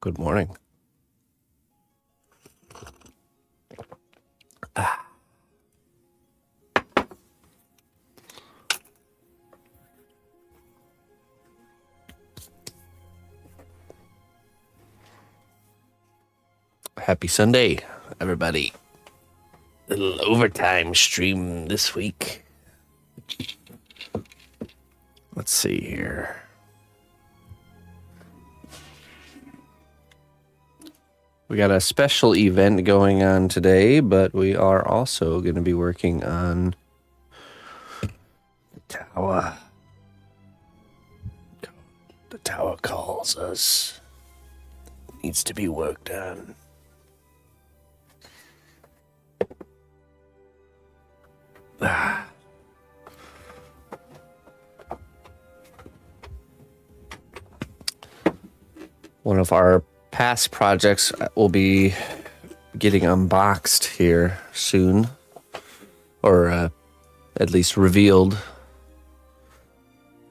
Good morning. Happy Sunday, everybody. Little overtime stream this week. Let's see here. We got a special event going on today, but we are also going to be working on the tower. The tower calls us. Needs to be worked on. One of our past projects will be getting unboxed here soon, or at least revealed.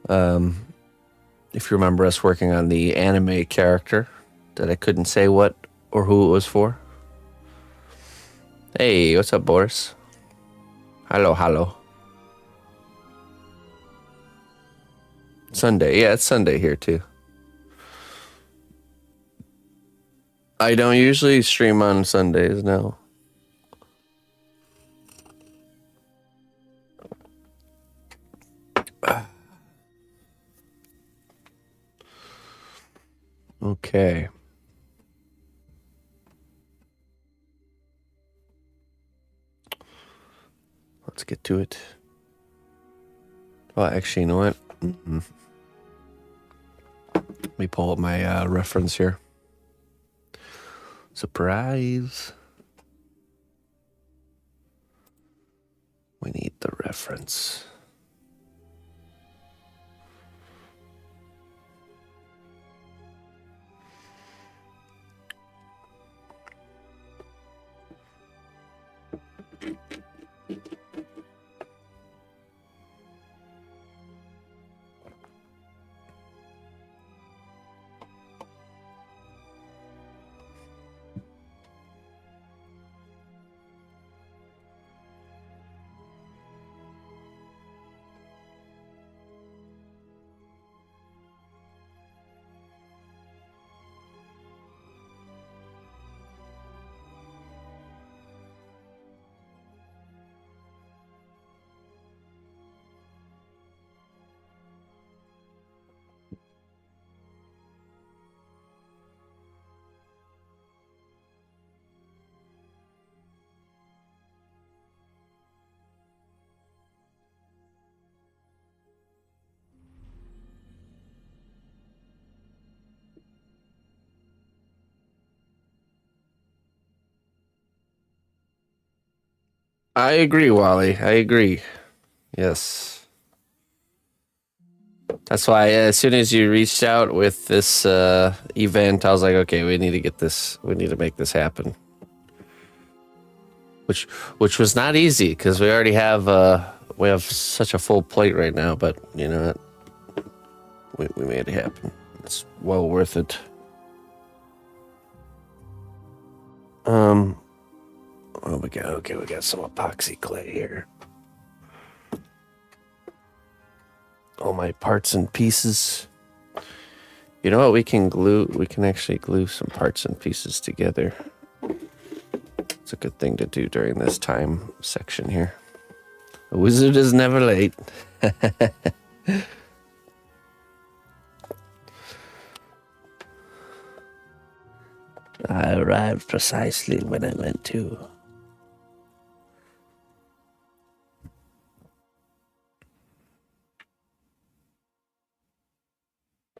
If you remember us working on the anime character that I couldn't say what or who it was for. Hey, what's up, Boris? Hello. Sunday. Yeah, it's Sunday here, too. I don't usually stream on Sundays, no. Okay. Let's get to it. Oh, actually, you know what? Let me pull up my reference here. Surprise. We need the reference. I agree, Wally. I agree. Yes. That's why as soon as you reached out with this event, I was like, okay, we need to get this. We need to make this happen. Which was not easy because we already have such a full plate right now. But you know what? We made it happen. It's well worth it. Oh, we got some epoxy clay here. All my parts and pieces. You know what? We can actually glue some parts and pieces together. It's a good thing to do during this time section here. A wizard is never late. I arrived precisely when I meant to.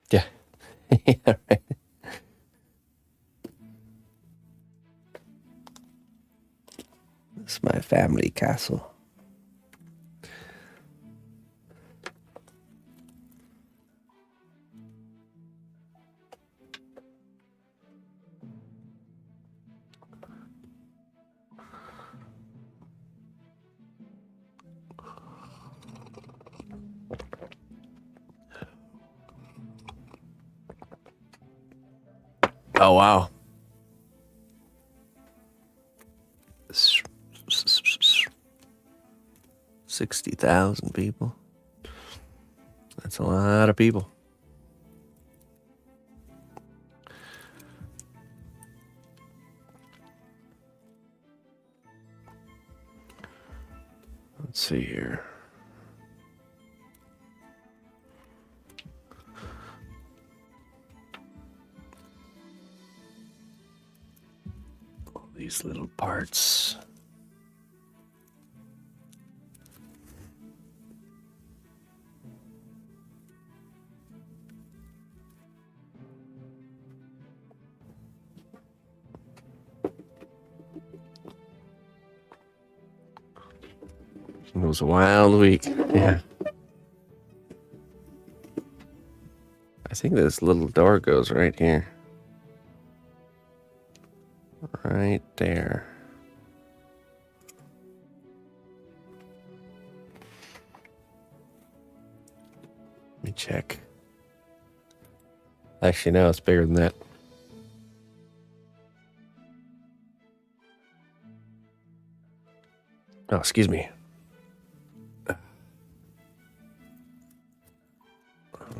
Yeah. Yeah, right. It's my family castle. Oh, wow. 60,000 people. That's a lot of people. Let's see here. All these little parts. It was a wild week. Yeah. I think this little door goes right here. Right there. Let me check. Actually, no, it's bigger than that. Oh, excuse me. I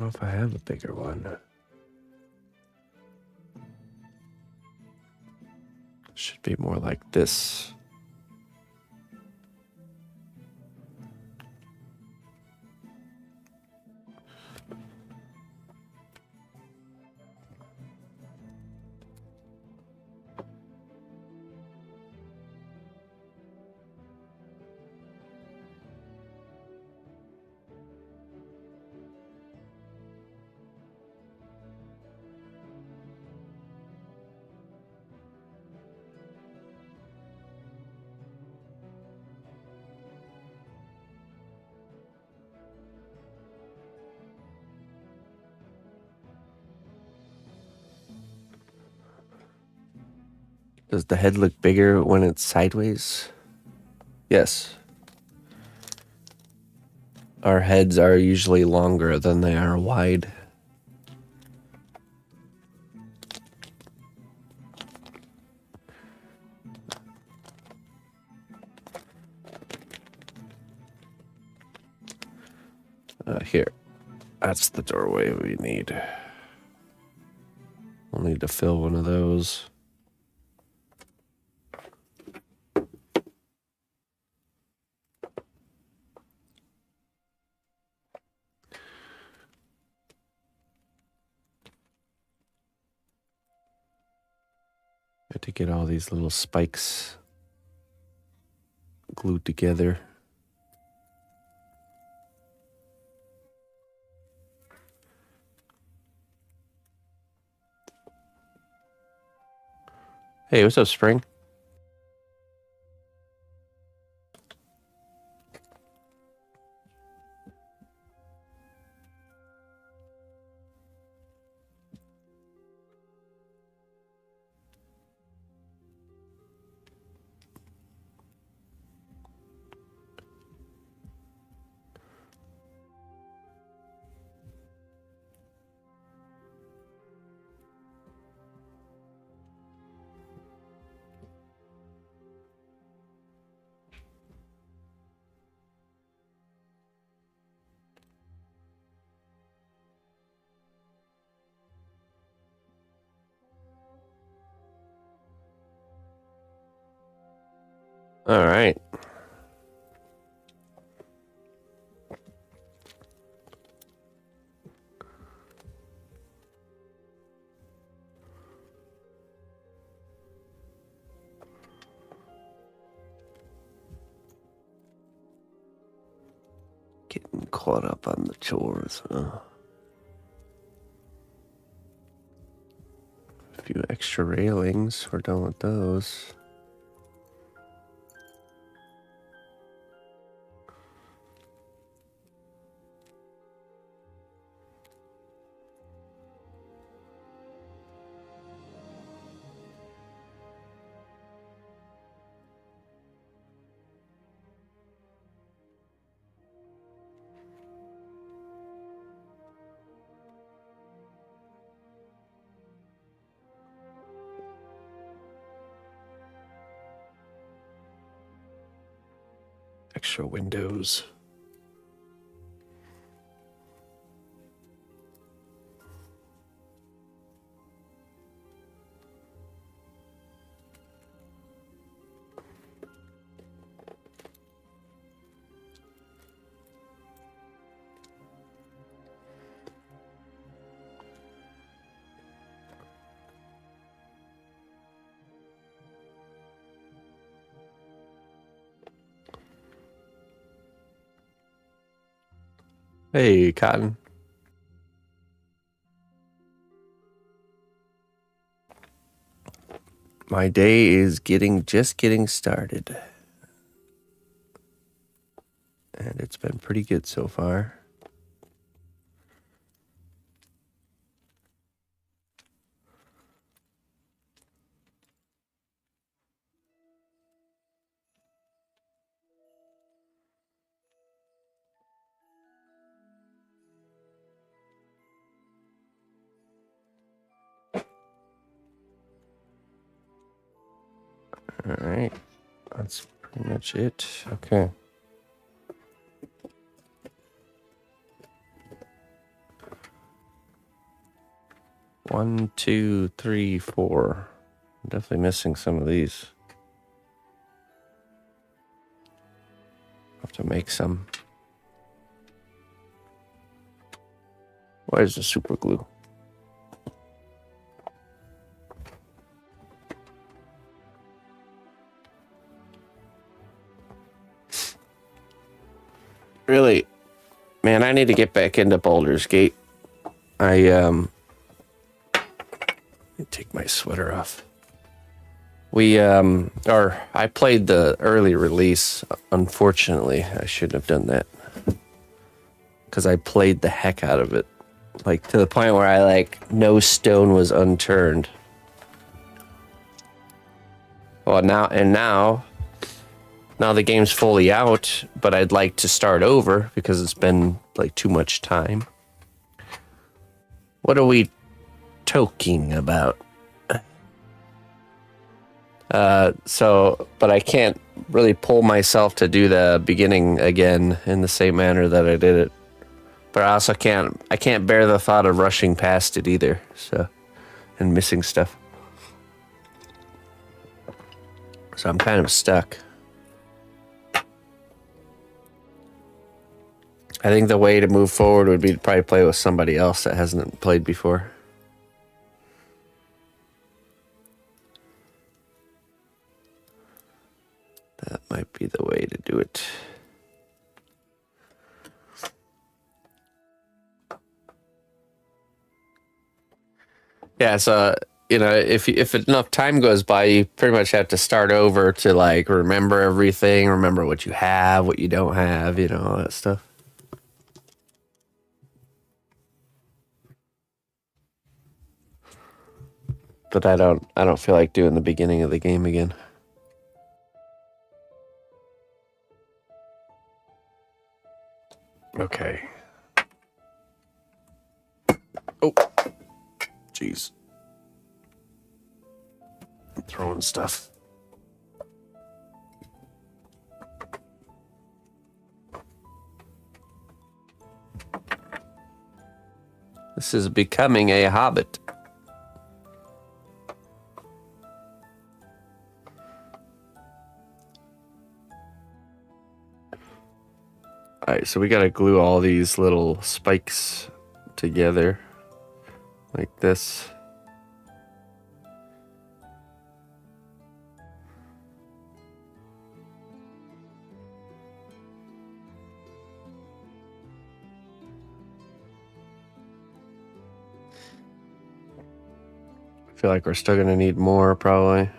don't know if I have a bigger one. Should be more like this. Does the head look bigger when it's sideways? Yes. Our heads are usually longer than they are wide. Here. That's the doorway we need. We'll need to fill one of those. Had to get all these little spikes glued together. Hey, what's up, Spring? All right. Getting caught up on the chores, huh? A few extra railings. We're done with those. Extra windows. Hey, Cotton. My day is just getting started. And it's been pretty good so far. All right, that's pretty much it. Okay. One, two, three, four. I'm definitely missing some of these. Have to make some. Where's the super glue? Really, man, I need to get back into Baldur's Gate. Let me take my sweater off. I played the early release. Unfortunately, I shouldn't have done that. Because I played the heck out of it. Like, to the point where no stone was unturned. Well, now the game's fully out, but I'd like to start over because it's been, too much time. What are we talking about? But I can't really pull myself to do the beginning again in the same manner that I did it. But I also can't bear the thought of rushing past it either, and missing stuff. So I'm kind of stuck. I think the way to move forward would be to probably play with somebody else that hasn't played before. That might be the way to do it. Yeah, so, if enough time goes by, you pretty much have to start over to, remember everything, remember what you have, what you don't have, all that stuff. But I don't feel like doing the beginning of the game again. Okay. Oh. Jeez. I'm throwing stuff. This is becoming a hobbit. Alright, so we gotta glue all these little spikes together. Like this. I feel like we're still gonna need more, probably.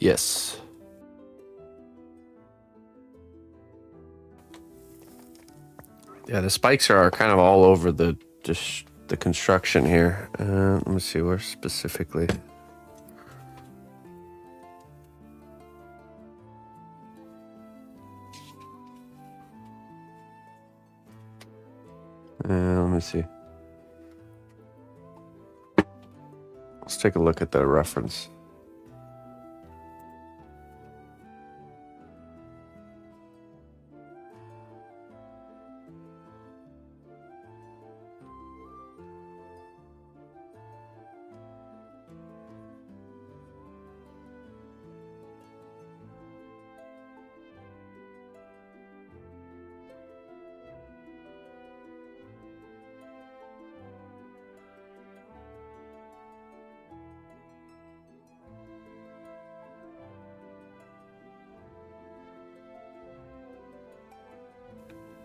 Yes. Yeah, the spikes are kind of all over the the construction here. Let me see where specifically. Let me see. Let's take a look at the reference.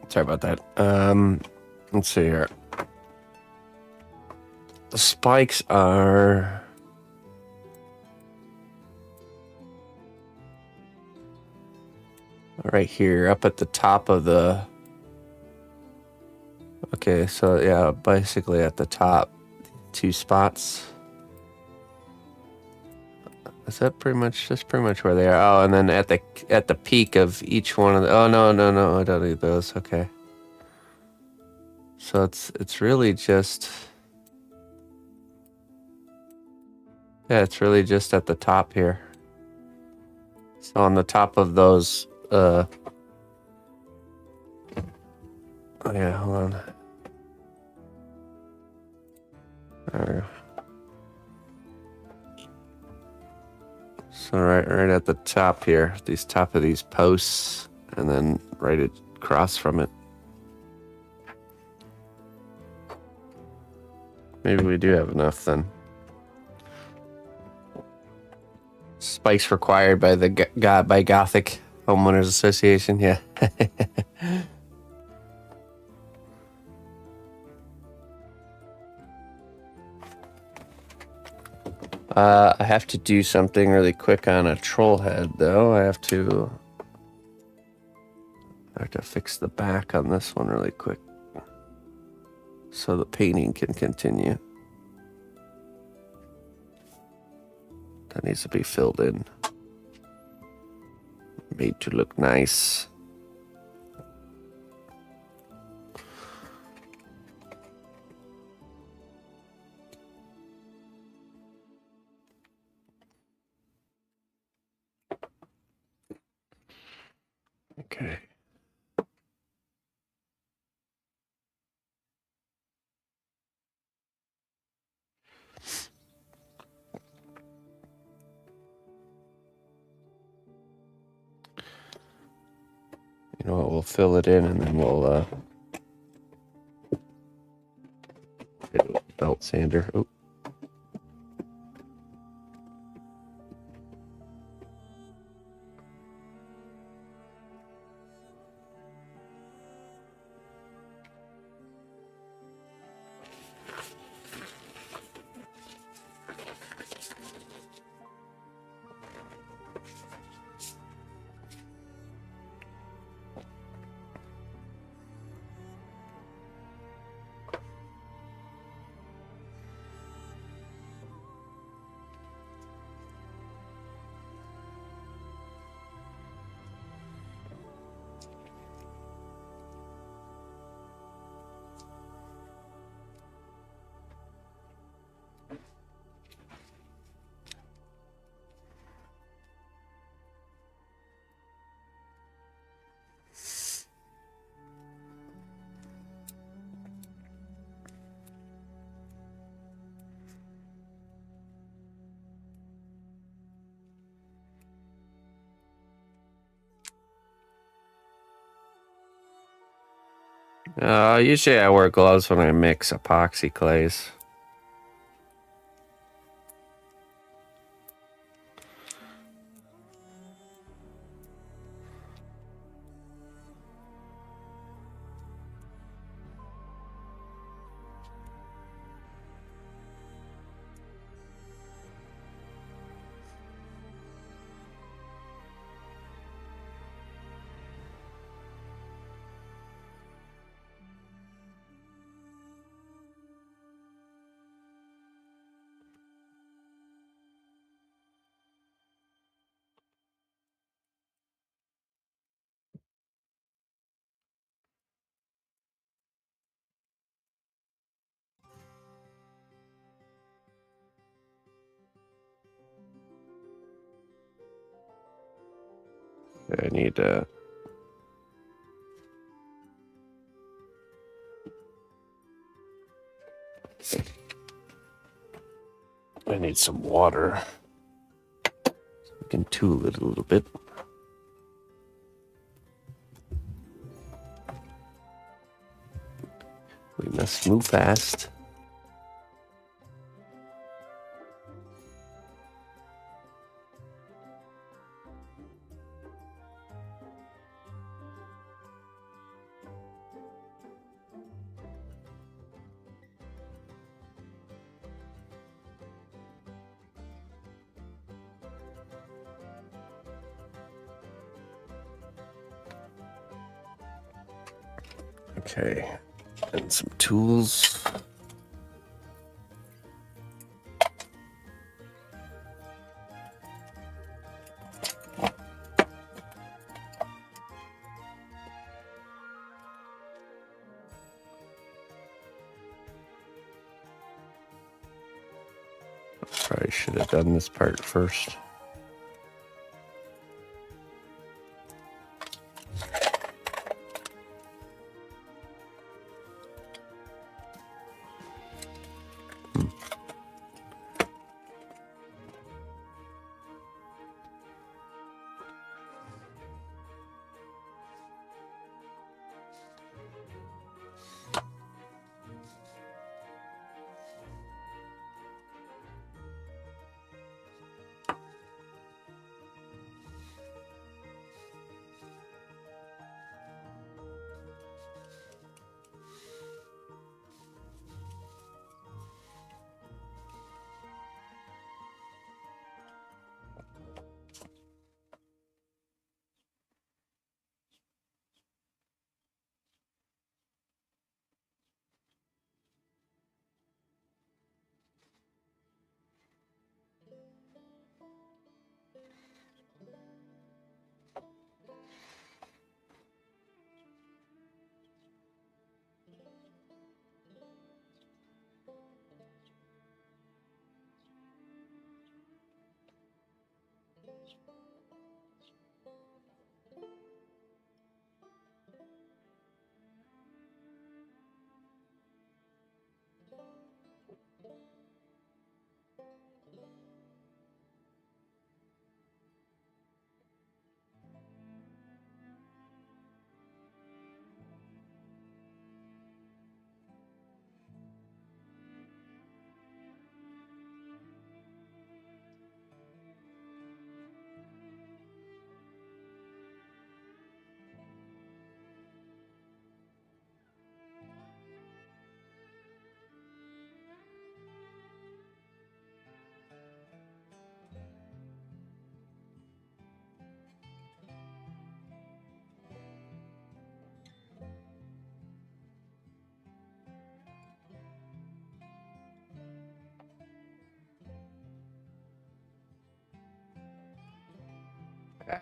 Sorry about that. Let's see here. The spikes are right here, up at the top of the... Okay, so yeah, basically at the top, 2 spots. Is that pretty much? That's pretty much where they are. Oh, and then at the peak of each one of the... Oh no, I don't need those. Okay. So it's really just... Yeah, it's really just at the top here. So on the top of those... Oh yeah, hold on. There we go. So right at the top here, top of these posts, and then right across from it. Maybe we do have enough then. Spikes required by the by Gothic Homeowners Association. Yeah. I have to do something really quick on a troll head, though. I have to fix the back on this one really quick, so the painting can continue. That needs to be filled in, made to look nice. Okay. You know what? We'll fill it in, and then we'll hit it with a belt sander. Oh. Usually I wear gloves when I mix epoxy clays. I need some water. We can tool it a little bit. We must move fast. Okay, and some tools. Probably should have done this part first.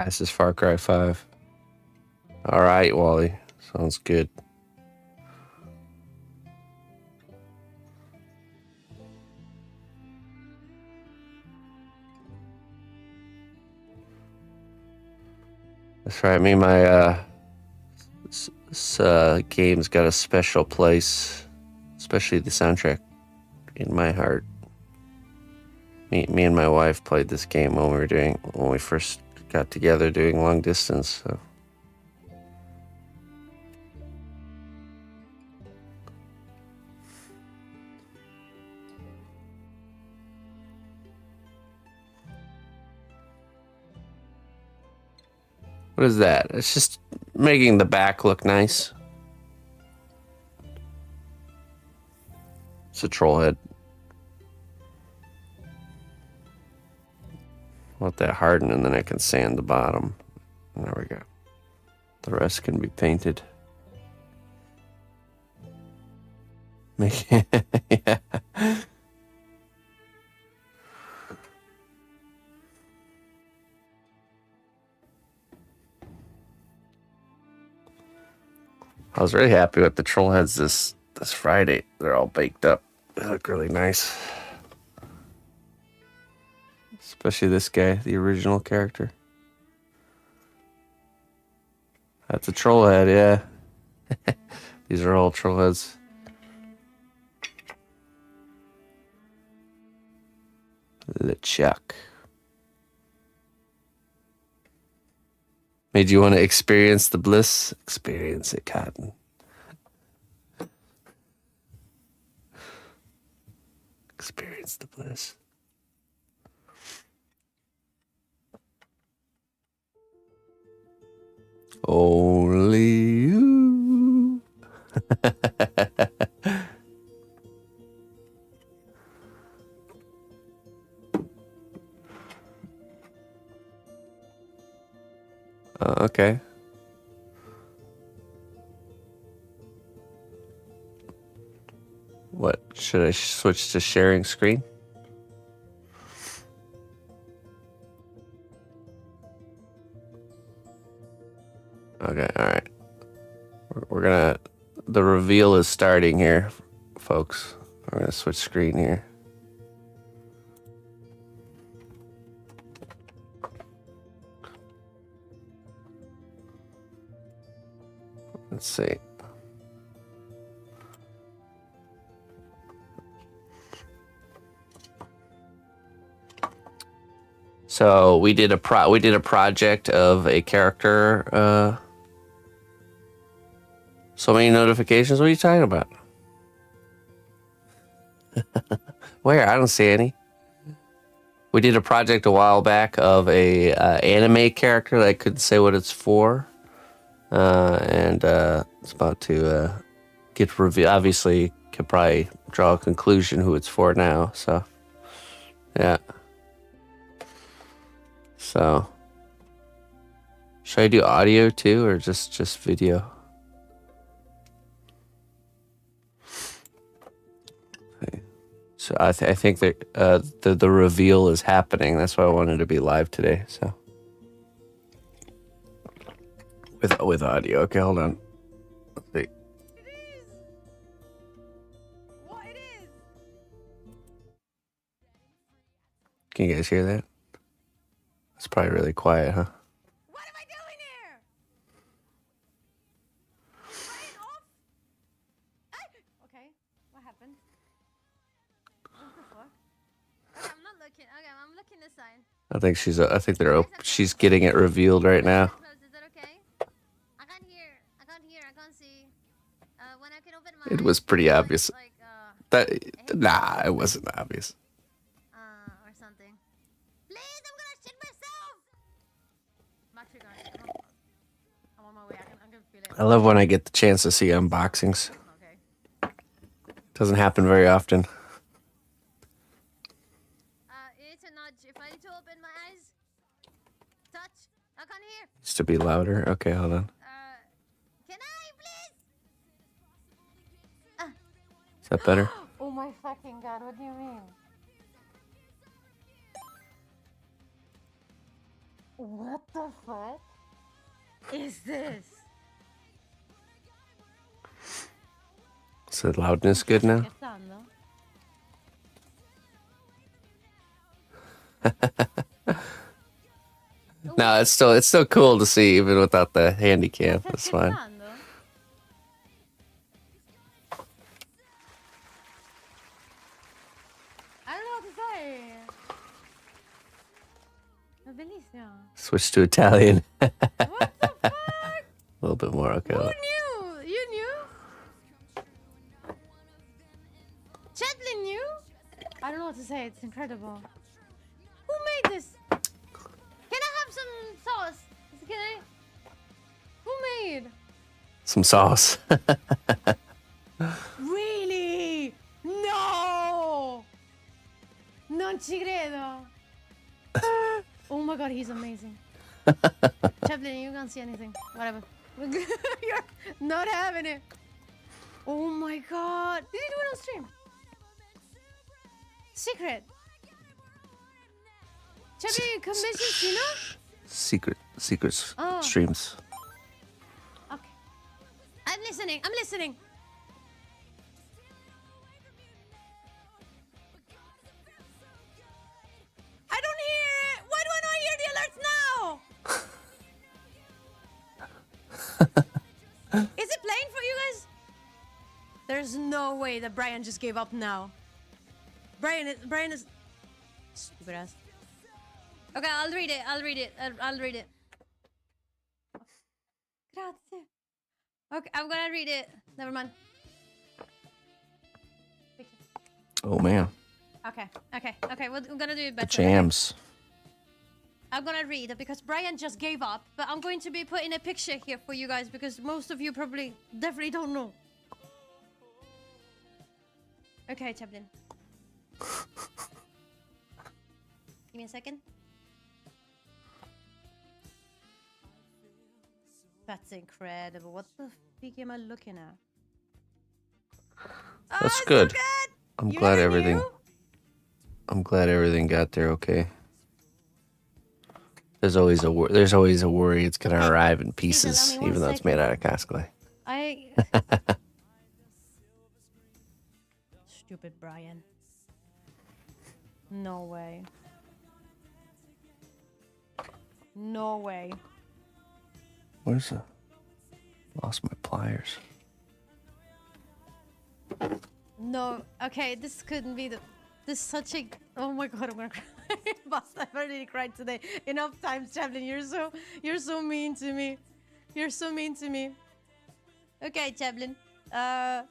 This is Far Cry 5. All right, Wally. Sounds good. That's right. Me, my this game's got a special place, especially the soundtrack, in my heart. Me and my wife played this game when we first got together doing long distance. So. What is that? It's just making the back look nice. It's a troll head. Let that harden and then I can sand the bottom. There we go. The rest can be painted. Yeah. I was really happy with the troll heads this Friday. They're all baked up. They look really nice. Especially this guy, the original character. That's a troll head, yeah. These are all troll heads. LeChuck. Made you want to experience the bliss? Experience it, Cotton. Experience the bliss. Only you. Okay. What? Should I switch to sharing screen? Okay, alright. We're gonna... The reveal is starting here, folks. We're gonna switch screen here. Let's see. So we did a project of a character. So many notifications. What are you talking about? Where? I don't see any. We did a project a while back of a anime character that I couldn't say what it's for, and it's about to get revealed. Obviously, could probably draw a conclusion who it's for now. So, yeah. So, should I do audio too, or just video? Okay. So I think that the reveal is happening. That's why I wanted to be live today. So with audio. Okay, hold on. Let's see. It is. What it is? Can you guys hear that? It's probably really quiet, huh? What am I doing here? Sign off? Okay, what happened? What the fuck? Okay, I'm not looking. Okay, I'm looking this side. I think she's getting it revealed right now. Is that okay? I can't hear. I can't see. When I can open my It was pretty eyes, obvious. Nah, it wasn't obvious. or something. Please, I'm gonna shit myself. My trigger. I'm on my way. I'm gonna feel it. I love when I get the chance to see unboxings. Okay. Doesn't happen very often. It's a nudge. If I need to open my eyes, touch. I can't hear. Needs to be louder. Okay, hold on. Can I please? Is that better? Oh my fucking god! What do you mean? What the fuck is this? Is the loudness good now? No, it's still cool to see even without the handy cam. That's fine. I don't know what to say. È bellissimo. Switch to Italian. What the fuck? A little bit more. Okay. Who knew? You knew? Chatlin knew? I don't know what to say. It's incredible. Who made this? Can I have some sauce? Can I? Who made? Some sauce. Really? No! Non ci credo. Oh my god, he's amazing. Chaplin, you can't see anything. Whatever. You're not having it. Oh my god. Did you do it on stream? Secret. Chaplin, you commissioned Cena? Secret Oh. streams. Okay. I'm listening. I don't hear it. Why do I not hear the alerts now? Is it playing for you guys? There's no way that Brian just gave up now. Brian is stupid ass. Okay, I'll read it. I'll read it. Grazie. Okay, I'm gonna read it. Never mind. Oh man. Okay. We're gonna do it better. The jams. I'm gonna read because Brian just gave up, but I'm going to be putting a picture here for you guys because most of you probably definitely don't know. Okay, Chaplin. Give me a second. That's incredible. What the fuck am I looking at? That's Oh, good. So good. I'm glad everything got there okay. There's always a worry it's gonna arrive in pieces, even though it's made out of casclay. Stupid Brian. No way. No way. Where's the? Lost my pliers. No. Okay, this couldn't be the. This is such a. Oh my god, I'm gonna cry. Basta, I've already cried today. Enough times, Chaplin. You're so mean to me. You're so mean to me. Okay, Chaplin. I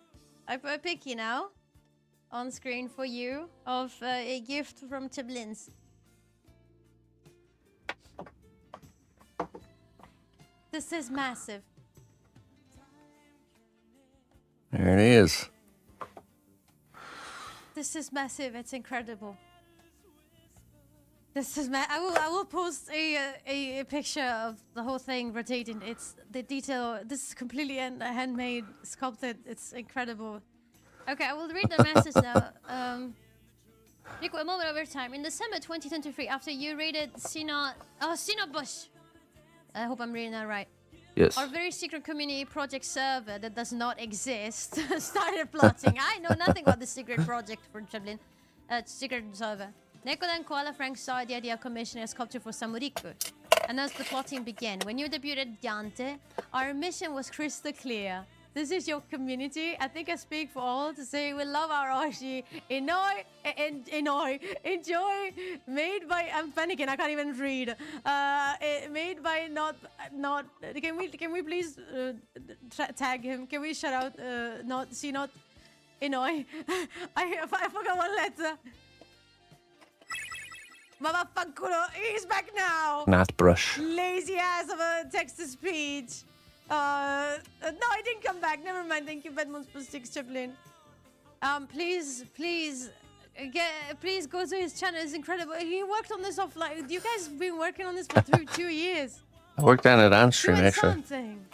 put a picture now on screen for you of a gift from Chaplin's. This is massive. There it is. This is massive. It's incredible. This is I will post a picture of the whole thing rotating. It's the detail. This is completely handmade, sculpted. It's incredible. Okay, I will read the message now. Nico, a moment over time. In December 2023, after you raided cnotbusch. I hope I'm reading that right. Yes. Our very secret community project server that does not exist started plotting. I know nothing about the secret project for Chaplin. Secret server. Neko and Koala Frank saw the idea of commissioning a sculpture for Samuriku. And as the plotting began, when you debuted Dante, our mission was crystal clear. This is your community. I think I speak for all to say we love our Oshi. Enjoy. Made by. I'm panicking. I can't even read. Made by not. Can we please tag him? Can we shout out? Not. Enjoy. I forgot one letter. Motherfucker, he's back now. Cnotbusch. Lazy ass of a text-to-speech. No, I didn't come back. Never mind. Thank you, Bedmons for 6 Chaplin. Please go to his channel. It's incredible. He worked on this offline. You guys have been working on this for 2 years. I worked on it on stream, Doing actually. Something.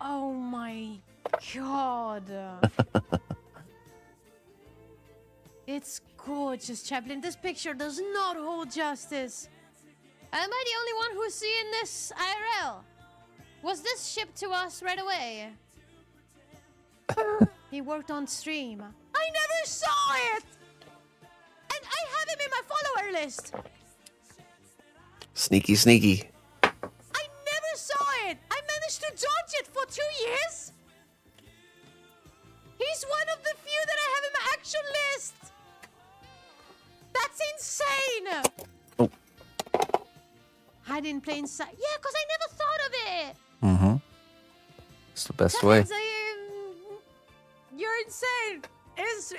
Oh my god. It's gorgeous, Chaplin. This picture does not hold justice. Am I the only one who's seeing this IRL? Was this shipped to us right away? He worked on stream. I never saw it! And I have him in my follower list. Sneaky, sneaky. I never saw it. I managed to dodge it for 2 years. He's one of the few that I have in my actual list. That's insane. Oh. Hide in plain sight. Yeah, because I never thought of it. Mm-hmm. It's the best That way. means you're insane. It's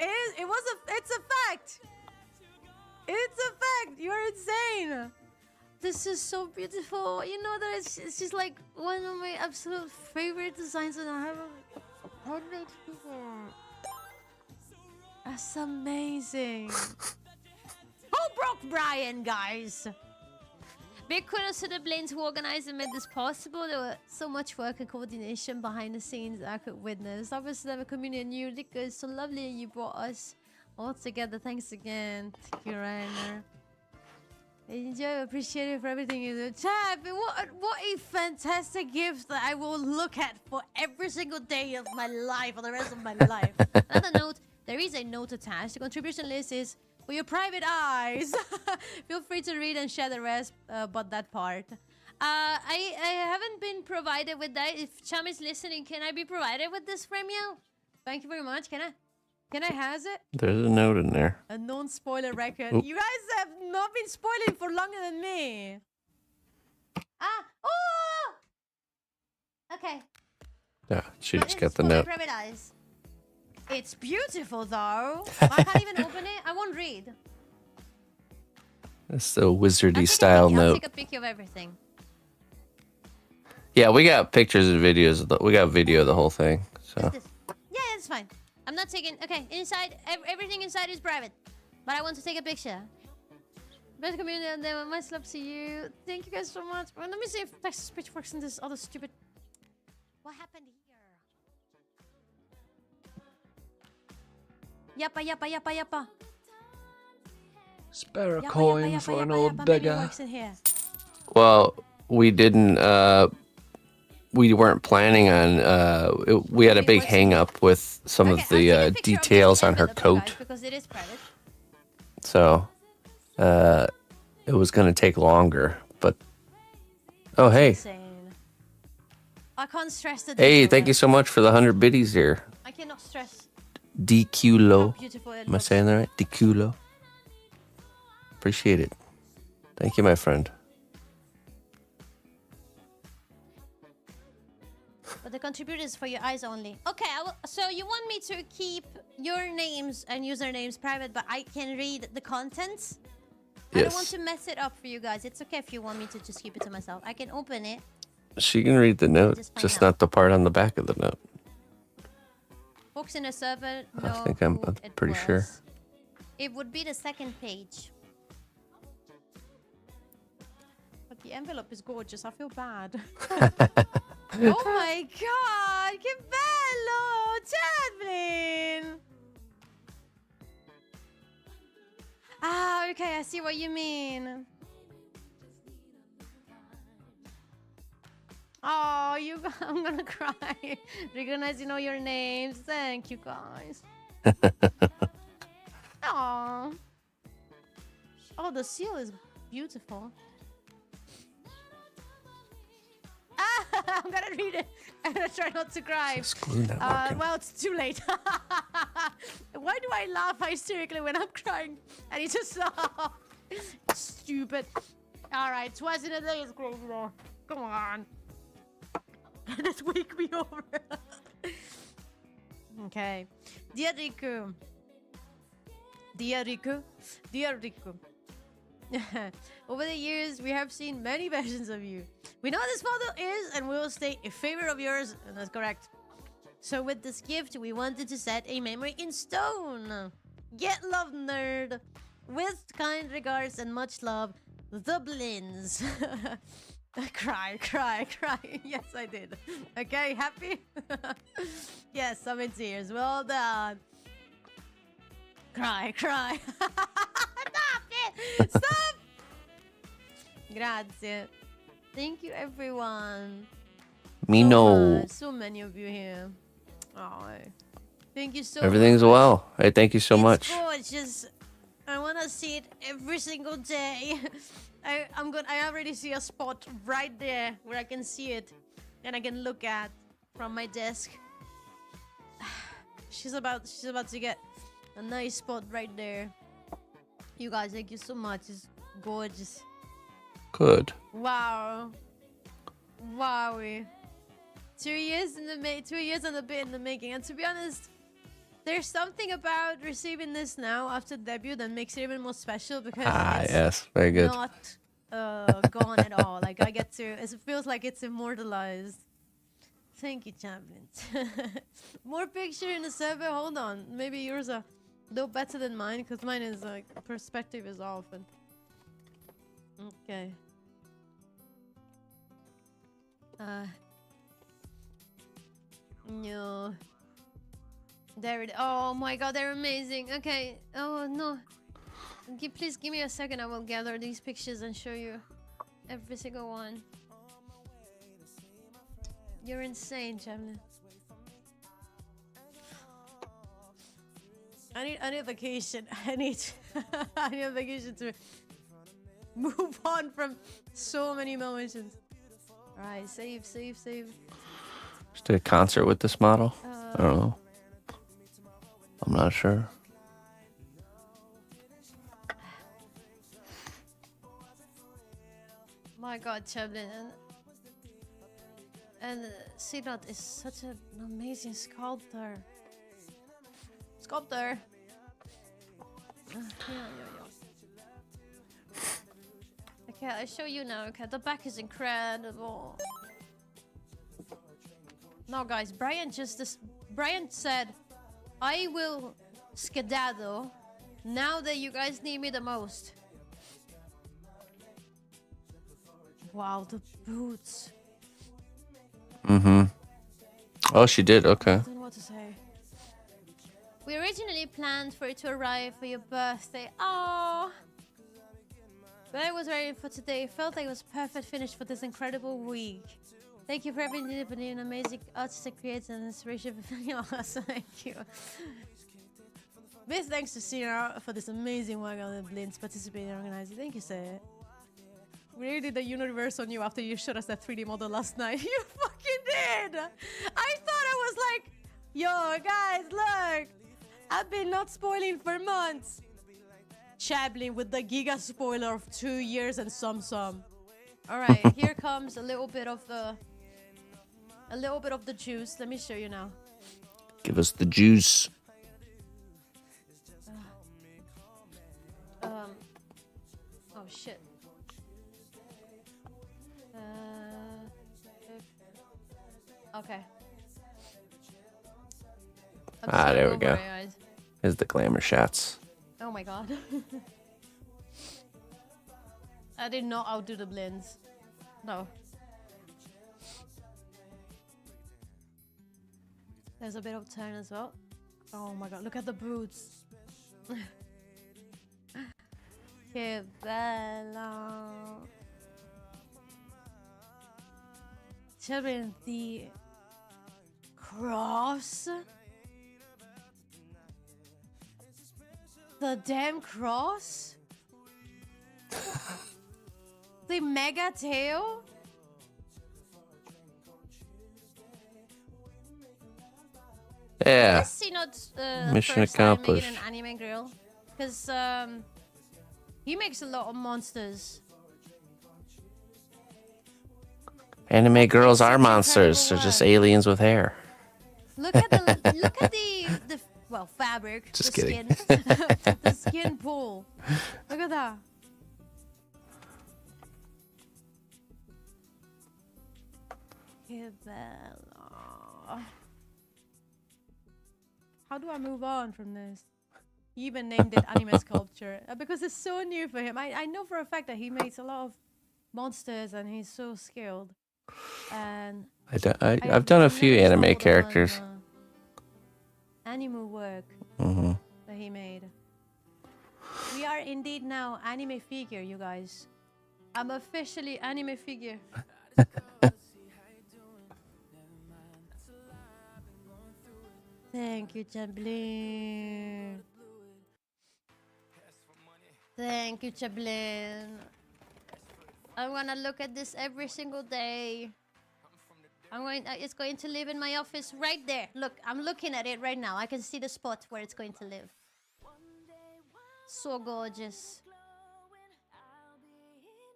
a fact. It's a fact. You're insane. This is so beautiful. You know that it's just like one of my absolute favorite designs, and I haven't handmade before. That's amazing. Who broke Brian, guys? Big kudos to the Blaines who organized and made this possible. There was so much work and coordination behind the scenes that I could witness. Obviously, the community and you, Rico, it's so lovely you brought us all together. Thanks again. Thank you, Rainer. Enjoy, appreciate it for everything you do. Chap, what a fantastic gift that I will look at for every single day of my life, for the rest of my life. Another note, there is a note attached. The contribution list is For your private eyes. Feel free to read and share the rest, but that part. I haven't been provided with that. If Cham is listening, can I be provided with this from you? Thank you very much. Can I has it? There's a note in there. A non-spoiler record. Oop. You guys have not been spoiling for longer than me. Oh! Okay. Yeah, she But just it's got the for my note. private eyes. It's beautiful though. I can't even open it. I won't read. That's the wizardy style I'll note. take a picture of everything. Yeah, we got pictures and videos. We got video of the whole thing. So What's this? Yeah, it's fine. I'm not taking. Okay, inside, everything inside is private, but I want to take a picture. Best community, and then much love to you. Thank you guys so much. Well, let me see if Texas Pitch works in this other stupid. What happened here? Yappa. Spare a Yappa, coin yappa, for an yappa, old yappa. Maybe it beggar. works in here. well, we didn't. We weren't planning on. We had a big hang up with some Okay, of the I'll take a picture of details this on her envelope, you guys, coat, because it is private. so it was going to take longer. But oh hey, Insane. I can't stress the hey, detail thank you enough. so much for the 100 biddies here. I cannot stress how DQlo. beautiful it Am I looks. saying that right? DQlo. Appreciate it. Thank you, my friend. But the contributor is for your eyes only. Okay, so you want me to keep your names and usernames private, but I can read the contents? I don't want Yes. to mess it up for you guys. It's okay if you want me to just keep it to myself. I can open it. She can read the note, Just find just out. not the part on the back of the note. Folks in the server know I think I'm who it pretty sure. was. It would be the second page. But the envelope is gorgeous. I feel bad. Oh my god! Che bello! Chaplin! Ah, okay, I see what you mean. Oh, I'm gonna cry. Recognizing all your names. Thank you, guys. Oh. Oh, the seal is beautiful. Ah, I'm gonna read it. I'm gonna try not to cry. This glue not working. Well, it's too late. Why do I laugh hysterically when I'm crying? I need to stop. Stupid. All right, twice in a day is crazy though. Come on. Just wake me over. Okay. Dear Riku. Dear Riku. Dear Riku. Over the years, we have seen many versions of you. We know this photo is and will stay a favorite of yours, and that's correct. So with this gift, we wanted to set a memory in stone. Get love, nerd. With kind regards and much love, the Blins. Cry. Yes, I did. Okay, happy? Yes, I'm in tears. Well done. Cry. Stop it! Stop! Grazie. Thank you, everyone. Me So no. much. So many of you here. Oh, thank you so Everything's much. well. Hey, thank you so much. It's gorgeous. I want to see it every single day. I already see a spot right there where I can see it and I can look at from my desk. She's about to get a nice spot right there. You guys, thank you so much. It's gorgeous. Good. Wow. Wowie. 2 years and a bit in the making. And to be honest, there's something about receiving this now after debut that makes it even more special because it's Yes. Very good. not gone at all. Like I get to, it feels like it's immortalized. Thank you, champions. More picture in the server. Hold on, maybe yours are a little better than mine because mine is like perspective is often. Okay. No. There it. Oh my god, they're amazing. Okay. Oh no. Please give me a second. I will gather these pictures and show you every single one. You're insane, Chamlin. I need a vacation. I need a vacation to move on from so many emotions. All right, save. Just did a concert with this model. I don't know. I'm not sure. My God, Chaplin and Cnot is such an amazing sculptor. Yeah. Okay, I show you now. Okay, the back is incredible. No, guys, Brian said, I will skedaddle now that you guys need me the most. Wow, the boots. Mm-hmm. Oh, she did. Okay. I don't know what to say. We originally planned for it to arrive for your birthday. Oh, but I was ready for today. Felt like it was perfect finish for this incredible week. Thank you for everything, for an amazing artistic creator and inspiration for Thank you. Big thanks to Sierra for this amazing work on the Blinds participating and organizing. Thank you, sir. We really did the universe on you after you showed us that 3D model last night. You fucking did! I thought I was like, yo, guys, look! I've been not spoiling for months. Chaplin with the giga spoiler of 2 years and some. Alright, here comes a little bit of the juice. Let me show you now. Give us the juice. Oh shit. Okay. There we go. Here's the glamour shots. Oh my God. I did not outdo the blends. No. There's a bit of turn as well. Oh my God, look at the boots. Que bella. Children, the cross? The damn cross? The mega tail? Yeah. Let's see, not Mission first time accomplished. making an anime grill, because he makes a lot of monsters. Anime girls are such monsters. They're incredible just work. aliens with hair. Look at the well, fabric. Just the kidding. Skin. The skin pool. Look at that. Que bella. How do I move on from this? He even named it anime sculpture because it's so new for him. I know for a fact that he makes a lot of monsters and he's so skilled. And I've done a few anime characters. Anime work that he made. We are indeed now anime figure, you guys. I'm officially anime figure. Thank you, Chaplin. Thank you, Chaplin. I'm gonna look at this every single day. It's going to live in my office right there. Look, I'm looking at it right now. I can see the spot where it's going to live. So gorgeous.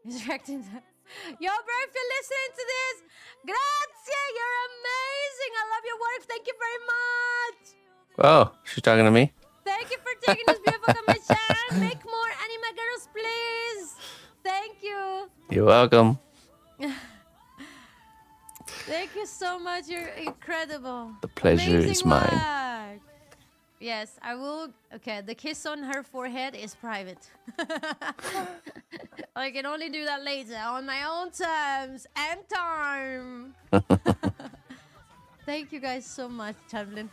He's reacting to... Yo, bro, if you're listening to this, grazie, you're amazing. I love your work. Thank you very much. Oh, she's talking to me? Thank you for taking this beautiful commission. Make more anime girls, please. Thank you. You're welcome. Thank you so much. You're incredible. The pleasure Amazing is mine. work. Yes, I will. Okay, the kiss on her forehead is private. I can only do that later on my own terms and time. Thank you guys so much, Chaplin.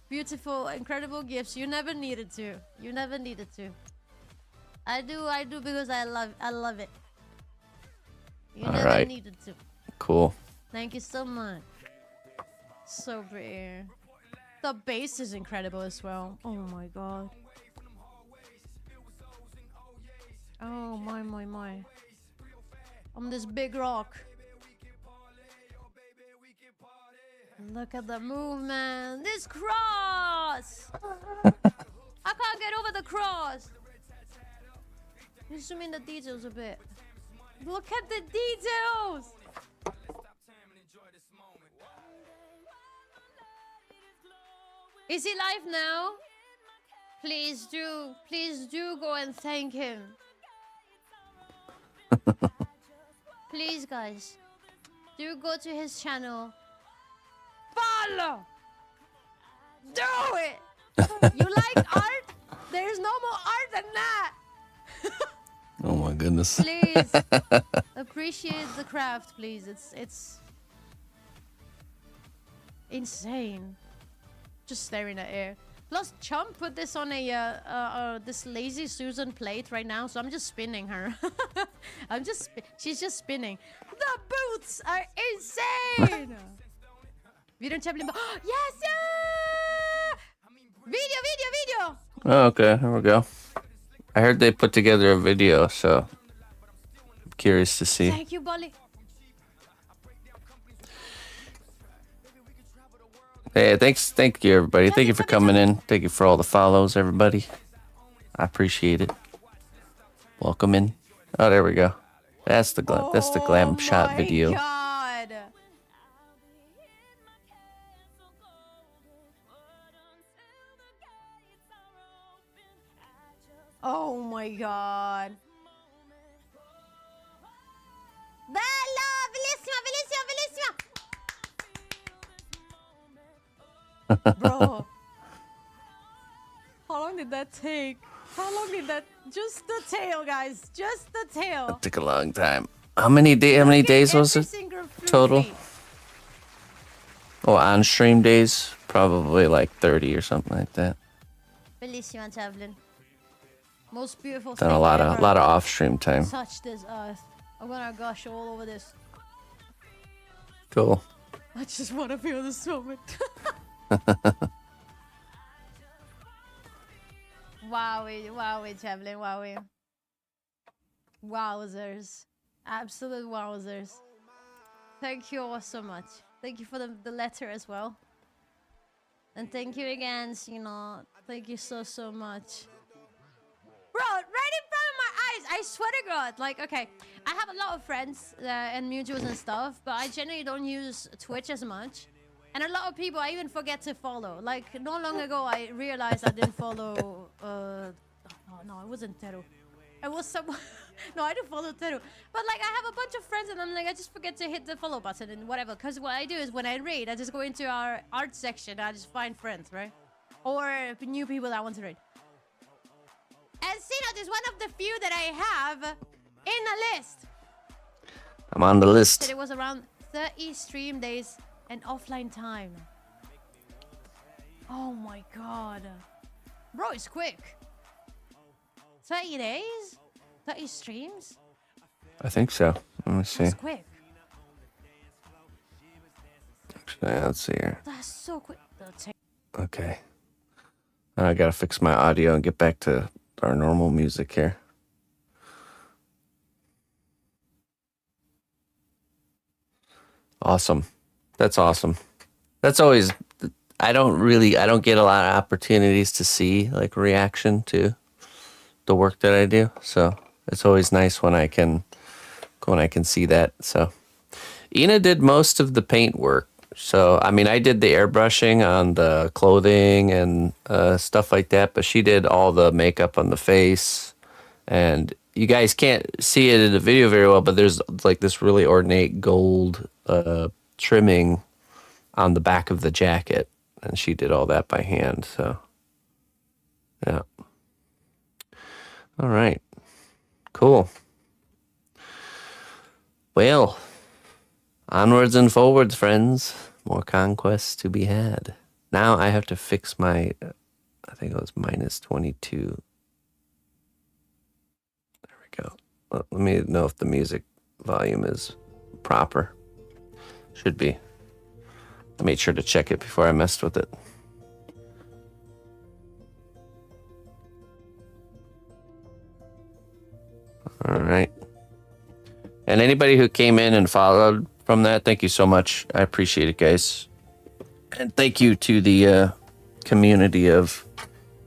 Beautiful, incredible gifts. You never needed to. You never needed to. I do because I love it. You All never right. needed to. Cool. Thank you so much. So pretty. The bass is incredible as well. Oh my god. Oh my. On this big rock. Look at the movement. This cross! I can't get over the cross. You zoom in the details a bit. Look at the details! Is he live now? Please do go and thank him. Please, guys, do go to his channel. Follow! Do it! You like art? There's no more art than that! Oh my goodness. Please, appreciate the craft, please. It's insane. Just staring at air. Plus, Chump put this on a this lazy Susan plate right now, so I'm just spinning her. She's just spinning. The boots are insane. Video Chaplin. Yes, yeah! Video. Oh, okay, here we go. I heard they put together a video, so I'm curious to see. Thank you, Bolly. Hey, thank you, everybody. Thank you for coming in. Thank you for all the follows, everybody. I appreciate it. Welcome in. Oh, there we go. That's the glam shot video. God. Oh my god. Bella, bellissima. Bro. How long did that take? Just the tail, guys. Just the tail. That took a long time. How many days was it total? Oh, on stream days, probably like 30 or something like that. Bellissima, Chaplin. Most beautiful Done thing a lot ever. of off stream time. Touch this earth. I'm gonna gush all over this. Cool. I just want to feel this moment. Wowie, Chaplin, wowie. Wowzers. Absolute wowzers. Thank you all so much. Thank you for the letter as well. And thank you again, Cnot. Thank you so much. Bro, right in front of my eyes, I swear to God. Like, okay, I have a lot of friends and mutuals and stuff, but I generally don't use Twitch as much. And a lot of people I even forget to follow. Like, not long ago, I realized I didn't follow... no, it wasn't Teru. It was someone... No, I didn't follow Teru. But, like, I have a bunch of friends, and I'm like, I just forget to hit the follow button and whatever. Because what I do is when I raid, I just go into our art section, and I just find friends, right? Or new people that I want to raid. And Cnot is one of the few that I have in the list. I'm on the list. Said it was around 30 stream days and offline time. Oh my god. Bro, it's quick. 30 days? 30 streams? I think so. Let me see. That's quick. Actually, let's see here. That's so quick. Okay. I gotta fix my audio and get back to our normal music here. Awesome. That's awesome. That's always, I don't get a lot of opportunities to see like reaction to the work that I do. So it's always nice when I can see that. So Ina did most of the paint work. So, I mean, I did the airbrushing on the clothing and stuff like that, but she did all the makeup on the face. And you guys can't see it in the video very well, but there's like this really ornate gold trimming on the back of the jacket. And she did all that by hand, so yeah. All right. Cool. Well, onwards and forwards, friends. More conquests to be had. Now I have to fix my, I think it was -22. There we go. Let me know if the music volume is proper. Should be. I made sure to check it before I messed with it. And anybody who came in and followed from that, thank you so much. I appreciate it, guys. And thank you to the community of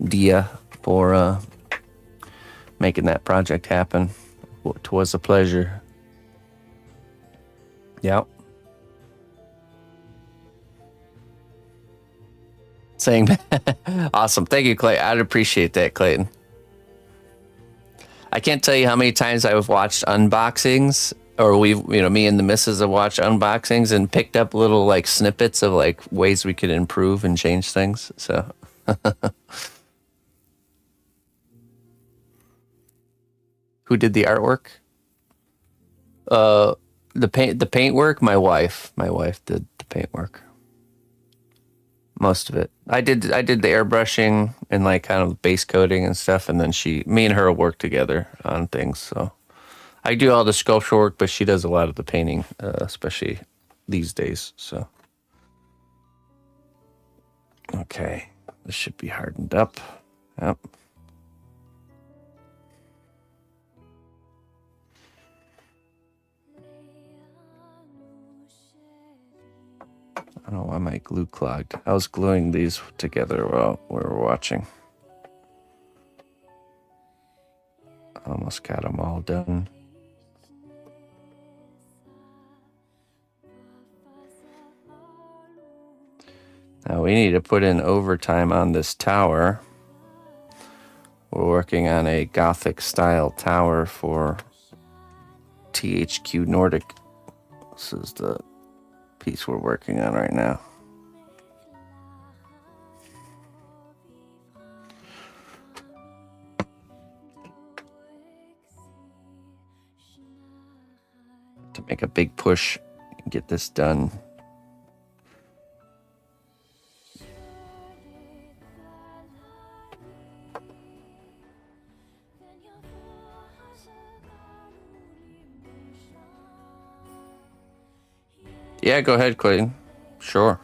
Dia for making that project happen. It was a pleasure. Yep. Saying awesome. Thank you, Clay. I'd appreciate that, Clayton. I can't tell you how many times I've watched unboxings, or me and the missus have watched unboxings and picked up little like snippets of like ways we could improve and change things. So who did the artwork? The paint work, my wife did the paint work. Most of it. I did the airbrushing and like kind of base coating and stuff, and then me and her work together on things. So I do all the sculpture work, but she does a lot of the painting, especially these days. So okay, this should be hardened up. Yep. I don't know why my glue clogged. I was gluing these together while we were watching. Almost got them all done. Now we need to put in overtime on this tower. We're working on a Gothic style tower for THQ Nordic. This is the piece we're working on right now. To make a big push and get this done. Yeah, go ahead, Clayton. Sure.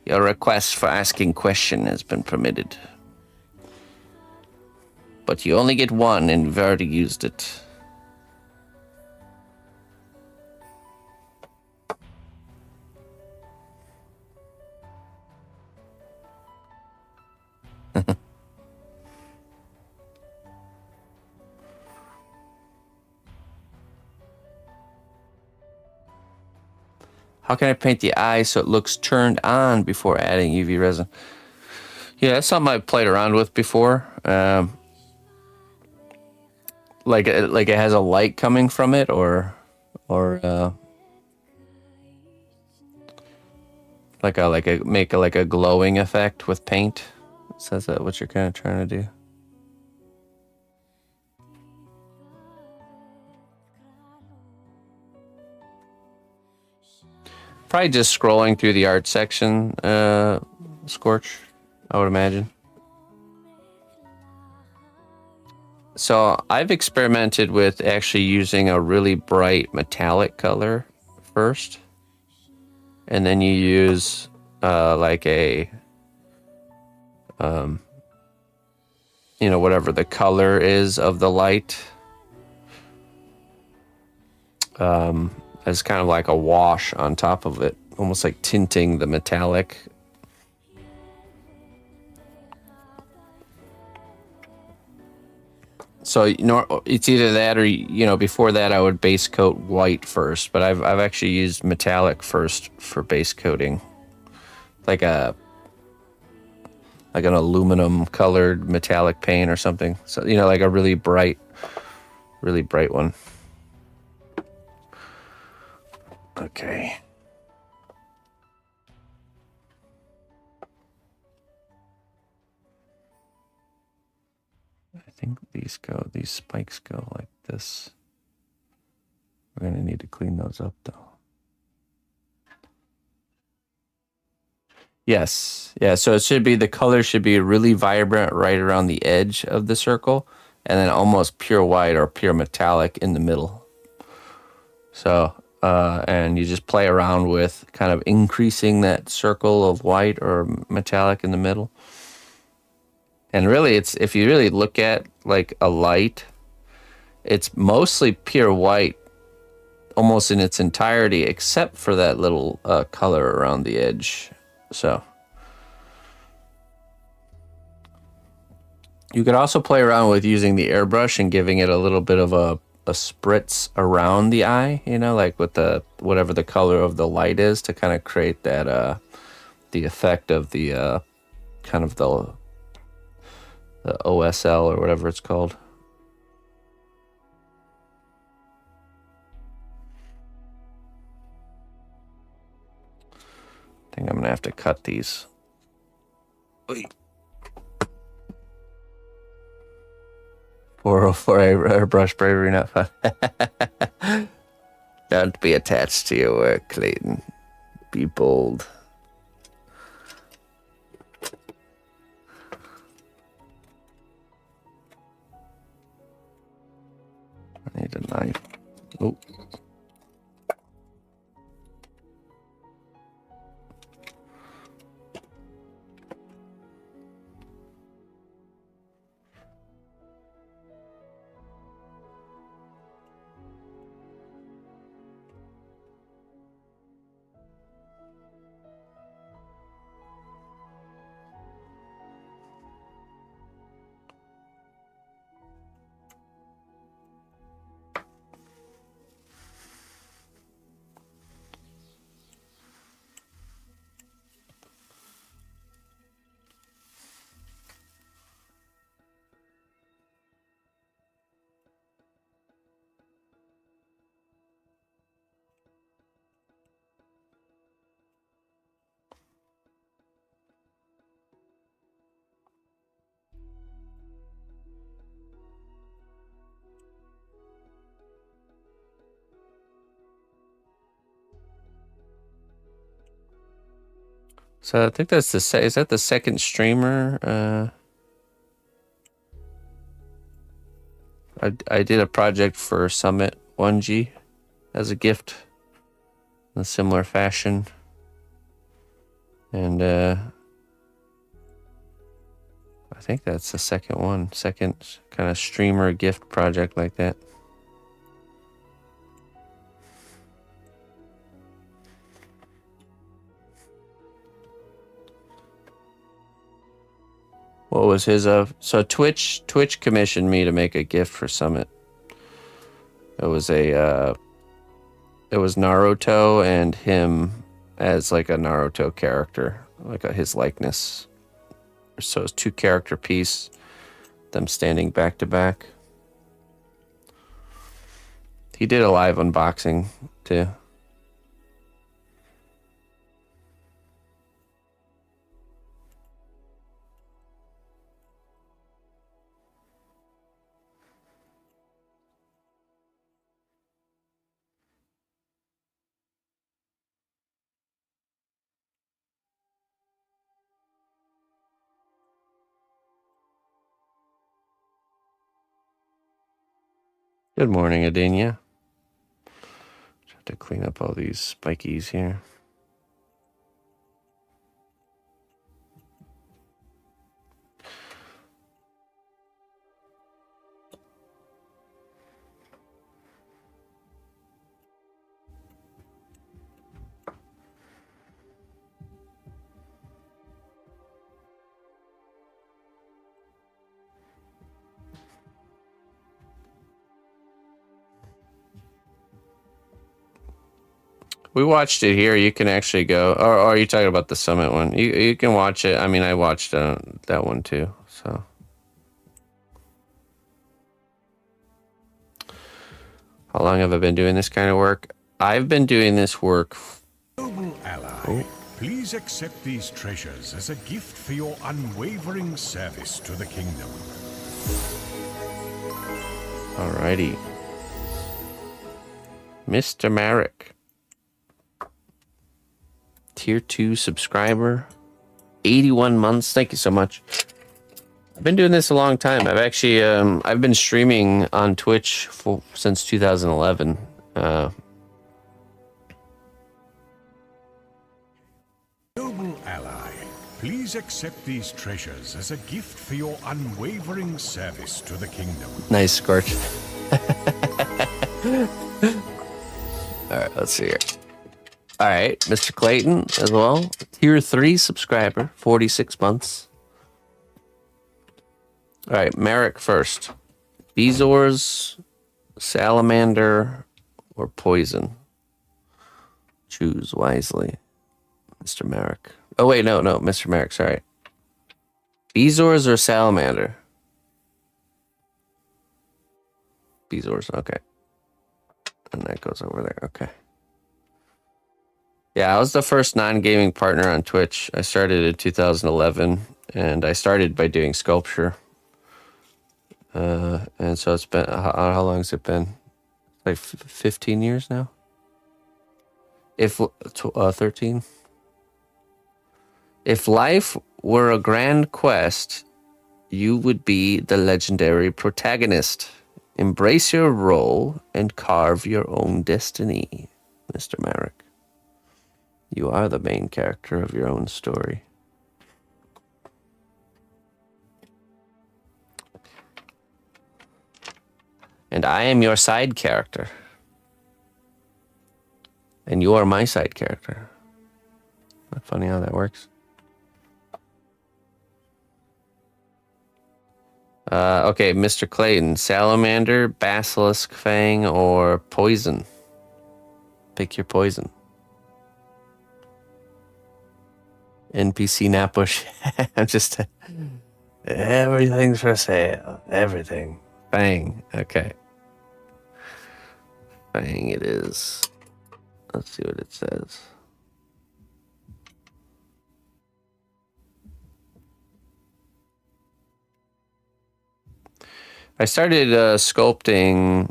Your request for asking question has been permitted. But you only get one, and you've already used it. How can I paint the eye so it looks turned on before adding UV resin? Yeah, that's something I've played around with before. Like it has a light coming from it, or make a glowing effect with paint. So is that what you're kind of trying to do? Probably just scrolling through the art section, Scorch, I would imagine. So I've experimented with actually using a really bright metallic color first. And then you use like a, whatever the color is of the light. As kind of like a wash on top of it, almost like tinting the metallic. So it's either that or before that I would base coat white first, but I've actually used metallic first for base coating, like an aluminum colored metallic paint or something. So like a really bright one. Okay. I think these spikes go like this. We're going to need to clean those up though. Yes. Yeah, so the color should be really vibrant right around the edge of the circle, and then almost pure white or pure metallic in the middle. So, and you just play around with kind of increasing that circle of white or metallic in the middle. And really, it's if you really look at like a light, it's mostly pure white, almost in its entirety, except for that little color around the edge. So you could also play around with using the airbrush and giving it a little bit of a spritz around the eye, you know, like with the whatever the color of the light is, to kind of create that the effect of the kind of the OSL or whatever it's called. I think I'm gonna have to cut these. For airbrush bravery, not fun. Don't be attached to your work, Clayton. Be bold. I need a knife. Oh. So I think that's is that the second streamer? I did a project for Summit 1G as a gift in a similar fashion. And I think that's the second kind of streamer gift project like that. What was his so Twitch commissioned me to make a gift for Summit. It was Naruto and him as like a Naruto character, like his likeness. So it's 2 character piece, them standing back to back. He did a live unboxing too. Good morning, Adenia. Have to clean up all these spikies here. We watched it here. You can actually go, or are you talking about the Summit one? You can watch it. I mean, I watched that one too. So, how long have I been doing this kind of work? I've been doing this work. Noble ally, please accept these treasures as a gift for your unwavering service to the kingdom. Alrighty, Mr. Marek. Tier 2 subscriber, 81 months. Thank you so much. I've been doing this a long time. I've actually I've been streaming on Twitch since 2011. Noble ally, Please accept these treasures as a gift for your unwavering service to the kingdom. Nice, Scorch. Alright, let's see here. Alright, Mr. Clayton as well. Tier 3 subscriber, 46 months. Alright, Merrick first. Bezoars, salamander, or poison? Choose wisely. Mr. Merrick. Oh, wait, no, Mr. Merrick, sorry. Bezoars or salamander? Bezoars, okay. And that goes over there, okay. Yeah, I was the first non-gaming partner on Twitch. I started in 2011, and I started by doing sculpture. And so it's been, how long has it been? Like 15 years now? If 13? If life were a grand quest, you would be the legendary protagonist. Embrace your role and carve your own destiny, Mr. Merrick. You are the main character of your own story. And I am your side character. And you are my side character. Not funny how that works. Okay, Mr. Clayton. Salamander, basilisk fang, or poison? Pick your poison. NPC cnotbusch. I'm just... everything's for sale. Everything. Fang. Okay. Fang it is. Let's see what it says. I started sculpting,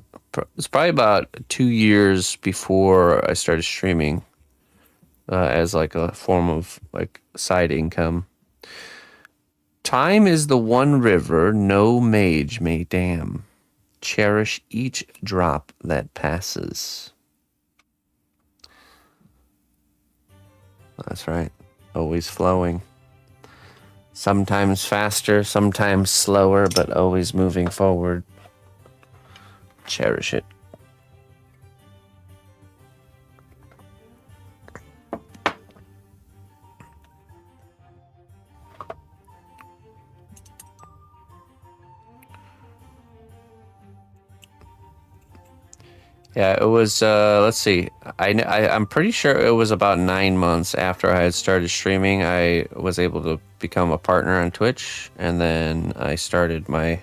it's probably about 2 years before I started streaming as like a form of like side income. Time is the one river no mage may dam. Cherish each drop that passes. That's right. Always flowing. Sometimes faster, sometimes slower, but always moving forward. Cherish it. Yeah, it was, let's see. I'm pretty sure it was about 9 months after I had started streaming. I was able to become a partner on Twitch, and then I started my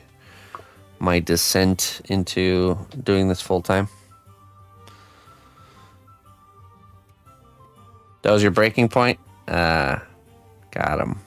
descent into doing this full time. That was your breaking point? Got him.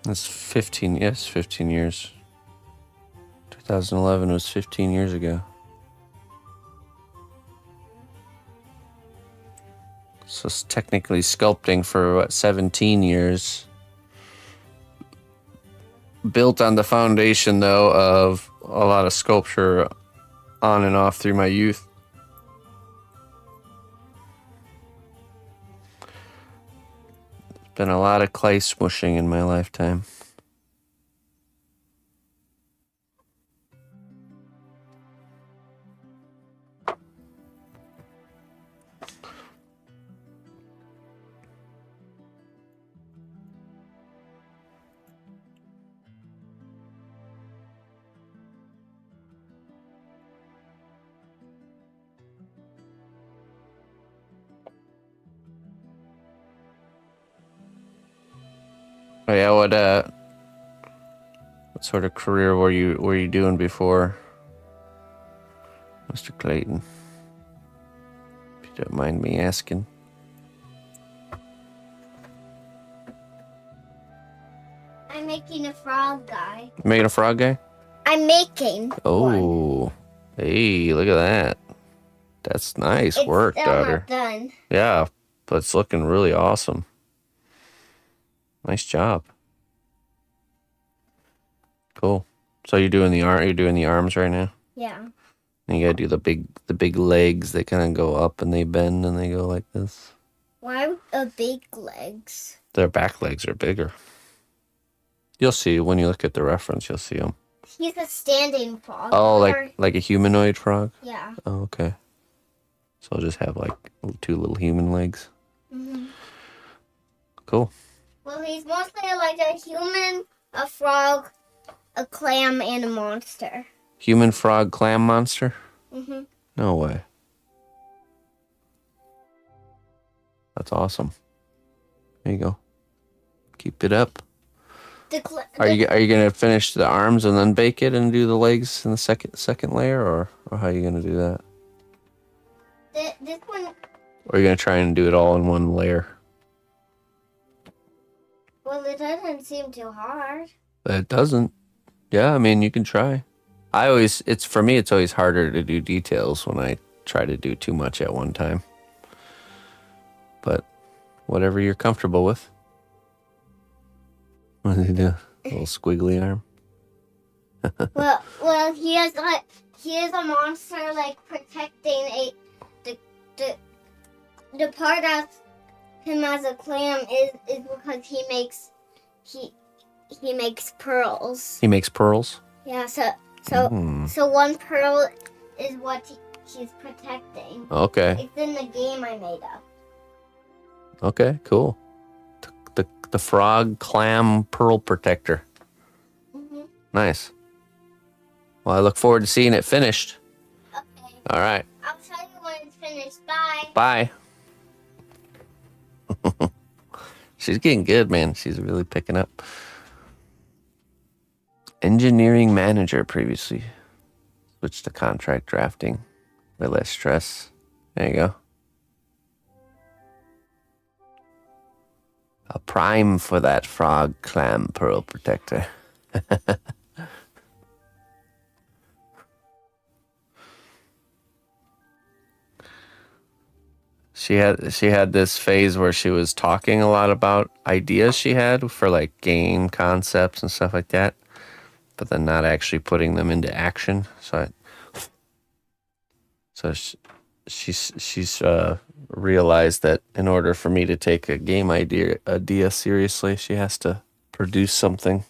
That's 15, yes, 15 years. 2011 was 15 years ago. So it's technically sculpting for, what, 17 years. Built on the foundation, though, of a lot of sculpture on and off through my youth. Been a lot of clay smushing in my lifetime. Oh yeah, what sort of career were you doing before, Mr. Clayton? If you don't mind me asking. I'm making a frog guy. Making a frog guy? I'm making one. Oh, hey, look at that. That's nice work, It's still daughter. not done. Yeah, but it's looking really awesome. Nice job. Cool. So you're doing the arms right now? Yeah. And you gotta do the big legs that kind of go up and they bend and they go like this. Why are big legs? Their back legs are bigger. You'll see when you look at the reference. You'll see them. He's a standing frog. Oh, Or- like a humanoid frog. Yeah. Oh, okay. So I'll just have like 2 little human legs. Mm-hmm. Cool. Well, he's mostly like a human, a frog, a clam, and a monster. Human frog clam monster? Mm-hmm. No way. That's awesome. There you go. Keep it up. Are you gonna finish the arms and then bake it and do the legs in the second layer, or how are you gonna do that? This one? Or are you gonna try and do it all in one layer? Well, it doesn't seem too hard. It doesn't. Yeah, I mean you can try. For me it's always harder to do details when I try to do too much at one time. But whatever you're comfortable with. What does he do? A little squiggly arm. well, he has a monster like protecting the part of him as a clam is because he makes pearls. He makes pearls. Yeah, so one pearl is what he's protecting. Okay. It's in the game I made up. Okay, cool. The frog clam pearl protector. Mm-hmm. Nice. Well, I look forward to seeing it finished. Okay. All right. I'll tell you when it's finished. Bye. Bye. She's getting good, man. She's really picking up. Engineering manager previously. Switched to contract drafting. Way less stress. There you go. A prime for that frog clam pearl protector. She had this phase where she was talking a lot about ideas she had for like game concepts and stuff like that, but then not actually putting them into action. So she's realized that in order for me to take a game idea seriously, she has to produce something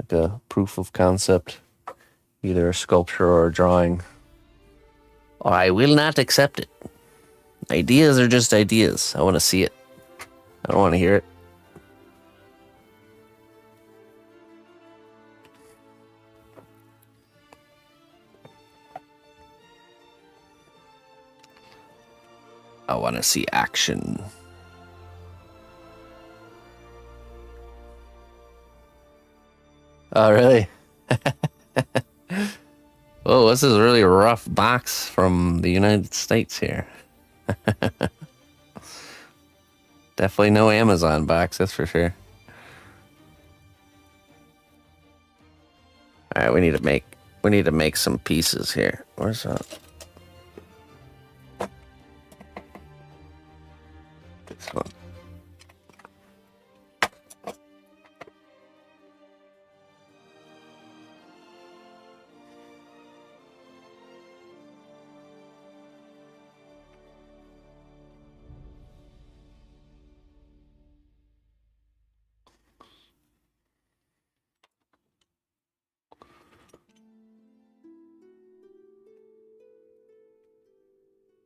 like a proof of concept, either a sculpture or a drawing. Or I will not accept it. Ideas are just ideas. I want to see it. I don't want to hear it. I want to see action. Oh, really? Oh, this is a really rough box from the United States here. Definitely no Amazon box, that's for sure. All right, we need to make some pieces here. Where's that? This one.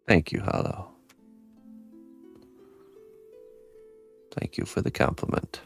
Thank you, Hollow. Thank you for the compliment.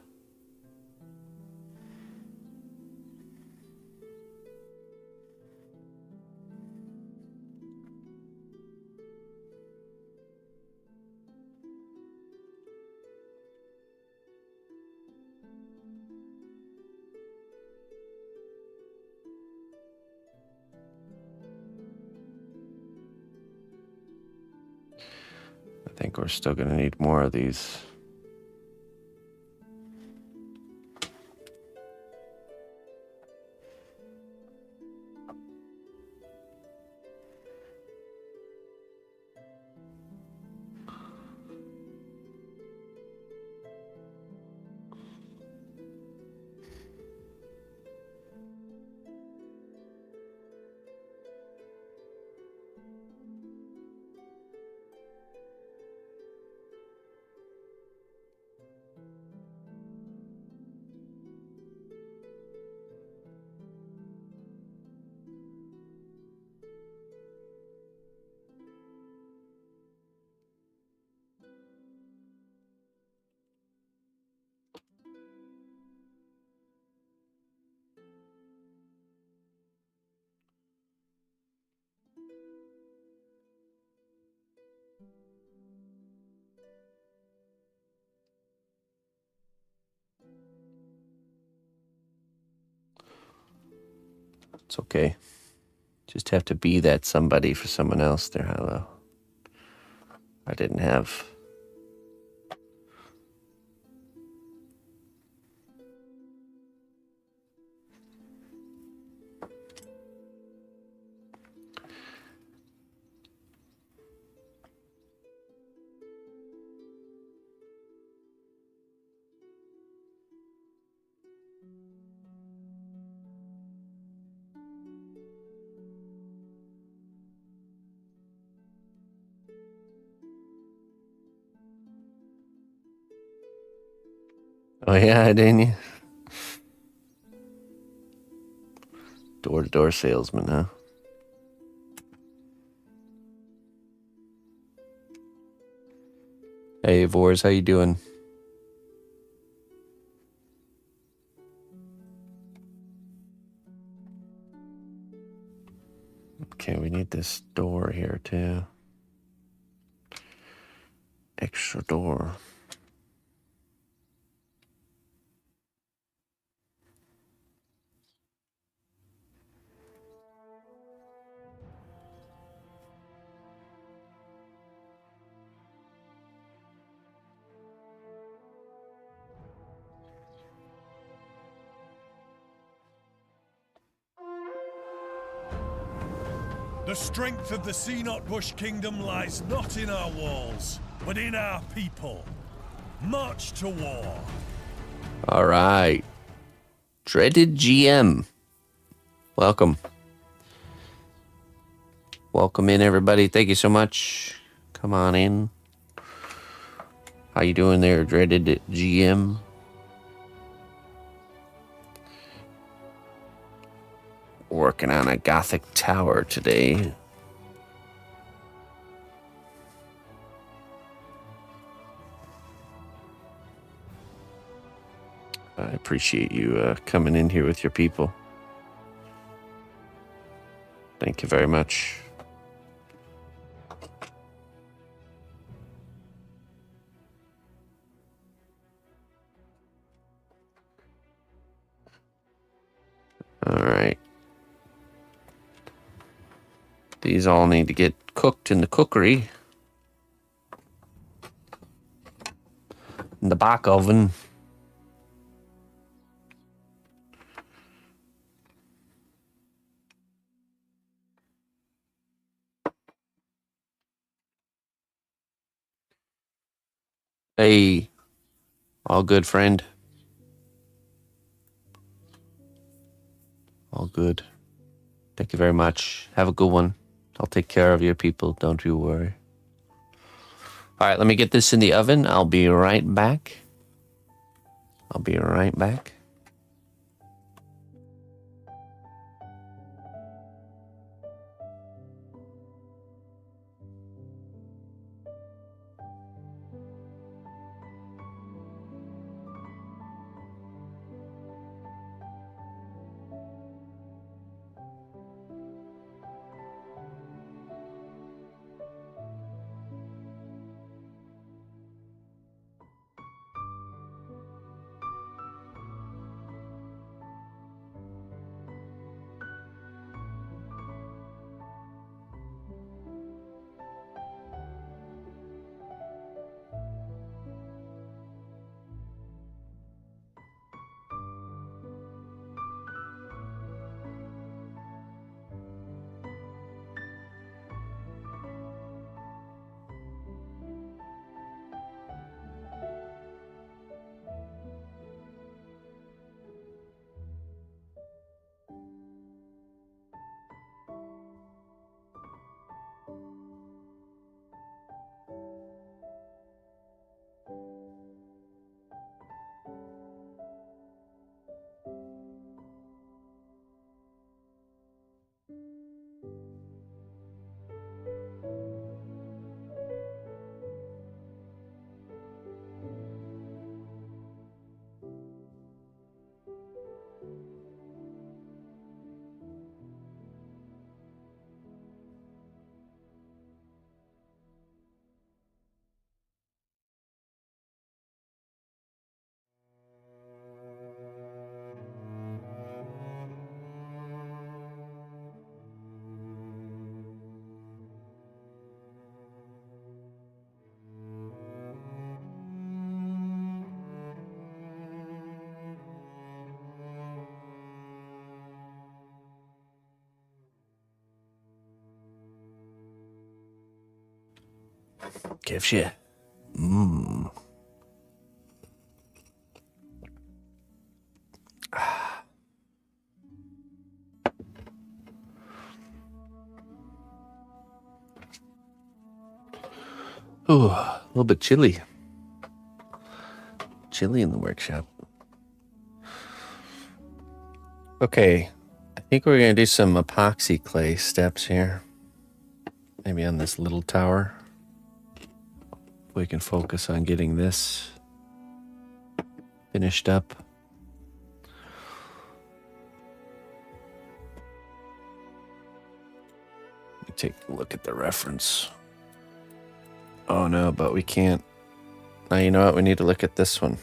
think we're still going to need more of these. It's okay. Just have to be that somebody for someone else there. Hello. I didn't have. Oh, yeah, didn't you? Door-to-door salesman, huh? Hey, Vors, how you doing? Okay, we need this door here, too. Extra door. The strength of the cnotbusch kingdom lies not in our walls, but in our people. March to war. All right. Dreaded GM. Welcome. Welcome in, everybody. Thank you so much. Come on in. How you doing there, Dreaded GM? Working on a Gothic tower today. I appreciate you coming in here with your people. Thank you very much. All right. These all need to get cooked in the cookery. In the back oven. Hey, all good, friend. All good. Thank you very much. Have a good one. I'll take care of your people. Don't you worry. All right, let me get this in the oven. I'll be right back. I'll be right back. Gives you. Mmm. Ooh, a little bit chilly. Chilly in the workshop. Okay, I think we're going to do some epoxy clay steps here. Maybe on this little tower. We can focus on getting this finished up. Let me take a look at the reference. Oh no, but we can't. Now you know what? We need to look at this one.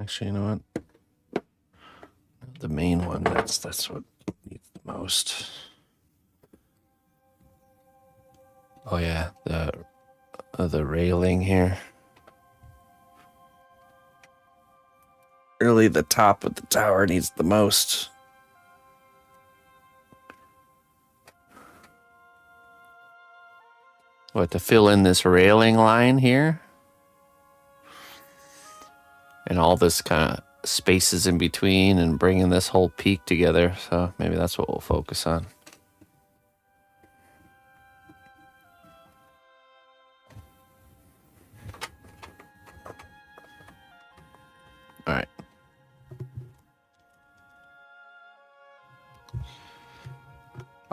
Actually, you know what? The main one, that's what needs the most. Oh yeah, the railing here. Really, the top of the tower needs the most. What, to fill in this railing line here? And all this kind of spaces in between and bringing this whole peak together. So maybe that's what we'll focus on. All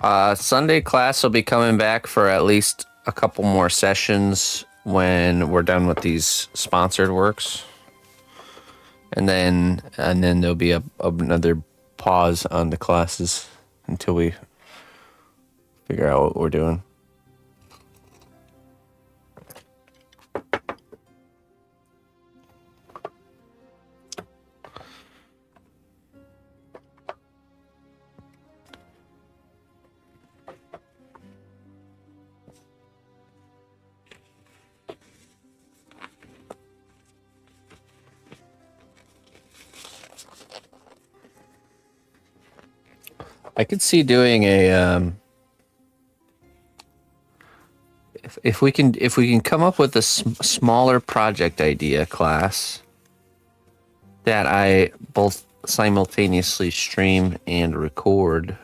right. Sunday class will be coming back for at least a couple more sessions when we're done with these sponsored works. And then there'll be another pause on the classes until we figure out what we're doing. I could see doing a if we can come up with a smaller project idea class that I both simultaneously stream and record,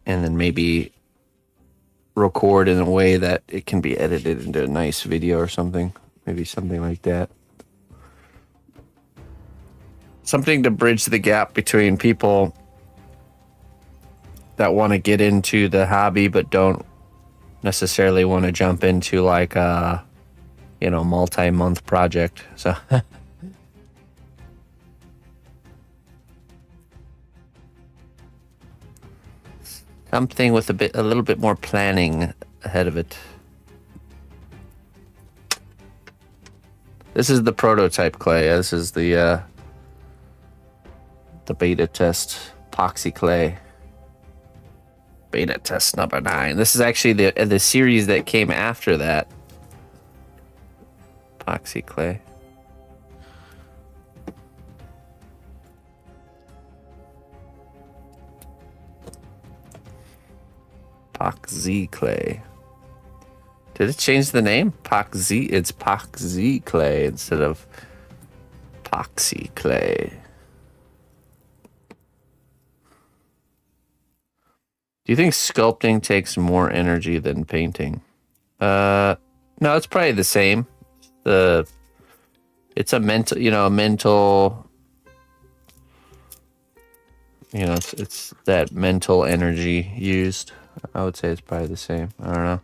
and then maybe record in a way that it can be edited into a nice video or something, maybe something like that. Something to bridge the gap between people that want to get into the hobby but don't necessarily want to jump into like a, multi-month project. So something with a little bit more planning ahead of it. This is the prototype clay. This is the beta test epoxy clay. Beta test number 9. This is actually the series that came after that. Epoxy clay. Epoxy clay. Did it change the name? Epoxy. It's epoxy clay instead of epoxy clay. Do you think sculpting takes more energy than painting? No, it's probably the same. It's a mental, it's that mental energy used. I would say it's probably the same. I don't know.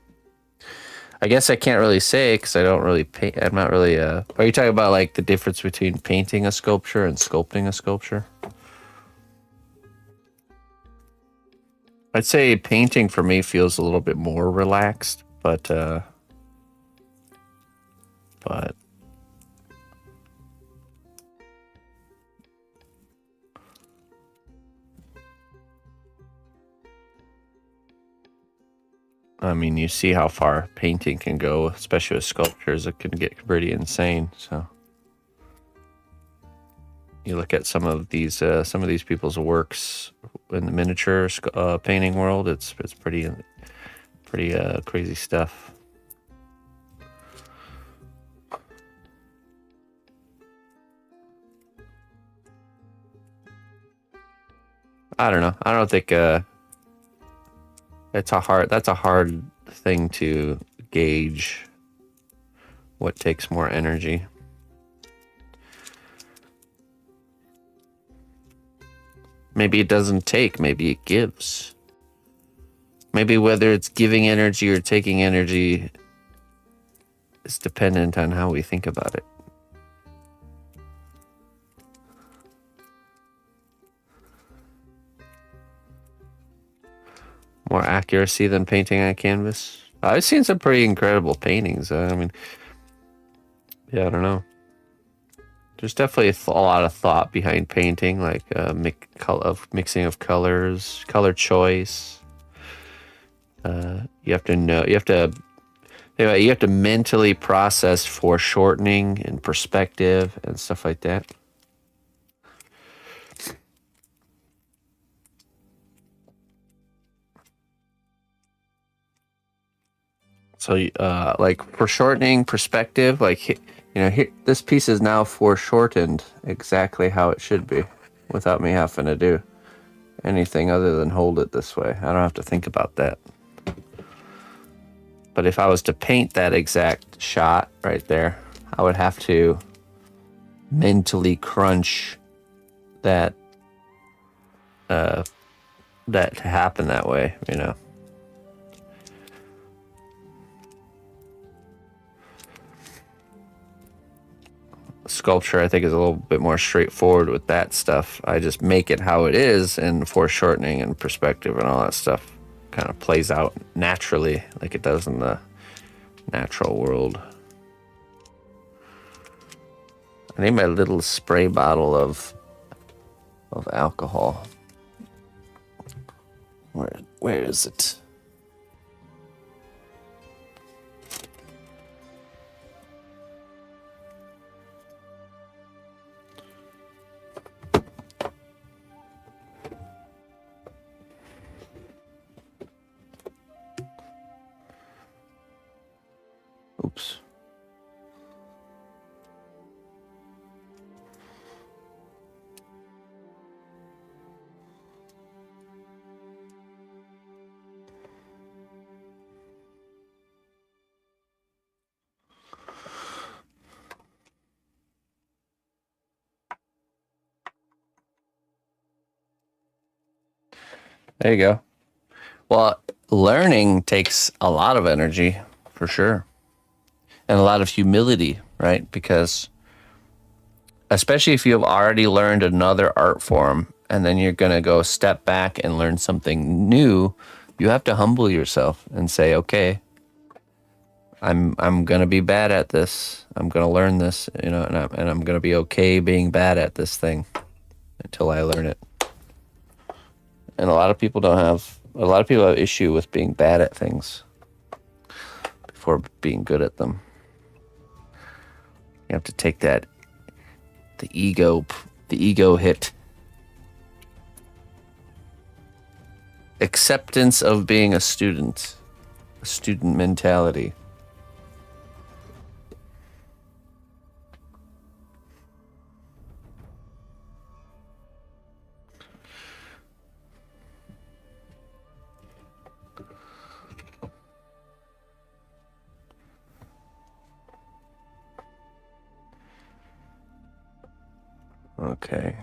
I guess I can't really say because I don't really paint. I'm not really. Are you talking about like the difference between painting a sculpture and sculpting a sculpture? I'd say painting for me feels a little bit more relaxed, but I mean, you see how far painting can go, especially with sculptures. It can get pretty insane. So you look at some of these people's works in the miniature painting world. It's pretty crazy stuff. I don't know. I don't think that's a hard thing to gauge. What takes more energy? Maybe it doesn't take, maybe it gives. Maybe whether it's giving energy or taking energy is dependent on how we think about it. More accuracy than painting on canvas. I've seen some pretty incredible paintings. I mean, yeah, I don't know. There's definitely a lot of thought behind painting, like mixing of colors, color choice. You have to know. You have to mentally process foreshortening and perspective and stuff like that. So, like foreshortening perspective, like, this piece is now foreshortened exactly how it should be without me having to do anything other than hold it this way. I don't have to think about that. But if I was to paint that exact shot right there, I would have to mentally crunch that to happen that way, Sculpture, I think, is a little bit more straightforward with that stuff. I just make it how it is, and foreshortening and perspective and all that stuff kind of plays out naturally like it does in the natural world. I need my little spray bottle of alcohol. Where is it? Oops. There you go. Well, learning takes a lot of energy, for sure. And a lot of humility, right? Because especially if you have already learned another art form and then you're going to go step back and learn something new, you have to humble yourself and say, okay, I'm going to be bad at this. I'm going to learn this, and I'm going to be okay being bad at this thing until I learn it. And a lot of people have issue with being bad at things before being good at them. You have to take the ego hit. Acceptance of being a student mentality. Okay.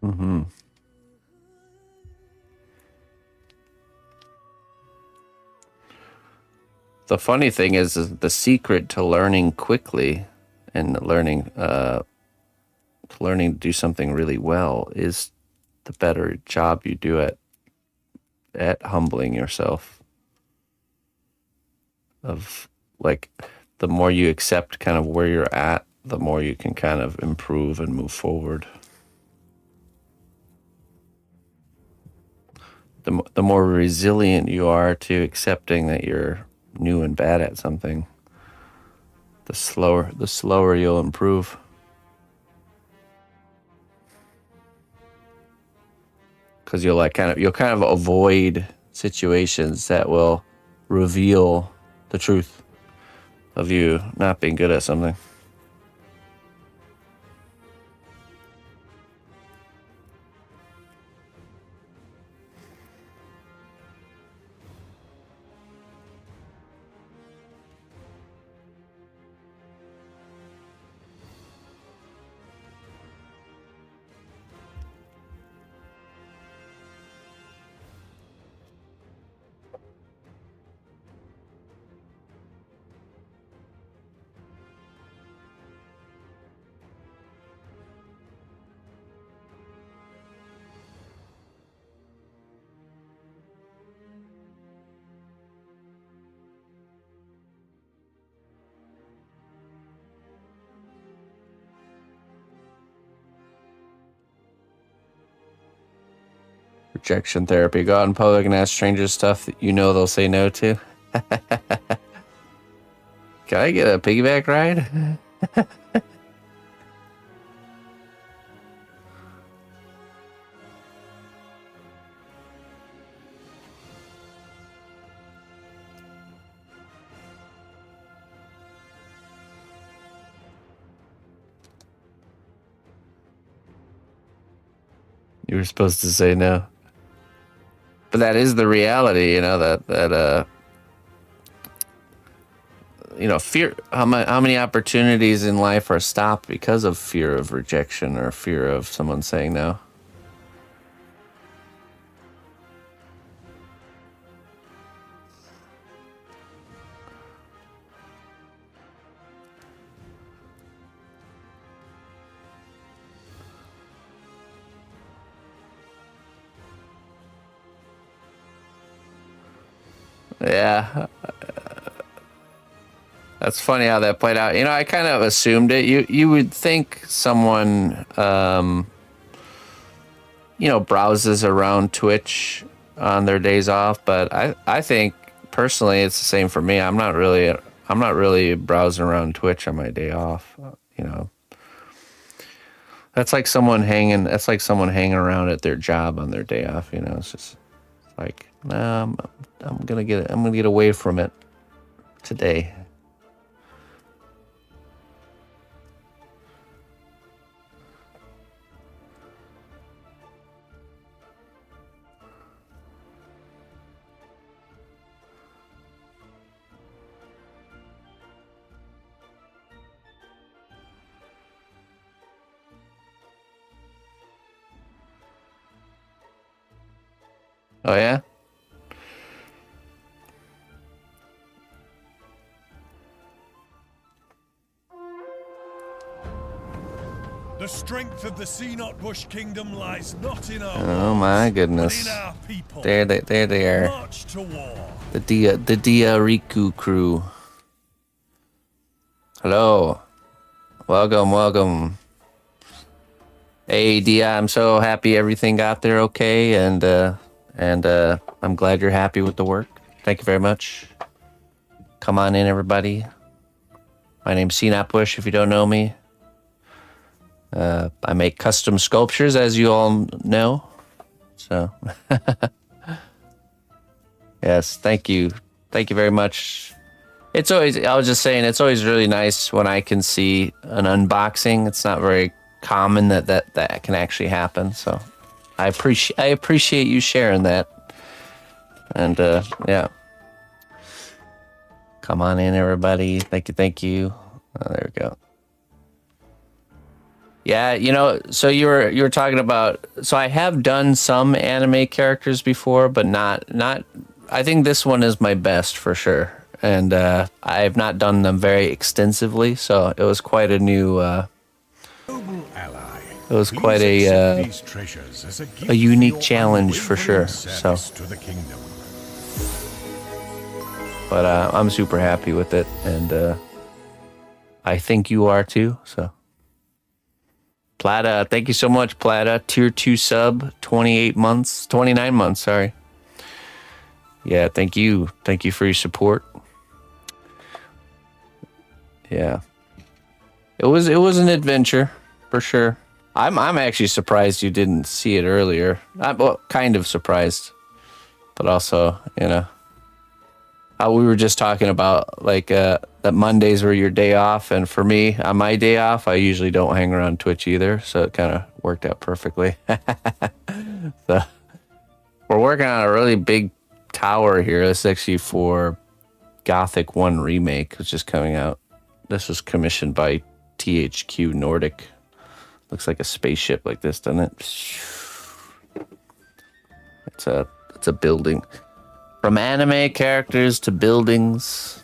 Mm-hmm. The funny thing is the secret to learning quickly and learning to do something really well is the better job you do at humbling yourself. Of like, the more you accept kind of where you're at, the more you can kind of improve and move forward. The more resilient you are to accepting that you're new and bad at something, the slower you'll improve. Because you'll kind of avoid situations that will reveal the truth of you not being good at something. Rejection therapy. Go out in public and ask strangers stuff that you know they'll say no to. Can I get a piggyback ride? You were supposed to say no. But that is the reality, you know, that you know, fear, how many opportunities in life are stopped because of fear of rejection or fear of someone saying no. Yeah. That's funny how that played out. You know, I kind of assumed it. You would think someone, you know, browses around Twitch on their days off, but I think personally it's the same for me. I'm not really browsing around Twitch on my day off. You know, that's like someone hanging around at their job on their day off. You know, it's just like, nah, I'm gonna get away from it today. Oh yeah. The strength of the cnotbusch kingdom lies not in our Oh my goodness. but in our people. There they are. March to war. The Dia Riku crew. Hello. Welcome. Hey Dia, I'm so happy everything got there okay, and I'm glad you're happy with the work. Thank you very much. Come on in, everybody. My name's cnotbusch, if you don't know me. I make custom sculptures, as you all know. So, yes, thank you. Thank you very much. I was just saying, it's always really nice when I can see an unboxing. It's not very common that can actually happen. So I appreciate you sharing that. And, yeah. Come on in, everybody. Thank you. Oh, there we go. Yeah, you know, so you were talking about, so I have done some anime characters before, but not I think this one is my best for sure. And I have not done them very extensively, so it was quite a new Noble ally, it was please quite accept these treasures as a gift for unique your challenge for sure. unwavering So, service to the kingdom. but I'm super happy with it, and I think you are too. So, Plata, thank you so much, Plata. Tier 2 sub, 29 months, sorry. Yeah, thank you. Thank you for your support. Yeah. It was an adventure, for sure. I'm actually surprised you didn't see it earlier. I'm well, kind of surprised. But also, you know, we were just talking about like that Mondays were your day off, and for me, on my day off, I usually don't hang around Twitch either, so it kind of worked out perfectly. So we're working on a really big tower here. This is actually for Gothic 1 Remake, which is coming out. This was commissioned by THQ Nordic. Looks like a spaceship like this, doesn't it? It's a building. From anime characters to buildings.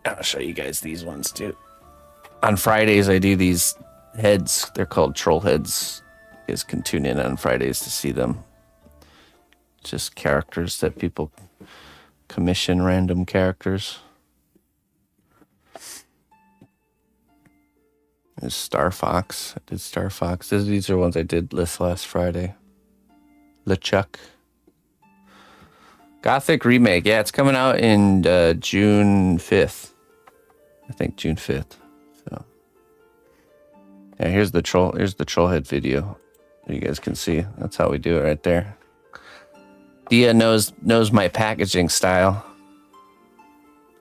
I'll show you guys these ones too. On Fridays, I do these heads. They're called troll heads. You guys can tune in on Fridays to see them. Just characters that people commission, random characters. There's Star Fox. I did Star Fox. These are ones I did last Friday. LeChuck. Gothic Remake. Yeah, it's coming out in June 5th. I think June 5th. So yeah, here's the trollhead video. You guys can see. That's how we do it right there. Dia knows my packaging style.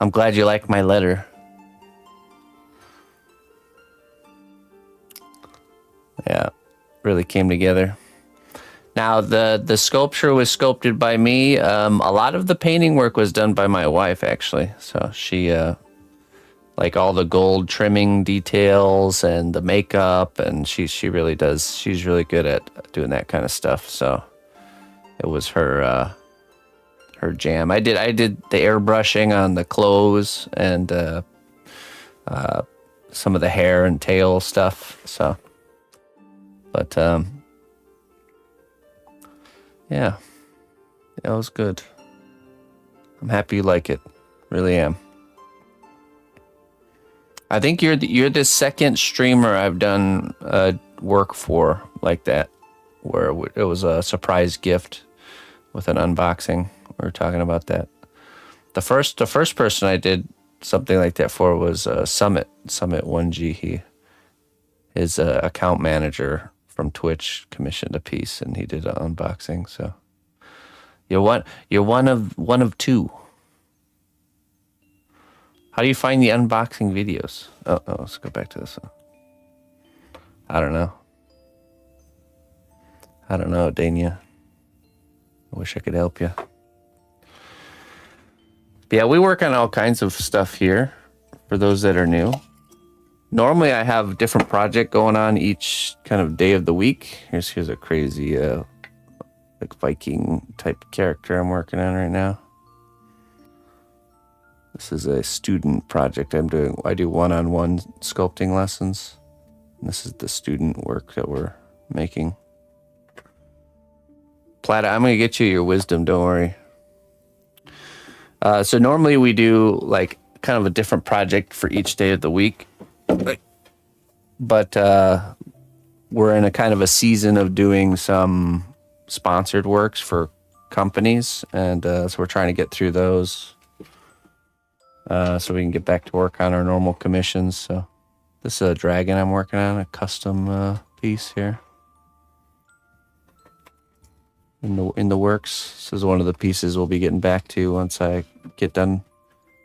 I'm glad you like my letter. Yeah, really came together. Now, the sculpture was sculpted by me. A lot of the painting work was done by my wife, actually. So she, like all the gold trimming details and the makeup, and she really does. She's really good at doing that kind of stuff. So it was her jam. I did the airbrushing on the clothes and some of the hair and tail stuff. So, but yeah, it was good. I'm happy you like it. Really am. I think you're the second streamer I've done work for like that, where it was a surprise gift with an unboxing. We were talking about that. The first person I did something like that for was Summit 1G. His account manager from Twitch commissioned a piece, and he did an unboxing. So you're one of two. How do you find the unboxing videos? Oh, let's go back to this one. I don't know, Dania. I wish I could help you. But yeah, we work on all kinds of stuff here for those that are new. Normally, I have a different project going on each kind of day of the week. Here's a crazy like Viking type character I'm working on right now. This is a student project I'm doing. I do one-on-one sculpting lessons. And this is the student work that we're making. Plata, I'm going to get you your wisdom, don't worry. So normally we do like kind of a different project for each day of the week. But we're in a kind of a season of doing some sponsored works for companies. And so we're trying to get through those. So we can get back to work on our normal commissions. So this is a dragon I'm working on, a custom piece here. In the works. This is one of the pieces we'll be getting back to once I get done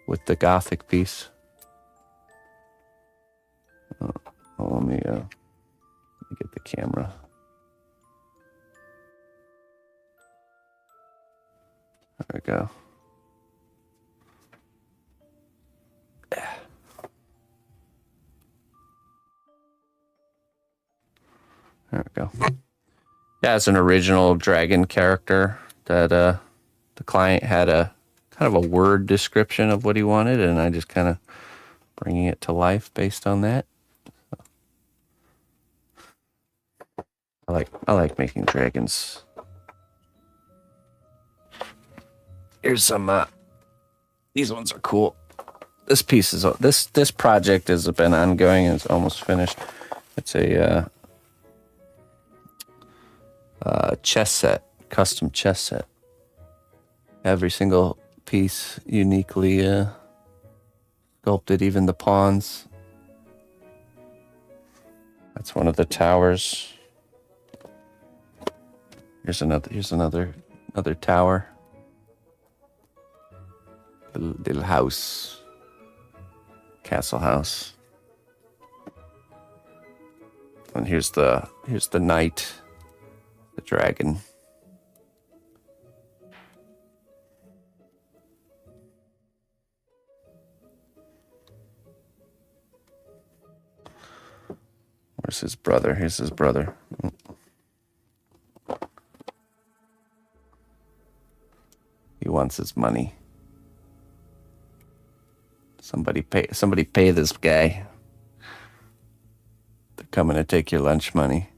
with the Gothic piece. Let me get the camera. There we go. There we go. Yeah, it's an original dragon character that the client had a kind of a word description of what he wanted, and I just kind of bringing it to life based on that. I like making dragons. Here's some. These ones are cool. This piece is this project has been ongoing and it's almost finished. It's a chess set, custom chess set. Every single piece uniquely sculpted, even the pawns. That's one of the towers. Here's another tower. Little house. Castle house. And here's the knight, the dragon. Where's his brother? Here's his brother. He wants his money. Somebody pay this guy. They're coming to take your lunch money.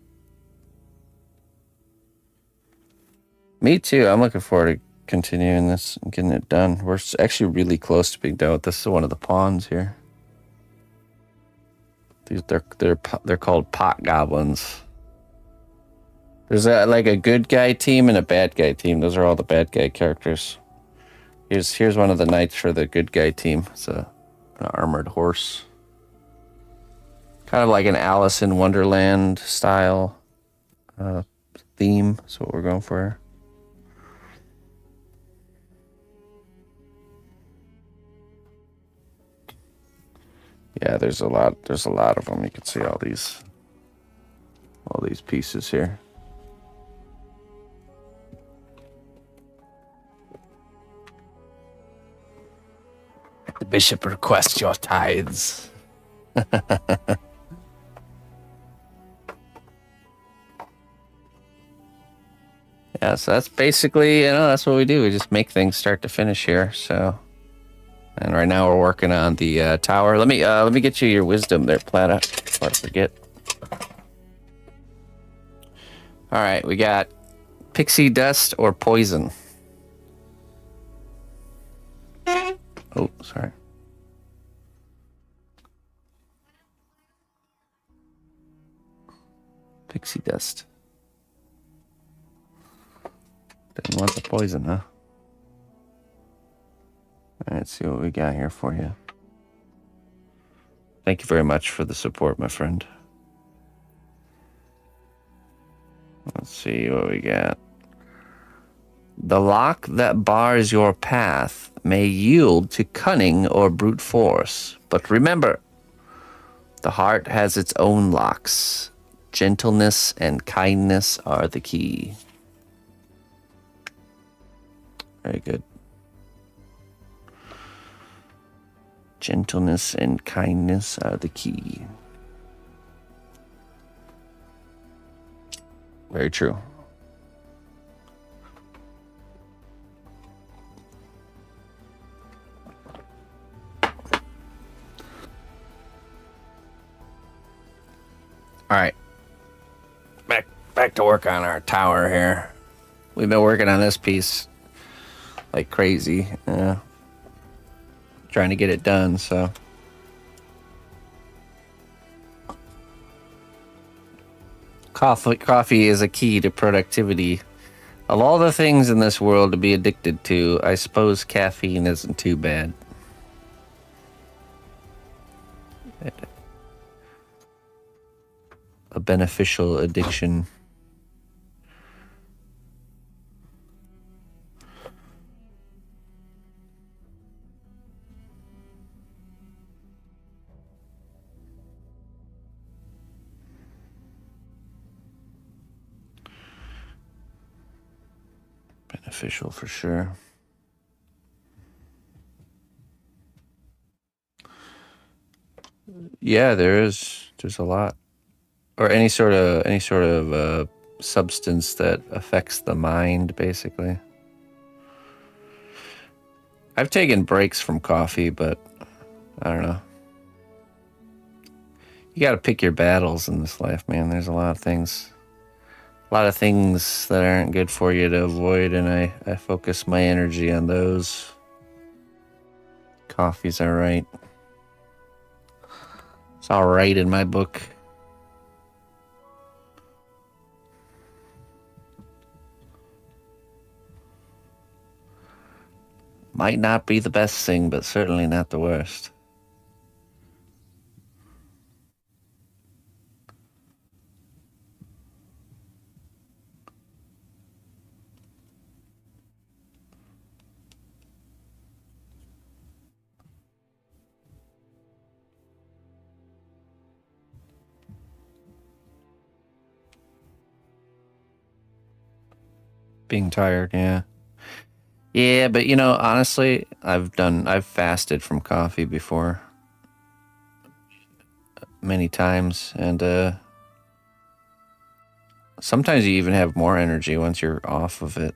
Me too. I'm looking forward to continuing this and getting it done. We're actually really close to being done with this. Is one of the pawns here. They're called pot goblins. There's a good guy team and a bad guy team. Those are all the bad guy characters. Here's one of the knights for the good guy team. It's an armored horse. Kind of like an Alice in Wonderland style theme. That's what we're going for. Yeah, there's a lot of them. You can see all these pieces here. The bishop requests your tithes. Yeah, so that's basically, that's what we do. We just make things start to finish here. So, and right now we're working on the tower. Let me get you your wisdom there, Plata, before I forget. All right, we got pixie dust or poison. Oh, sorry. Pixie dust. Didn't want the poison, huh? All right, let's see what we got here for you. Thank you very much for the support, my friend. Let's see what we got. The lock that bars your path may yield to cunning or brute force, but remember, the heart has its own locks. Gentleness and kindness are the key. Very good. Gentleness and kindness are the key. Very true. All right. Back to work on our tower here. We've been working on this piece like crazy. Trying to get it done, so. Coffee is a key to productivity. Of all the things in this world to be addicted to, I suppose caffeine isn't too bad. A beneficial addiction. Beneficial for sure. Yeah, there's a lot. or any sort of substance that affects the mind, basically. I've taken breaks from coffee, but I don't know. You got to pick your battles in this life, man. There's a lot of things that aren't good for you to avoid, and I focus my energy on those. Coffee's all right. It's all right in my book. Might not be the best thing, but certainly not the worst. Being tired, yeah. Yeah, but honestly, I've fasted from coffee before many times, and sometimes you even have more energy once you're off of it.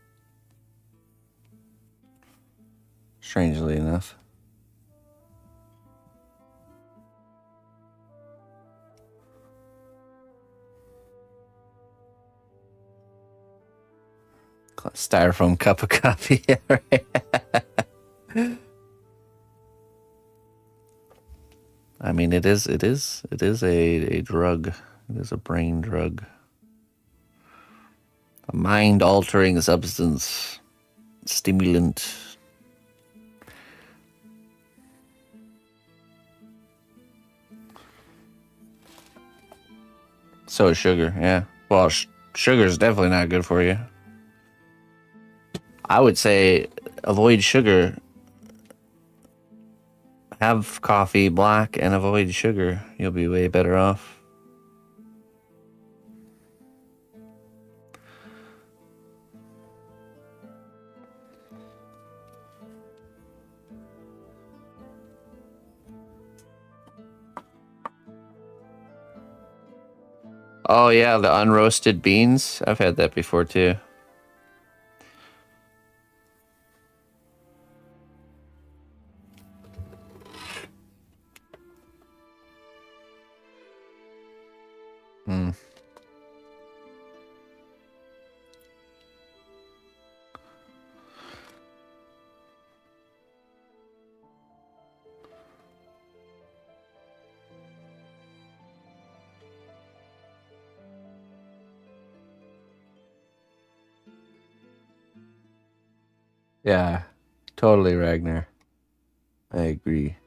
Strangely enough. Styrofoam cup of coffee. Yeah, right. I mean, it is a drug. It is a brain drug. A mind-altering substance. Stimulant. So is sugar, yeah. Well, sugar is definitely not good for you. I would say avoid sugar. Have coffee black and avoid sugar. You'll be way better off. Oh yeah, the unroasted beans. I've had that before too. Hmm. Yeah, totally, Ragnar. I agree.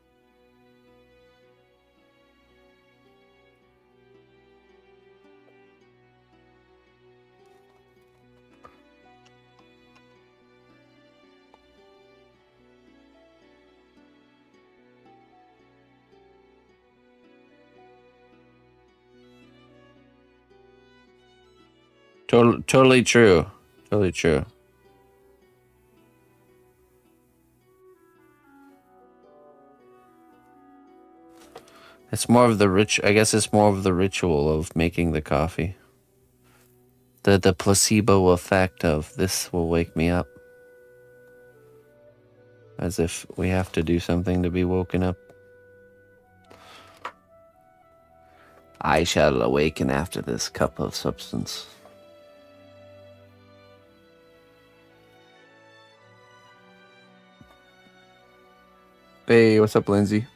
Totally true. Totally true. It's more of the I guess it's more of the ritual of making the coffee. The placebo effect of this will wake me up. As if we have to do something to be woken up. I shall awaken after this cup of substance. Hey, what's up, Lindsay?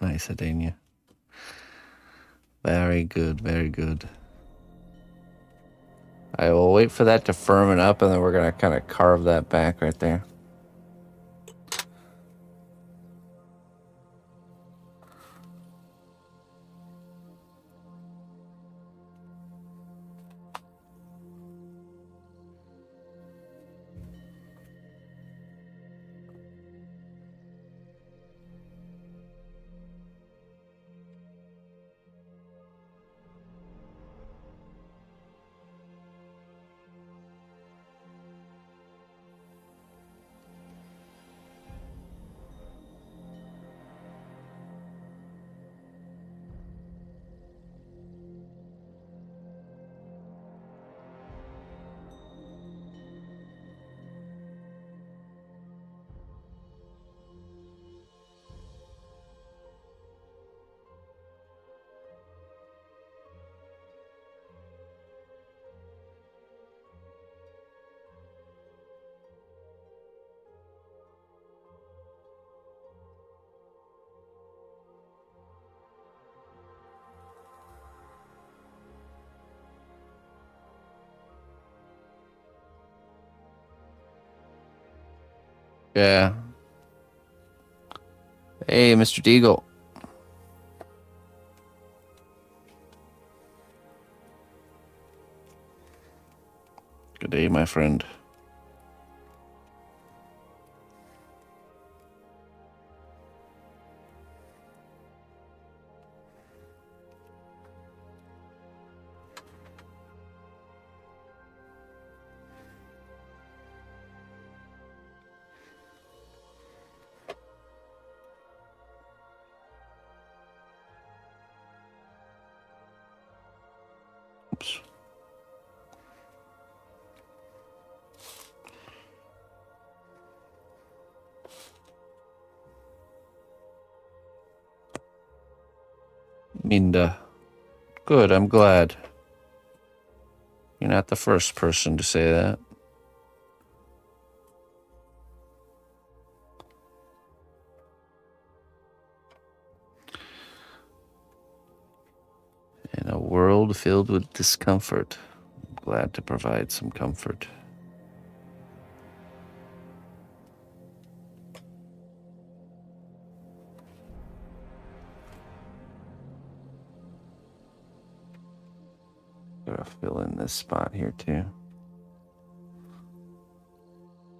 Nice, Adania. Very good, very good. I will wait for that to firm up, and then we're going to kind of carve that back right there. Yeah. Hey, Mr. Deagle. Good day, my friend. Oops. Minda. Good, I'm glad. You're not the first person to say that. In a world filled with discomfort, I'm glad to provide some comfort. Gotta fill in this spot here too.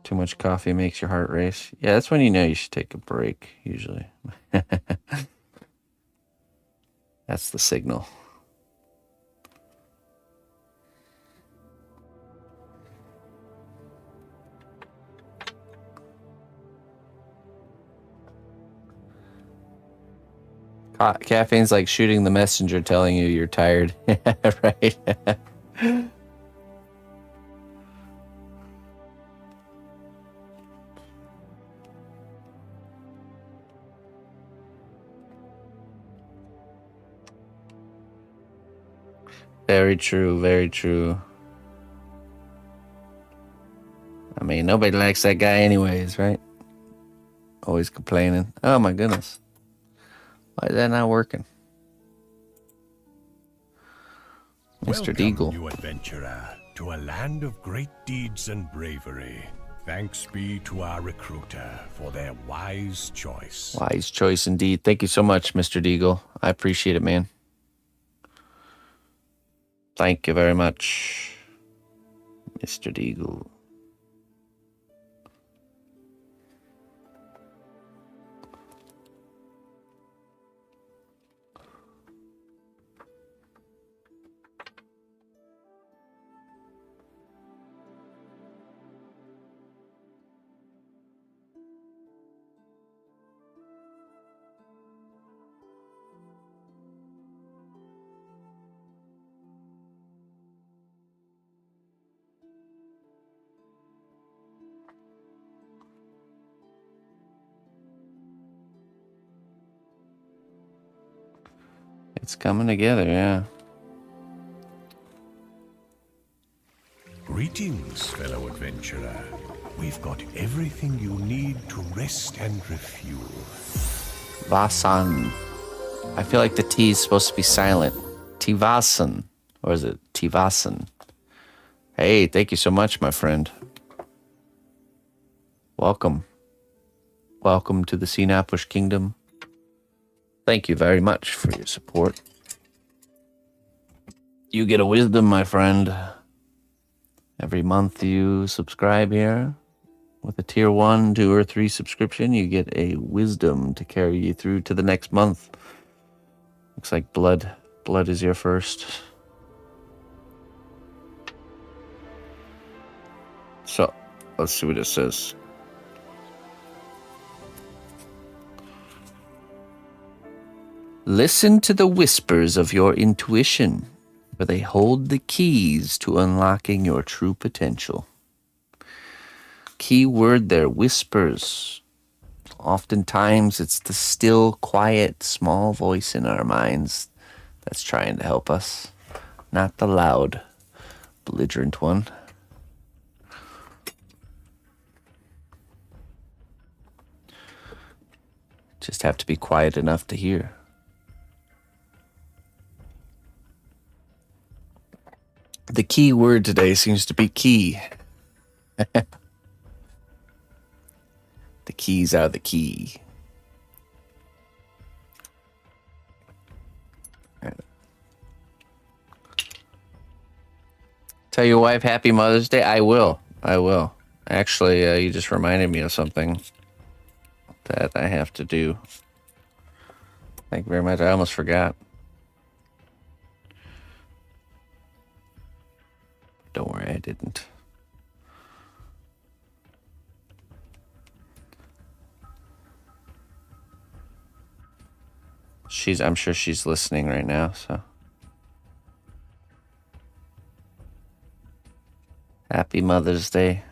Too much coffee makes your heart race. Yeah, that's when you know you should take a break, usually. That's the signal. Caffeine's like shooting the messenger telling you you're tired. Right? Very true, very true. I mean, nobody likes that guy anyways, right? Always complaining. Oh my goodness. Why is that not working? Mr. Welcome, Deagle. new adventurer, to a land of great deeds and bravery. Thanks be to our recruiter for their wise choice. Wise choice indeed. Thank you so much, Mr. Deagle. I appreciate it, man. Thank you very much, Mr. Deagle. It's coming together, yeah. Greetings, fellow adventurer. We've got everything you need to rest and refuel. Vasan. I feel like the T is supposed to be silent. Tivasan. Or is it Tivasan? Hey, thank you so much, my friend. Welcome. Welcome to the cnotbusch Kingdom. Thank you very much for your support. You get a wisdom, my friend. Every month you subscribe here with a tier 1, 2, or 3 subscription, you get a wisdom to carry you through to the next month. Looks like blood is your first. So, let's see what it says. Listen to the whispers of your intuition, for they hold the keys to unlocking your true potential. Key word there, whispers. Oftentimes, it's the still, quiet, small voice in our minds that's trying to help us, not the loud, belligerent one. Just have to be quiet enough to hear. The key word today seems to be key. The keys are the key. Tell your wife Happy Mother's Day? I will. Actually, you just reminded me of something that I have to do. Thank you very much. I almost forgot. Don't worry, I didn't. I'm sure she's listening right now, so. Happy Mother's Day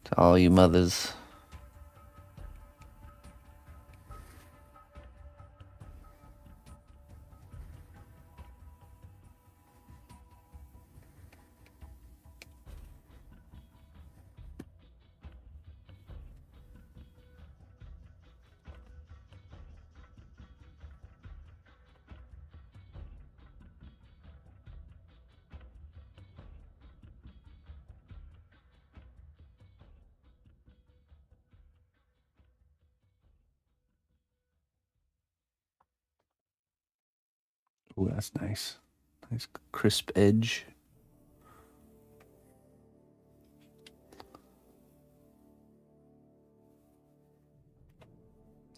to all you mothers. Ooh, that's nice. Nice crisp edge.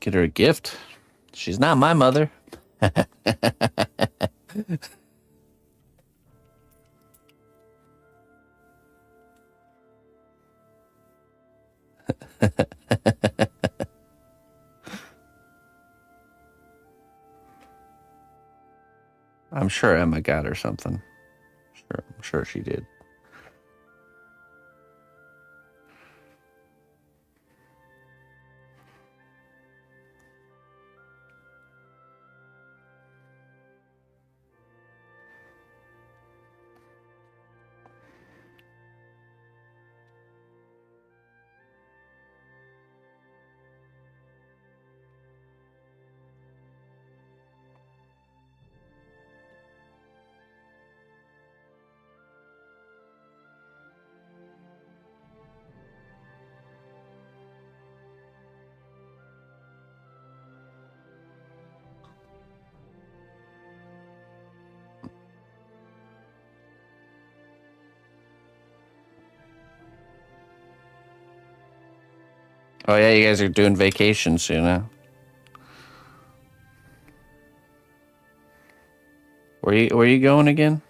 Get her a gift. She's not my mother. I'm sure Emma got her something. I'm sure she did. Oh yeah, you guys are doing vacations, you know. Where you going again?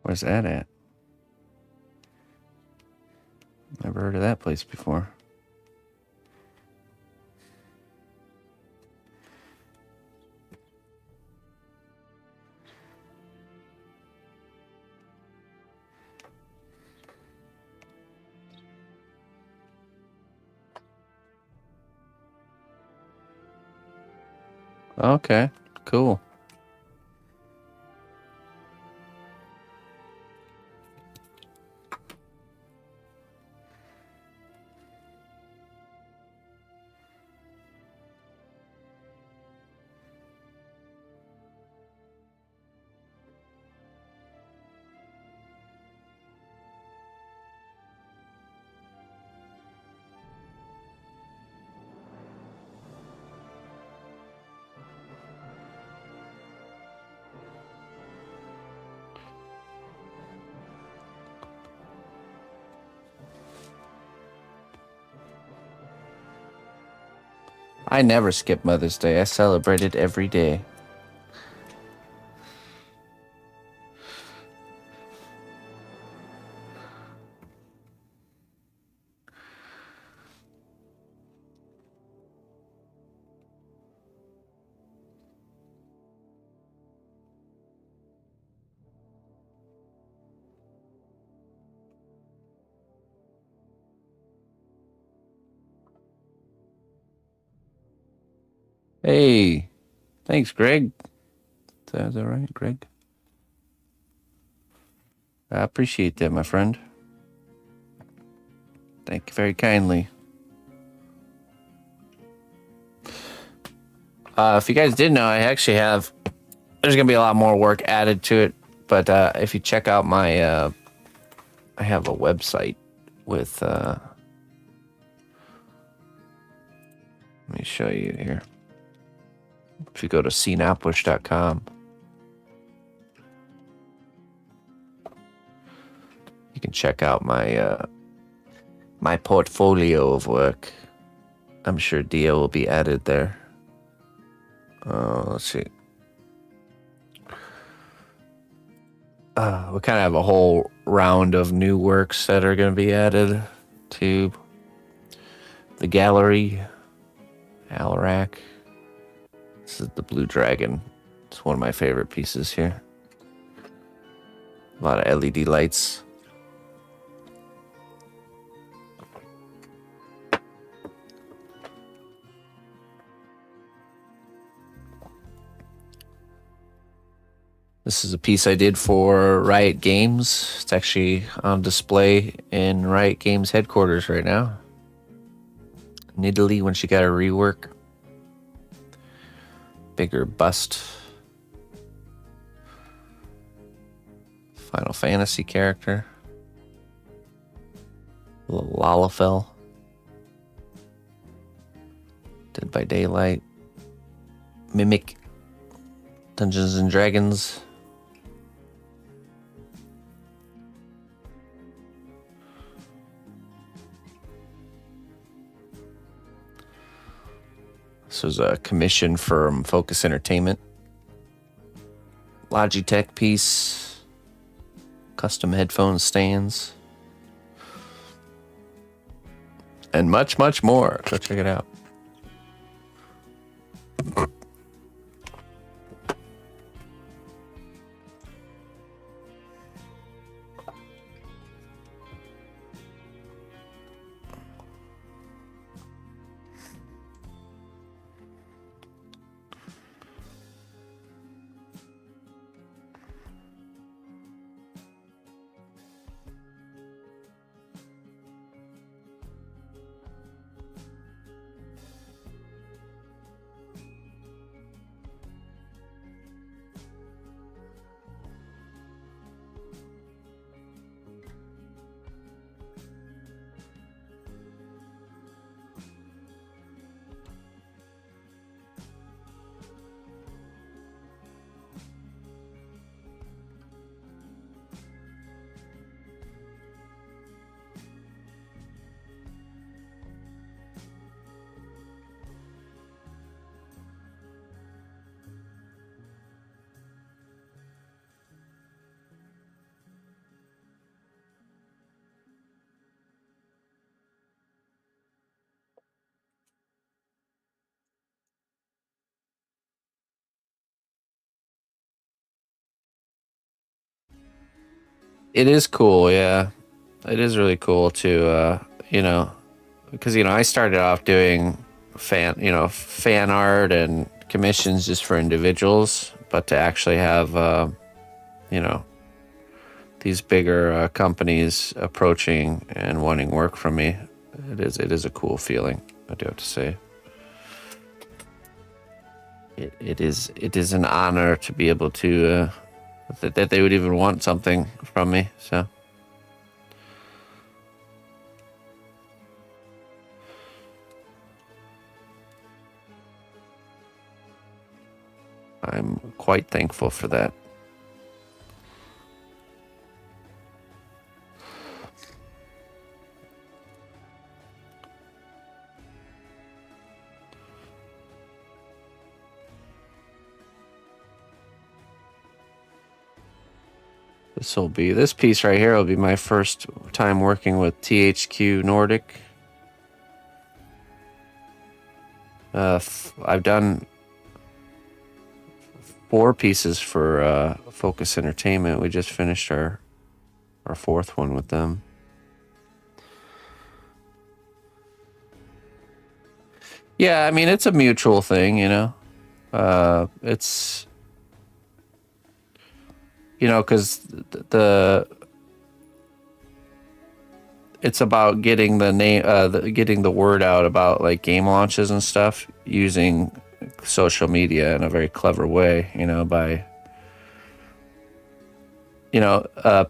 Where's that at? Never heard of that place before. Okay, cool. I never skip Mother's Day. I celebrate it every day. Hey, thanks, Greg. Is that right, Greg? I appreciate that, my friend. Thank you very kindly. If you guys didn't know, I actually have... There's going to be a lot more work added to it. But if you check out my... I have a website with... let me show you here. If you go to cnotbusch.com, you can check out my my portfolio of work. I'm sure Dia will be added there. Let's see. We kind of have a whole round of new works that are going to be added to the gallery. Alarak. This is the Blue Dragon. It's one of my favorite pieces here. A lot of LED lights. This is a piece I did for Riot Games. It's actually on display in Riot Games headquarters right now. In Italy when she got her rework. Bigger bust. Final Fantasy character. Little Lalafell. Dead by Daylight. Mimic. Dungeons and Dragons. This was a commission from Focus Entertainment. Logitech piece. Custom headphone stands. And much, much more. Go check it out. It is cool, yeah. It is really cool to, because, I started off doing fan art and commissions just for individuals, but to actually have, these bigger companies approaching and wanting work from me, it is a cool feeling, I do have to say. It is an honor to be able to, that they would even want something from me, so. I'm quite thankful for that. This piece right here will be my first time working with THQ Nordic. I've done 4 pieces for Focus Entertainment. We just finished our 4th one with them. Yeah, I mean, it's a mutual thing, you know. It's, you know, because the it's about getting the name, getting the word out about like game launches and stuff using social media in a very clever way. You know, by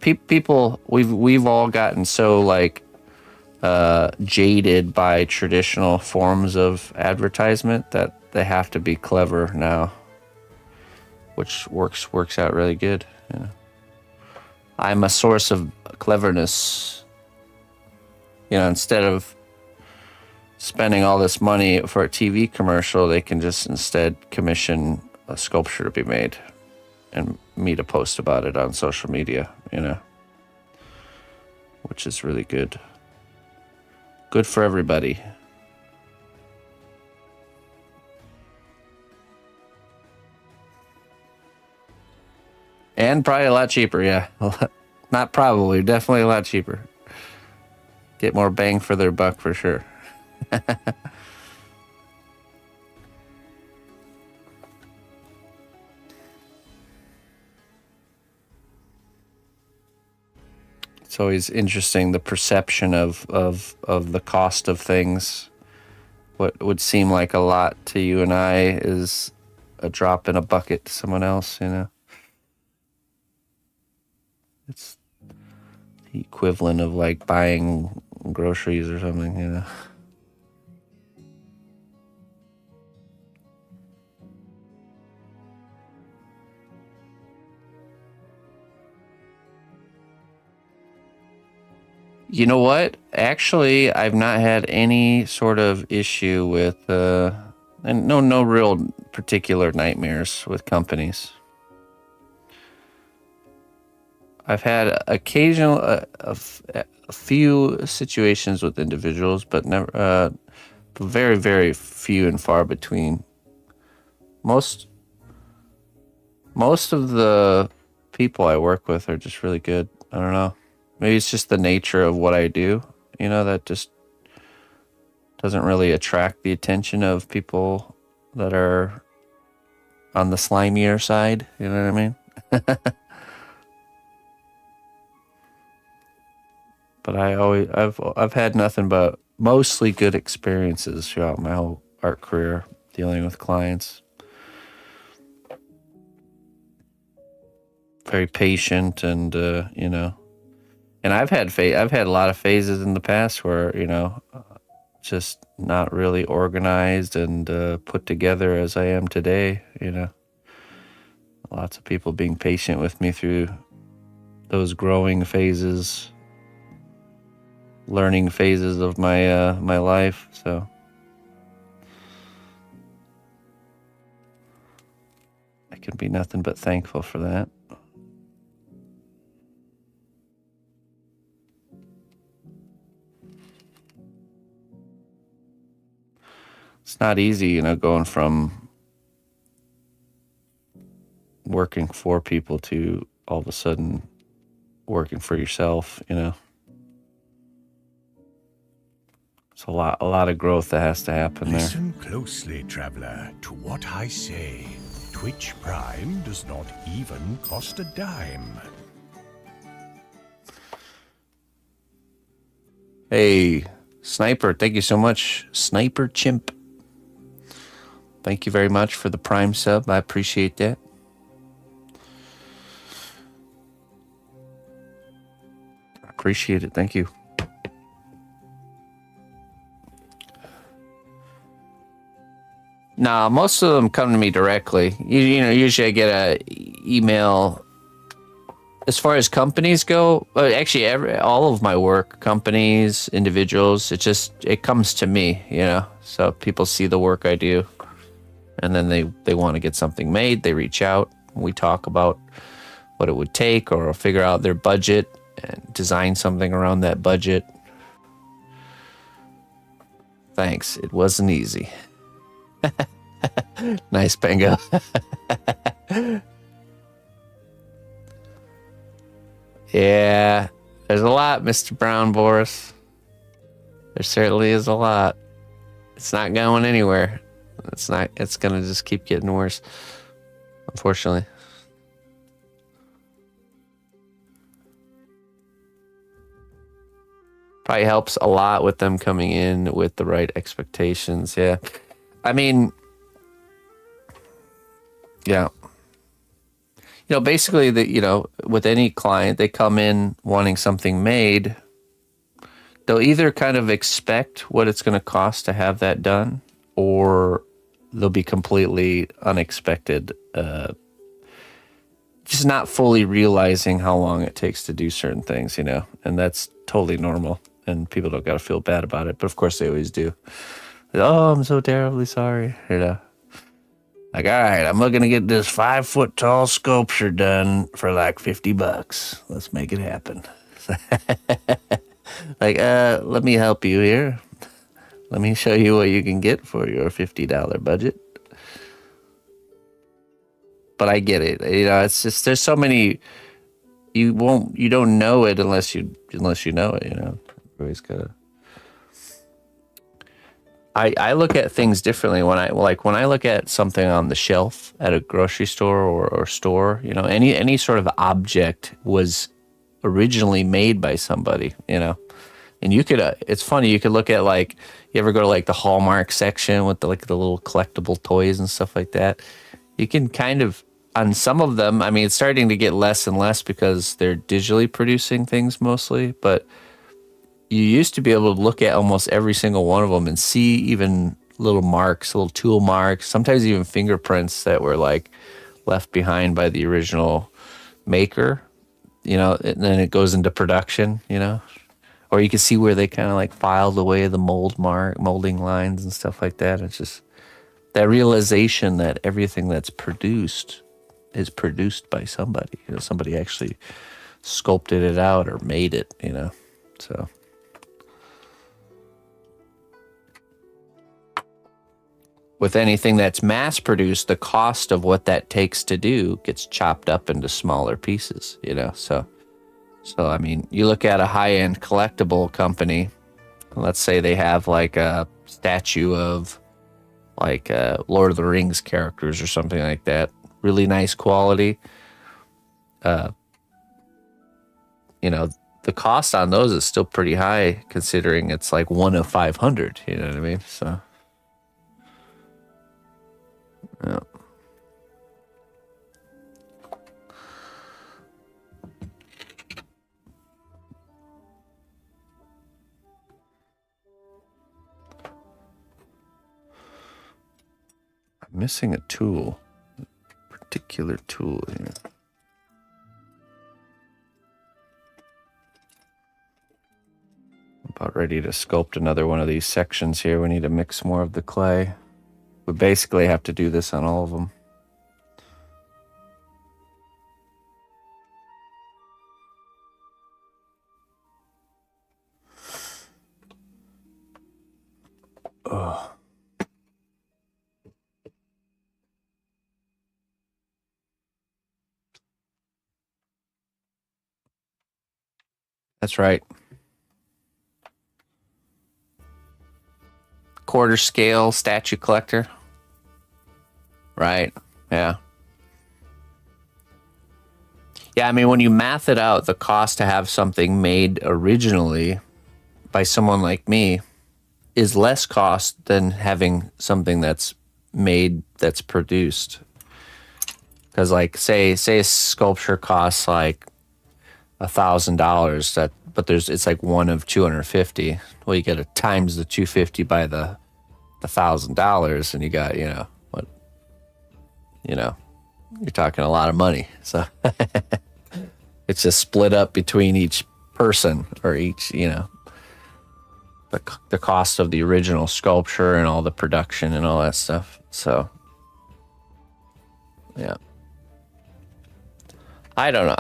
people, we've all gotten so like jaded by traditional forms of advertisement that they have to be clever now, which works out really good. You know, I'm a source of cleverness. You know, instead of spending all this money for a TV commercial, they can just instead commission a sculpture to be made and me to post about it on social media, you know, which is really good. Good for everybody. And probably a lot cheaper, yeah. Not probably, definitely a lot cheaper. Get more bang for their buck for sure. It's always interesting, the perception of the cost of things. What would seem like a lot to you and I is a drop in a bucket to someone else, you know. It's the equivalent of like buying groceries or something, you know. You know what? Actually, I've not had any sort of issue with, and no real particular nightmares with companies. I've had occasional, a few situations with individuals, but never, very, very few and far between. Most of the people I work with are just really good. I don't know. Maybe it's just the nature of what I do, you know, that just doesn't really attract the attention of people that are on the slimier side. You know what I mean? But I've had nothing but mostly good experiences throughout my whole art career dealing with clients. Very patient and you know, and I've had a lot of phases in the past where, you know, just not really organized and put together as I am today, you know. Lots of people being patient with me through those growing phases, learning phases of my my life, so I can be nothing but thankful for that. It's not easy, you know, going from working for people to all of a sudden working for yourself, you know. It's a lot of growth that has to happen there. Listen closely, traveler, to what I say. Twitch Prime does not even cost a dime. Hey, Sniper, thank you so much. Sniper Chimp. Thank you very much for the Prime sub. I appreciate that. Appreciate it. Thank you. Nah, most of them come to me directly. You know, usually I get a email. As far as companies go, actually, all of my work, companies, individuals, it comes to me, you know. So people see the work I do, and then they want to get something made. They reach out. We talk about what it would take, or figure out their budget and design something around that budget. Thanks. It wasn't easy. Nice, Bengo. Yeah, there's a lot, Mr. Brown Boris. There certainly is a lot. It's not going anywhere. It's not. It's gonna just keep getting worse, unfortunately. Probably helps a lot with them coming in with the right expectations. Yeah. I mean, yeah. Basically, with any client, they come in wanting something made. They'll either kind of expect what it's going to cost to have that done, or they'll be completely unexpected, just not fully realizing how long it takes to do certain things, and that's totally normal, and people don't got to feel bad about it, but of course they always do. Oh, I'm so terribly sorry, Like, all right, I'm looking to get this 5-foot tall sculpture done for like $50. Let's make it happen. Like, let me help you here. Let me show you what you can get for your $50 budget. But I get it. It's just, there's so many, you don't know it unless you know it, Everybody's gotta. I look at things differently when I look at something on the shelf at a grocery store or store, any sort of object was originally made by somebody, and you could, it's funny, you could look at, like, you ever go to like the Hallmark section with the little collectible toys and stuff like that. You can kind of, on some of them, I mean, it's starting to get less and less because they're digitally producing things mostly, but you used to be able to look at almost every single one of them and see even little marks, little tool marks, sometimes even fingerprints that were like left behind by the original maker, and then it goes into production, or you can see where they kind of like filed away the molding lines and stuff like that. It's just that realization that everything that's produced is produced by somebody, somebody actually sculpted it out or made it, so. With anything that's mass produced, the cost of what that takes to do gets chopped up into smaller pieces, so I mean, you look at a high-end collectible company, let's say they have like a statue of like Lord of the Rings characters or something like that, really nice quality. The cost on those is still pretty high considering it's like 1 of 500, you know what I mean? So yeah. I'm missing a tool, a particular tool here. About ready to sculpt another one of these sections here. We need to mix more of the clay. We basically have to do this on all of them. Ugh. That's right. Quarter scale statue collector. Right. Yeah. Yeah, I mean, when you math it out, the cost to have something made originally by someone like me is less cost than having something that's made, that's produced. Because, like, say a sculpture costs like $1,000, but it's like 1 of 250. Well, you got to times the 250 by the $1,000, and you got, you're talking a lot of money. So it's just split up between each person, or each, the cost of the original sculpture and all the production and all that stuff. So yeah, I don't know.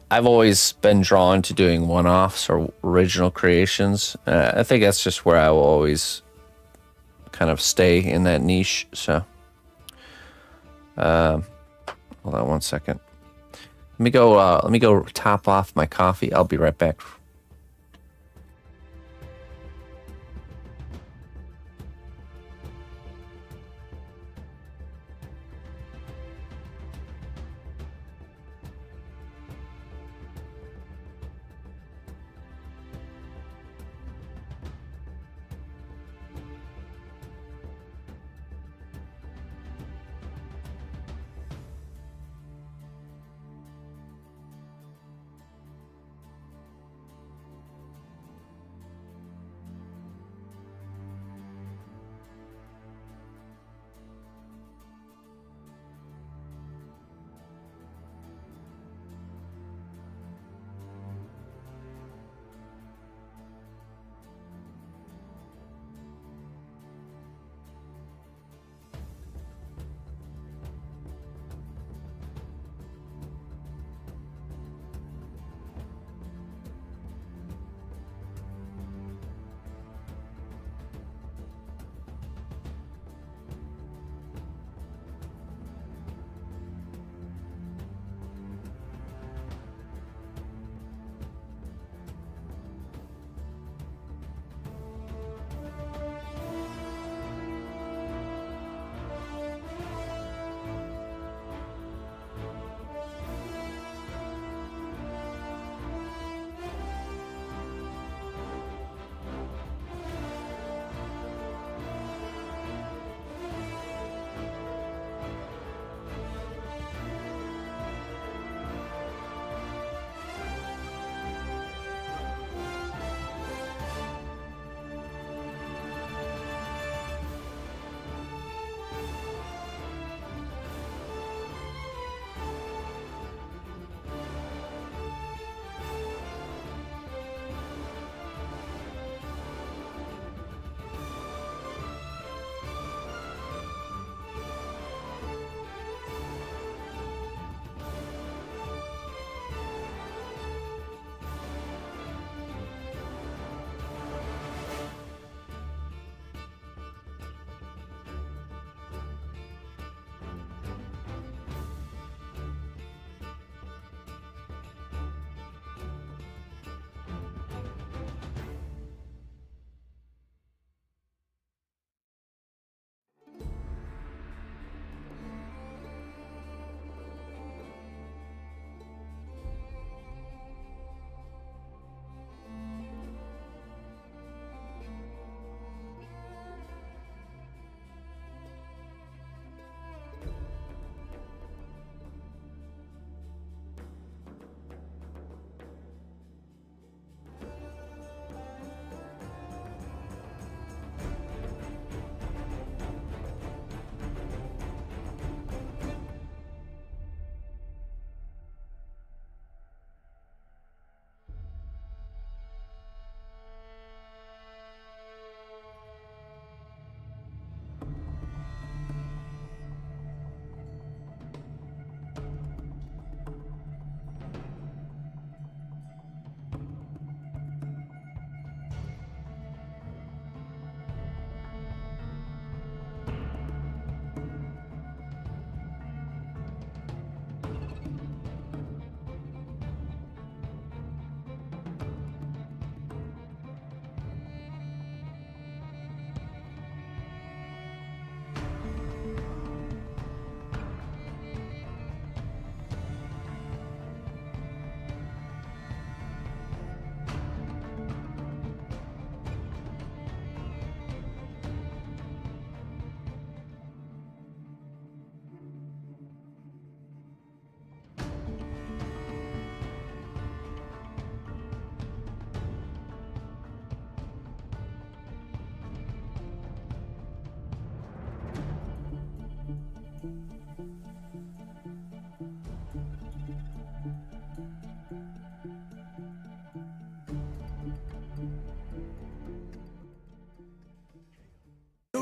I've always been drawn to doing one-offs or original creations. I think that's just where I will always kind of stay in that niche. So hold on one second. Let me go top off my coffee. I'll be right back.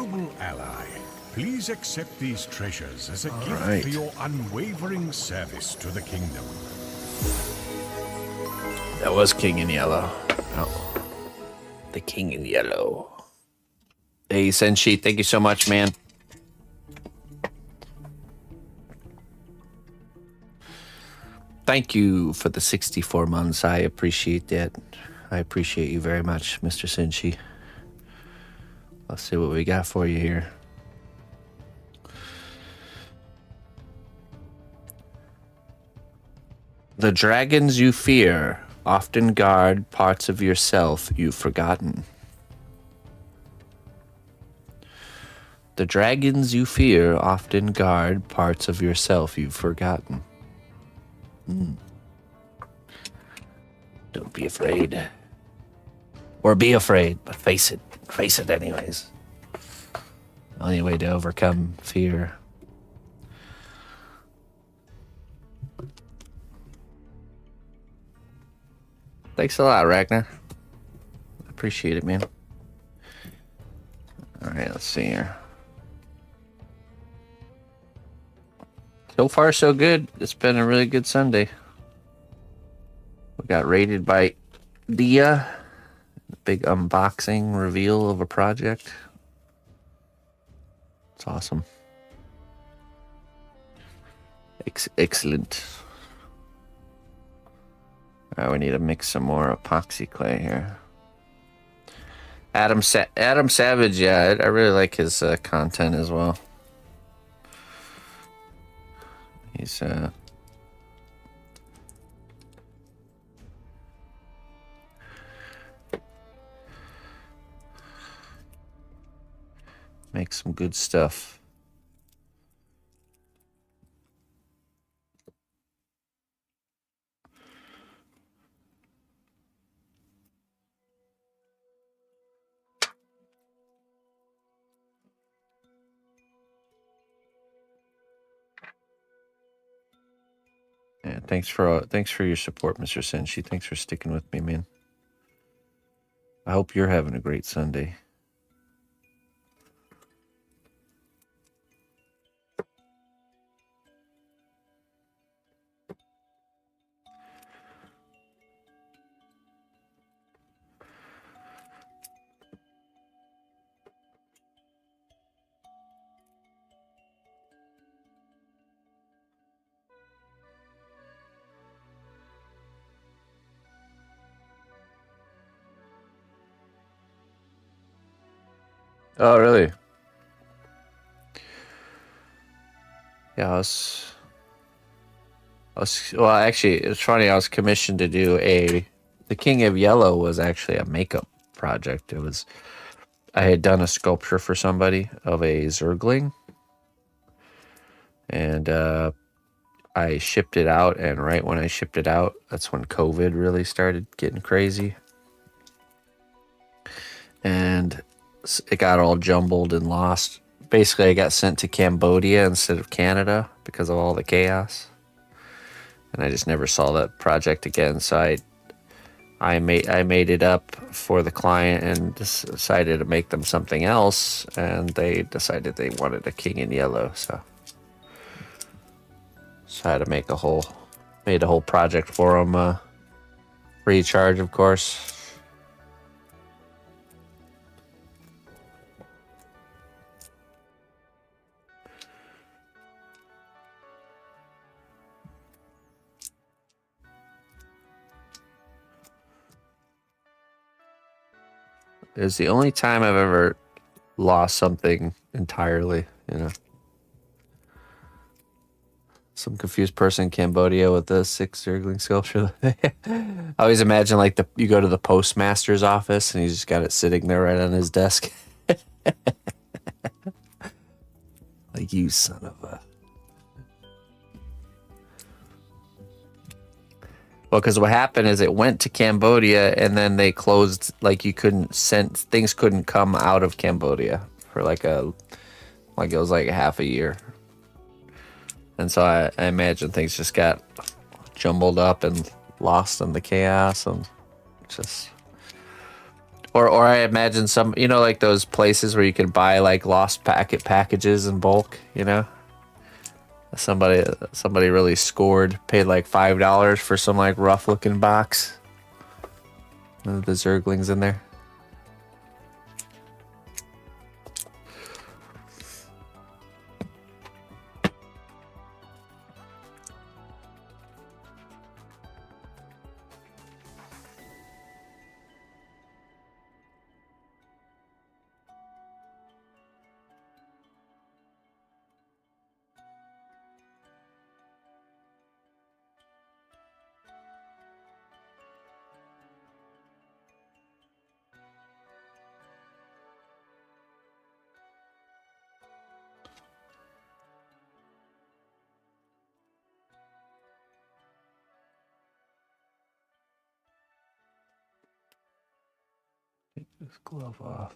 noble ally, please accept these treasures as a gift right. for your unwavering service to the kingdom. That was King in Yellow. Oh. The King in Yellow. Hey, Senshi, thank you so much, man. Thank you for the 64 months. I appreciate that. I appreciate you very much, Mr. Senshi. Let's see what we got for you here. The dragons you fear often guard parts of yourself you've forgotten. The dragons you fear often guard parts of yourself you've forgotten. Don't be afraid. Or be afraid, but face it. Face it anyways. The only way to overcome fear. Thanks a lot, Ragnar. Appreciate it, man. Alright, let's see here. So far, so good. It's been a really good Sunday. We got raided by Dia. Big unboxing reveal of a project. It's awesome. Excellent. All right, we need to mix some more epoxy clay here. Adam Savage, yeah, I really like his content as well. He's makes some good stuff. Yeah, thanks for your support, Mr. Senshi. Thanks for sticking with me, man. I hope you're having a great Sunday. Oh, really? Yeah, well, actually, it's funny. I was commissioned to do the King of Yellow was actually a makeup project. I had done a sculpture for somebody of a Zergling, and I shipped it out. And right when I shipped it out, that's when COVID really started getting crazy, and it got all jumbled and lost. Basically, I got sent to Cambodia instead of Canada because of all the chaos. And I just never saw that project again. So I made it up for the client and decided to make them something else. And they decided they wanted a King in Yellow. So I had to made a whole project for them, free of charge, of course. It was the only time I've ever lost something entirely, you know. Some confused person in Cambodia with the 6 Zergling sculpture. I always imagine like you go to the postmaster's office and he's just got it sitting there right on his desk. Like, you son of a... Well, because what happened is it went to Cambodia and then they closed, like things couldn't come out of Cambodia for it was like half a year. And so I imagine things just got jumbled up and lost in the chaos and just Or I imagine some, you know, like those places where you can buy like lost packages in bulk, you know? Somebody really scored, paid like $5 for some like rough looking box. The Zerglings in there. Take this glove off.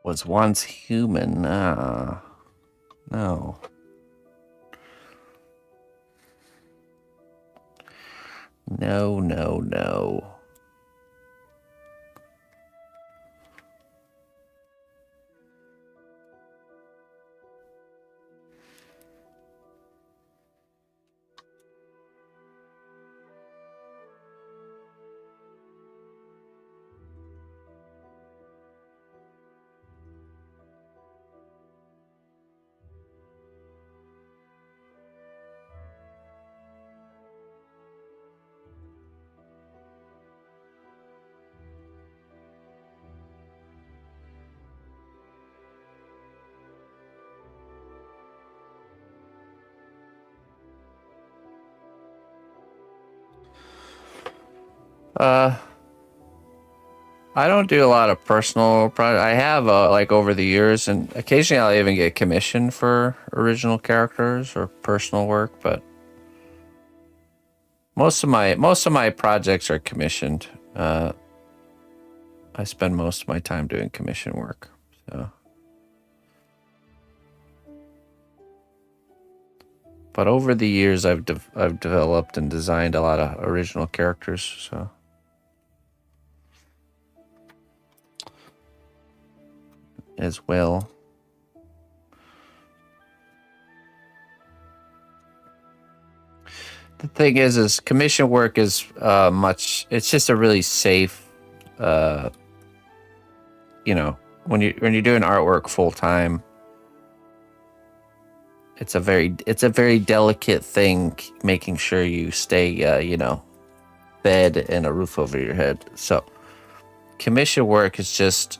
Was once human. No. No, no, no. I don't do a lot of personal projects. I have like over the years, and occasionally I'll even get commissioned for original characters or personal work. But most of my projects are commissioned. I spend most of my time doing commission work. So, but over the years, I've developed and designed a lot of original characters. So. As well. The thing is commission work is it's just a really safe, you know, when you're doing artwork full time, it's a very delicate thing, making sure you stay, fed and a roof over your head. So commission work is just,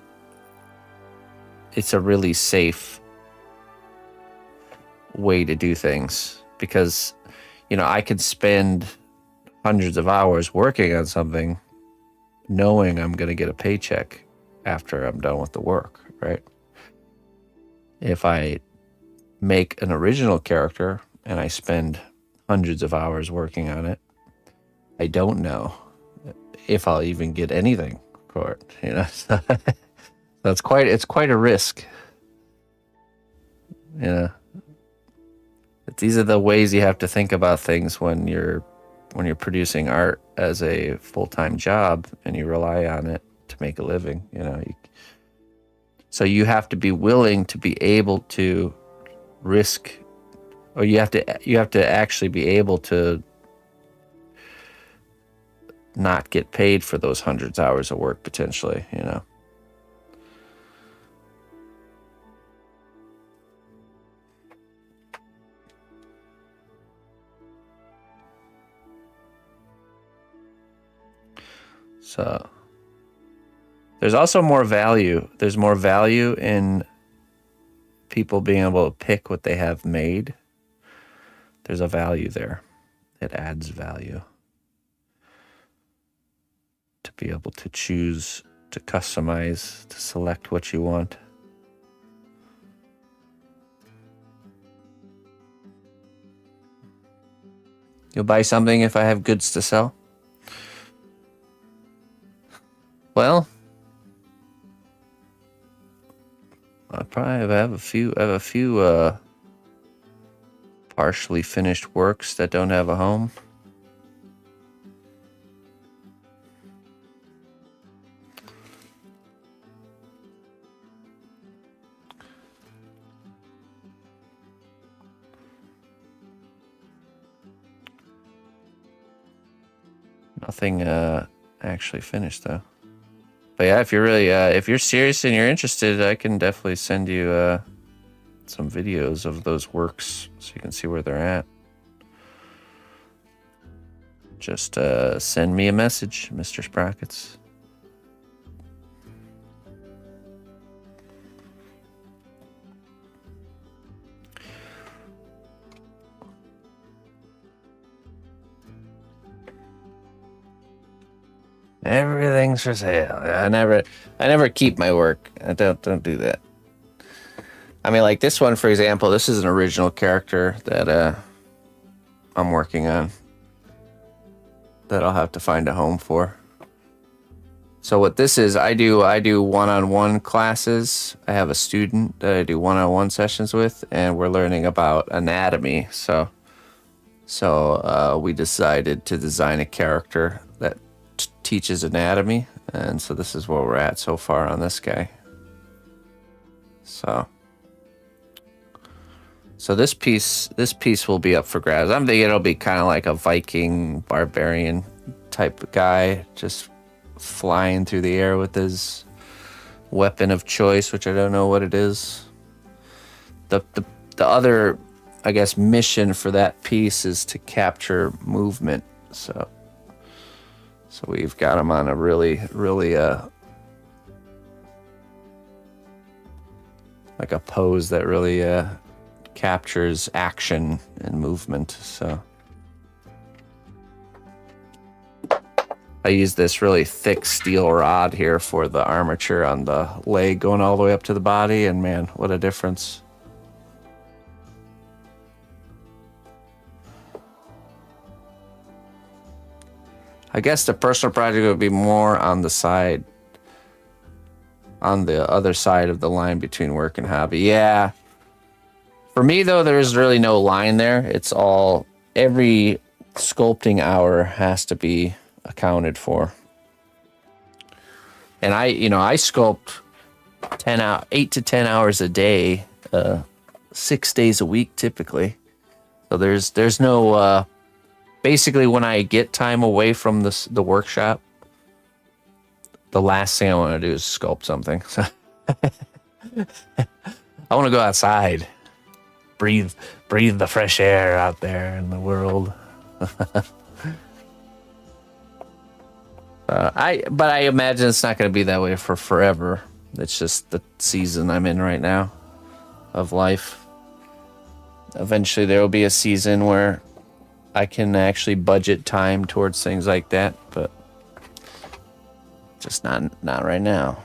it's a really safe way to do things, because, I could spend hundreds of hours working on something knowing I'm going to get a paycheck after I'm done with the work, right? If I make an original character and I spend hundreds of hours working on it, I don't know if I'll even get anything for it. So it's quite a risk. These are the ways you have to think about things when you're producing art as a full-time job and you rely on it to make a living. So you have to be willing to be able to risk, or you have to actually be able to not get paid for those hundreds of hours of work potentially. So there's also more value. There's more value in people being able to pick what they have made. There's a value there. It adds value to be able to choose, to customize, to select what you want. You'll buy something if I have goods to sell? Well, I probably have a few partially finished works that don't have a home. Nothing actually finished though. But yeah, if you're serious and you're interested, I can definitely send you some videos of those works so you can see where they're at. Just send me a message, Mr. Sprockets. Everything's for sale. I never keep my work. I don't do that. I mean, like this one, for example, this is an original character that I'm working on that I'll have to find a home for. So what this is, I do one-on-one classes. I have a student that I do one-on-one sessions with, and we're learning about anatomy. So we decided to design a character that teaches anatomy, and so this is where we're at so far on this guy. So this piece will be up for grabs. I'm thinking it'll be kind of like a Viking barbarian type of guy, just flying through the air with his weapon of choice, which I don't know what it is. The other, I guess, mission for that piece is to capture movement. So we've got him on a really like a pose that really captures action and movement. So I use this really thick steel rod here for the armature on the leg going all the way up to the body, and man, what a difference. I guess the personal project would be more on the side, on the other side of the line between work and hobby. Yeah. For me, though, there's really no line there. It's all, every sculpting hour has to be accounted for. And I sculpt 8 to 10 hours a day, 6 days a week, typically. So there's no, basically, when I get time away from the workshop, the last thing I want to do is sculpt something. So I want to go outside. breathe the fresh air out there in the world. But I imagine it's not going to be that way for forever. It's just the season I'm in right now of life. Eventually there will be a season where I can actually budget time towards things like that, but just not right now.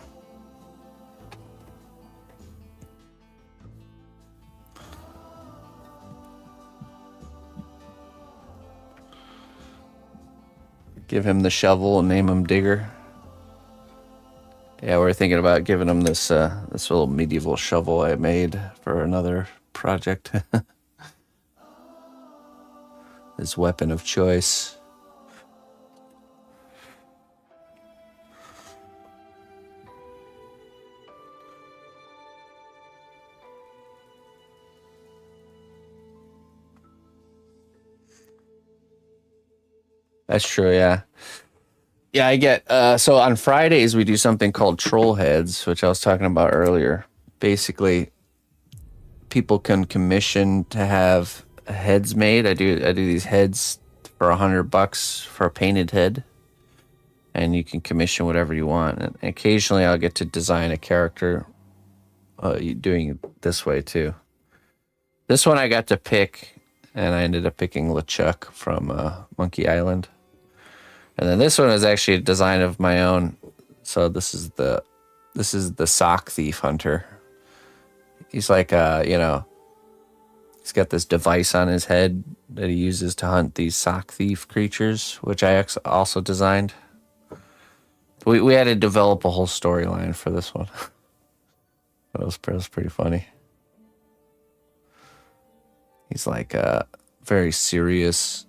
Give him the shovel and name him Digger. Yeah, we're thinking about giving him this this little medieval shovel I made for another project. His weapon of choice. That's true, yeah. Yeah, I get, so on Fridays we do something called Troll Heads, which I was talking about earlier. Basically, people can commission to have heads made. I do these heads for $100 for a painted head. And you can commission whatever you want. And occasionally I'll get to design a character doing it this way too. This one I got to pick, and I ended up picking LeChuck from Monkey Island. And then this one is actually a design of my own. So this is the sock thief hunter. He's like he's got this device on his head that he uses to hunt these sock thief creatures, which I also designed. We had to develop a whole storyline for this one. That was pretty funny. He's like a very serious,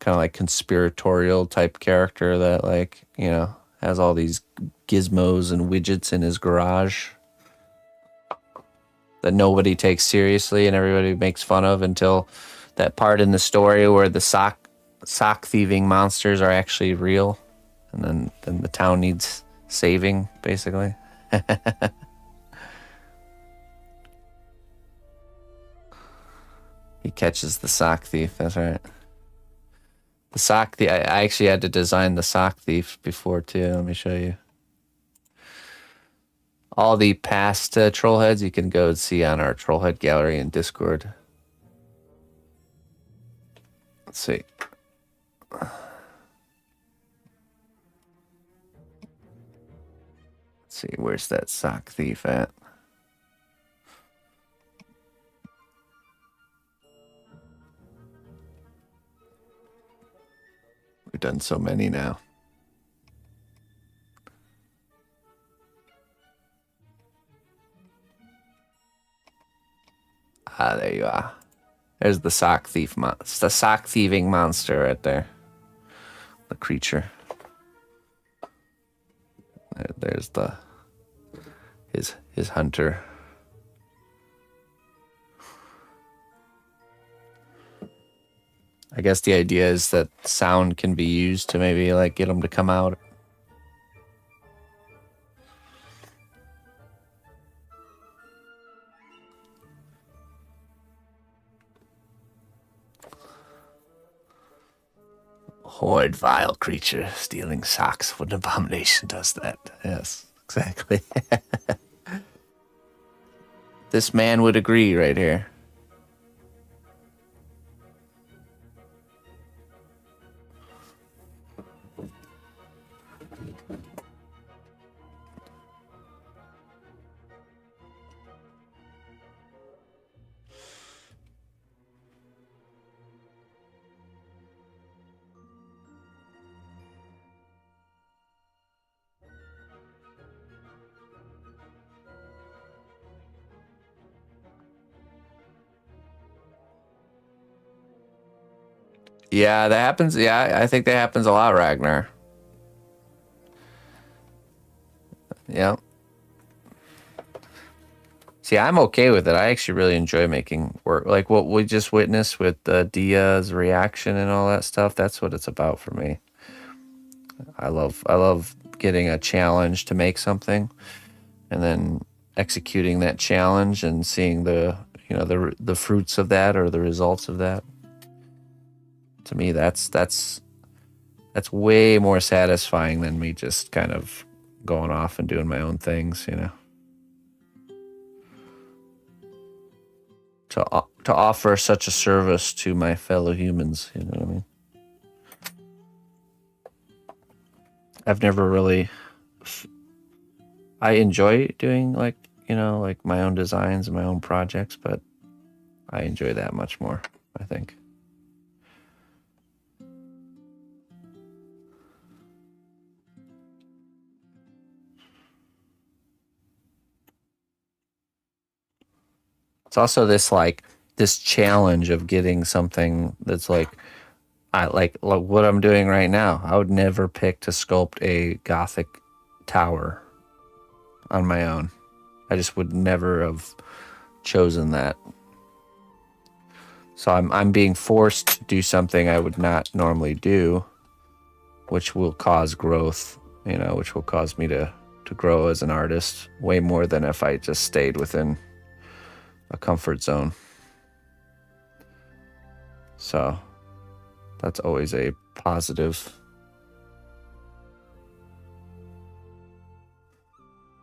kind of like conspiratorial type character that, like, you know, has all these gizmos and widgets in his garage that nobody takes seriously and everybody makes fun of until that part in the story where the sock thieving monsters are actually real, and then the town needs saving, basically. He catches the sock thief, that's right. The sock thief, I actually had to design the sock thief before too. Let me show you. All the past troll heads you can go and see on our troll head gallery in Discord. Let's see. Let's see, where's that sock thief at? We've done so many now. Ah, there you are. There's the sock thief. It's the sock thieving monster right there. The creature. There's his hunter. I guess the idea is that sound can be used to maybe like get them to come out. Horrid, vile creature stealing socks. What an abomination does that? Yes, exactly. This man would agree right here. Yeah, that happens. Yeah, I think that happens a lot, Ragnar. Yeah. See, I'm okay with it. I actually really enjoy making work. Like what we just witnessed with Dia's reaction and all that stuff. That's what it's about for me. I love getting a challenge to make something and then executing that challenge and seeing the, you know, the fruits of that or the results of that. To me, that's way more satisfying than me just kind of going off and doing my own things, you know. To offer such a service to my fellow humans, you know what I mean? I've never really I enjoy doing like, you know, like my own designs and my own projects, but I enjoy that much more, I think. It's also this challenge of getting something that's like like what I'm doing right now. I would never pick to sculpt a Gothic tower on my own. I just would never have chosen that. So I'm being forced to do something I would not normally do, which will cause growth, you know, which will cause me to grow as an artist way more than if I just stayed within a comfort zone. So that's always a positive.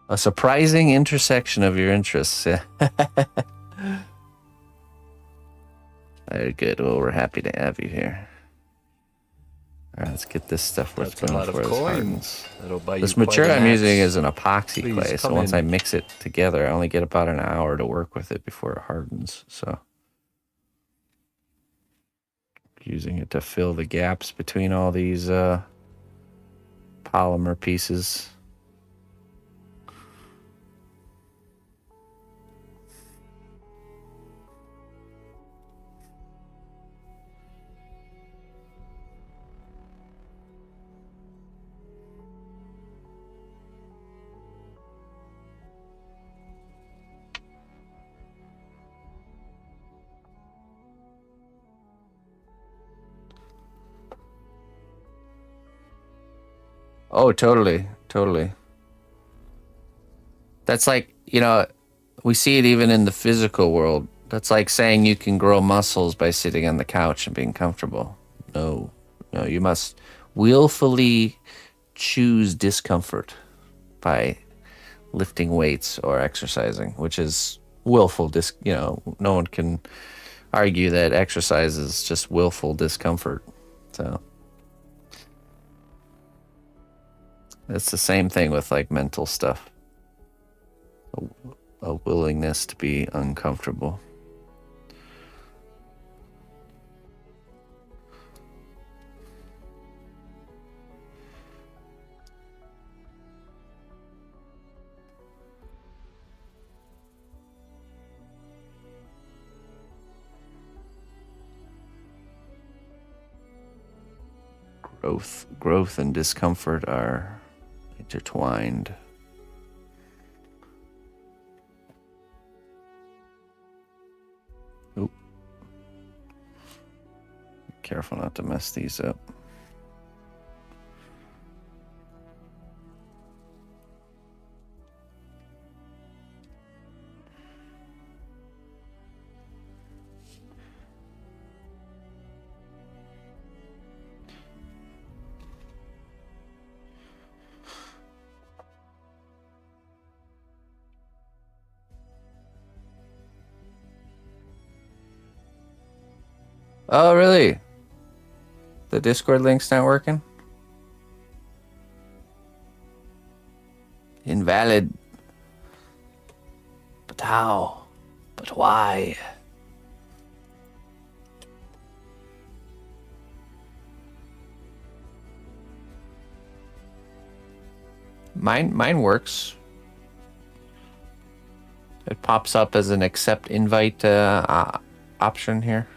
A surprising intersection of your interests. Yeah. Very good. Well, we're happy to have you here. All right, let's get this stuff worth That's a lot going of for. coins. That'll buy This you quite material an I'm using axe. is an epoxy Please clay, so come once in. I mix it together, I only get about an hour to work with it before it hardens. So using it to fill the gaps between all these polymer pieces. Oh, totally. Totally. That's like, you know, we see it even in the physical world. That's like saying you can grow muscles by sitting on the couch and being comfortable. No, no, you must willfully choose discomfort by lifting weights or exercising, which is willful you know, no one can argue that exercise is just willful discomfort. So it's the same thing with like mental stuff. A willingness to be uncomfortable. Growth and discomfort are intertwined. Oop. Careful not to mess these up. Oh, really? The Discord link's not working? Invalid. But how? But why? Mine works. It pops up as an accept invite option here.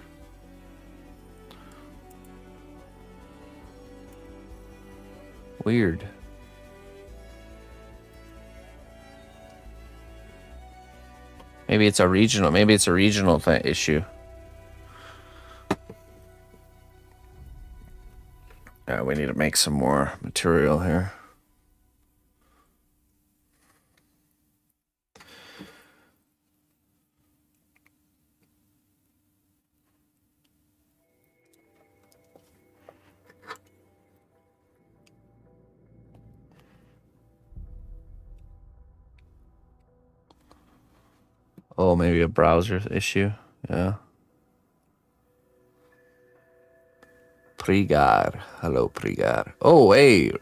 Weird. Maybe it's a regional issue. We need to make some more material here. Oh, maybe a browser issue. Yeah. Prigar. Hello, Prigar. Oh, hey,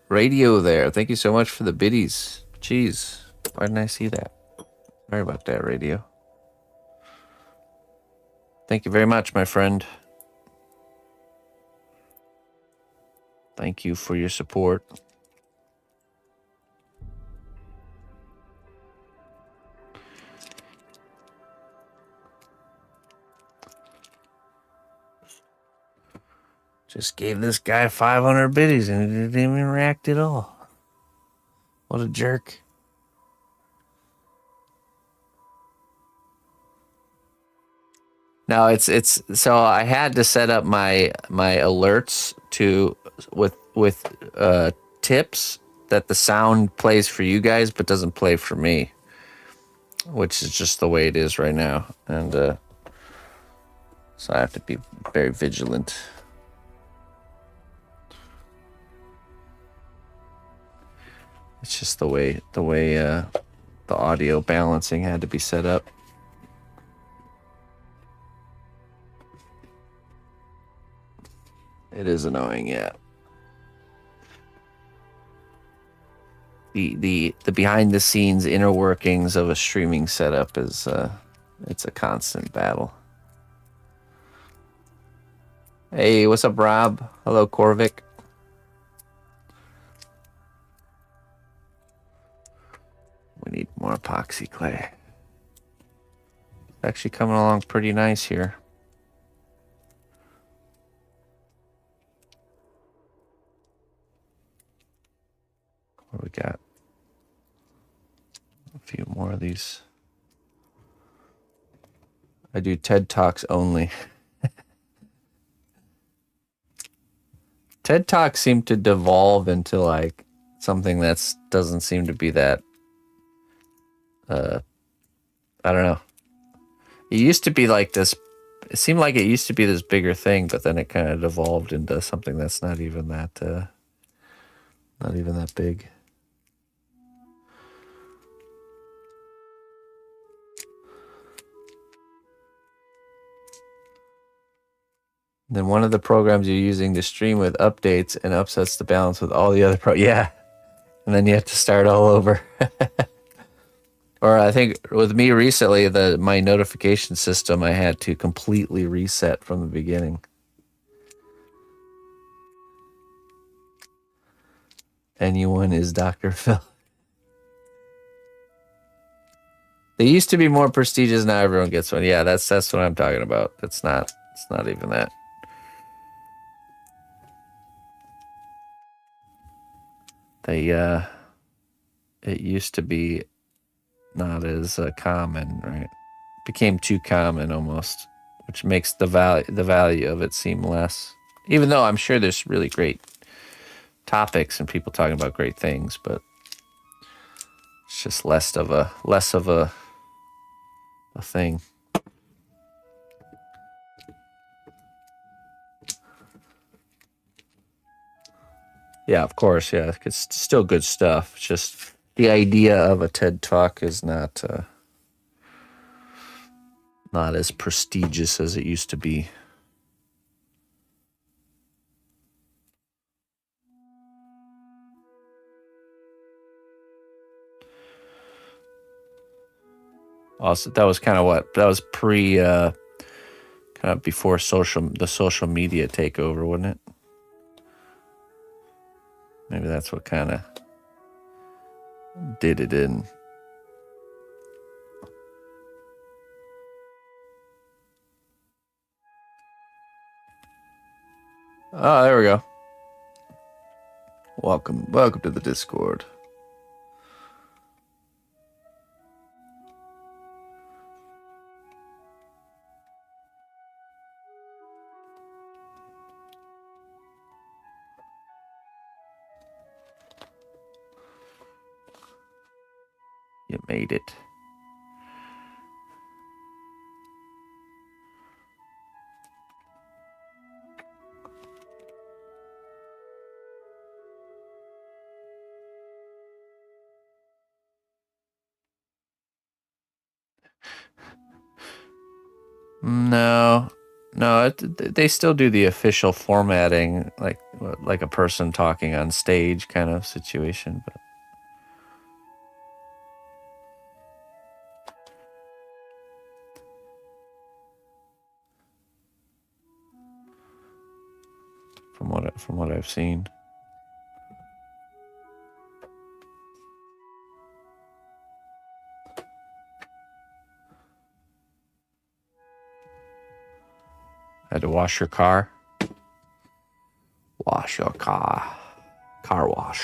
radio there. Thank you so much for the biddies. Jeez, why didn't I see that? Sorry about that, radio. Thank you very much, my friend. Thank you for your support. Just gave this guy 500 biddies and he didn't even react at all. What a jerk. No, it's so I had to set up my alerts to with tips that the sound plays for you guys but doesn't play for me, which is just the way it is right now, and so I have to be very vigilant. It's just the way the audio balancing had to be set up. It is annoying, yeah. The behind the scenes inner workings of a streaming setup is it's a constant battle. Hey, what's up, Rob? Hello, Corvic. We need more epoxy clay. It's actually coming along pretty nice here. What do we got? A few more of these. I do TED Talks only. TED Talks seem to devolve into like something that's doesn't seem to be that I don't know. It used to be like this, it seemed like it used to be this bigger thing, but then it kind of devolved into something that's not even that big. Then one of the programs you're using to stream with updates and upsets the balance with all the other yeah. And then you have to start all over. Or I think with me recently, my notification system I had to completely reset from the beginning. Anyone is Dr. Phil. They used to be more prestigious, now everyone gets one. Yeah, that's what I'm talking about. It's not even that. It used to be not as common, right? Became too common almost, which makes the value of it seem less. Even though I'm sure there's really great topics and people talking about great things, but it's just less of a thing. Yeah, of course, yeah. It's still good stuff. It's just the idea of a TED Talk is not as prestigious as it used to be. Also, that was kind of pre kind of before the social media takeover, wasn't it? Maybe that's what kind of did it in. Oh, there we go. Welcome to the Discord. You made it. No, no, they still do the official formatting, like a person talking on stage kind of situation. But from what I've seen. Had to wash your car. Wash your car. Car wash.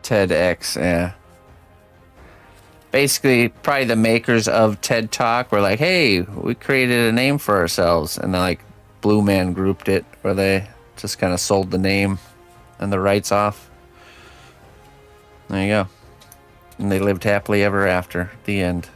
TEDx, yeah. Basically, probably the makers of TED Talk were like, hey, we created a name for ourselves. And then, like, Blue Man grouped it, where they just kind of sold the name and the rights off. There you go. And they lived happily ever after. The end.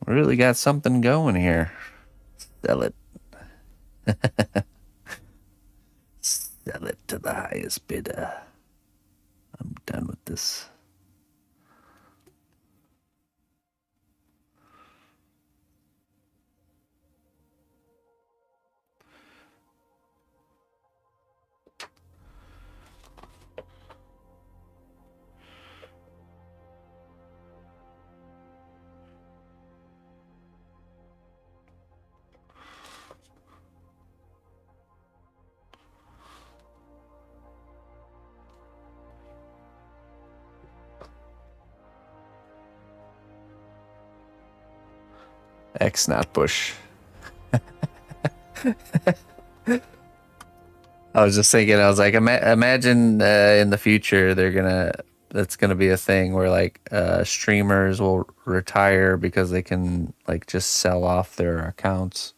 Really got something going here. Sell it. Sell it to the highest bidder. I'm done with this. cnotbusch. I was just thinking, I was like, imagine in the future that's gonna be a thing where like streamers will retire because they can like just sell off their accounts.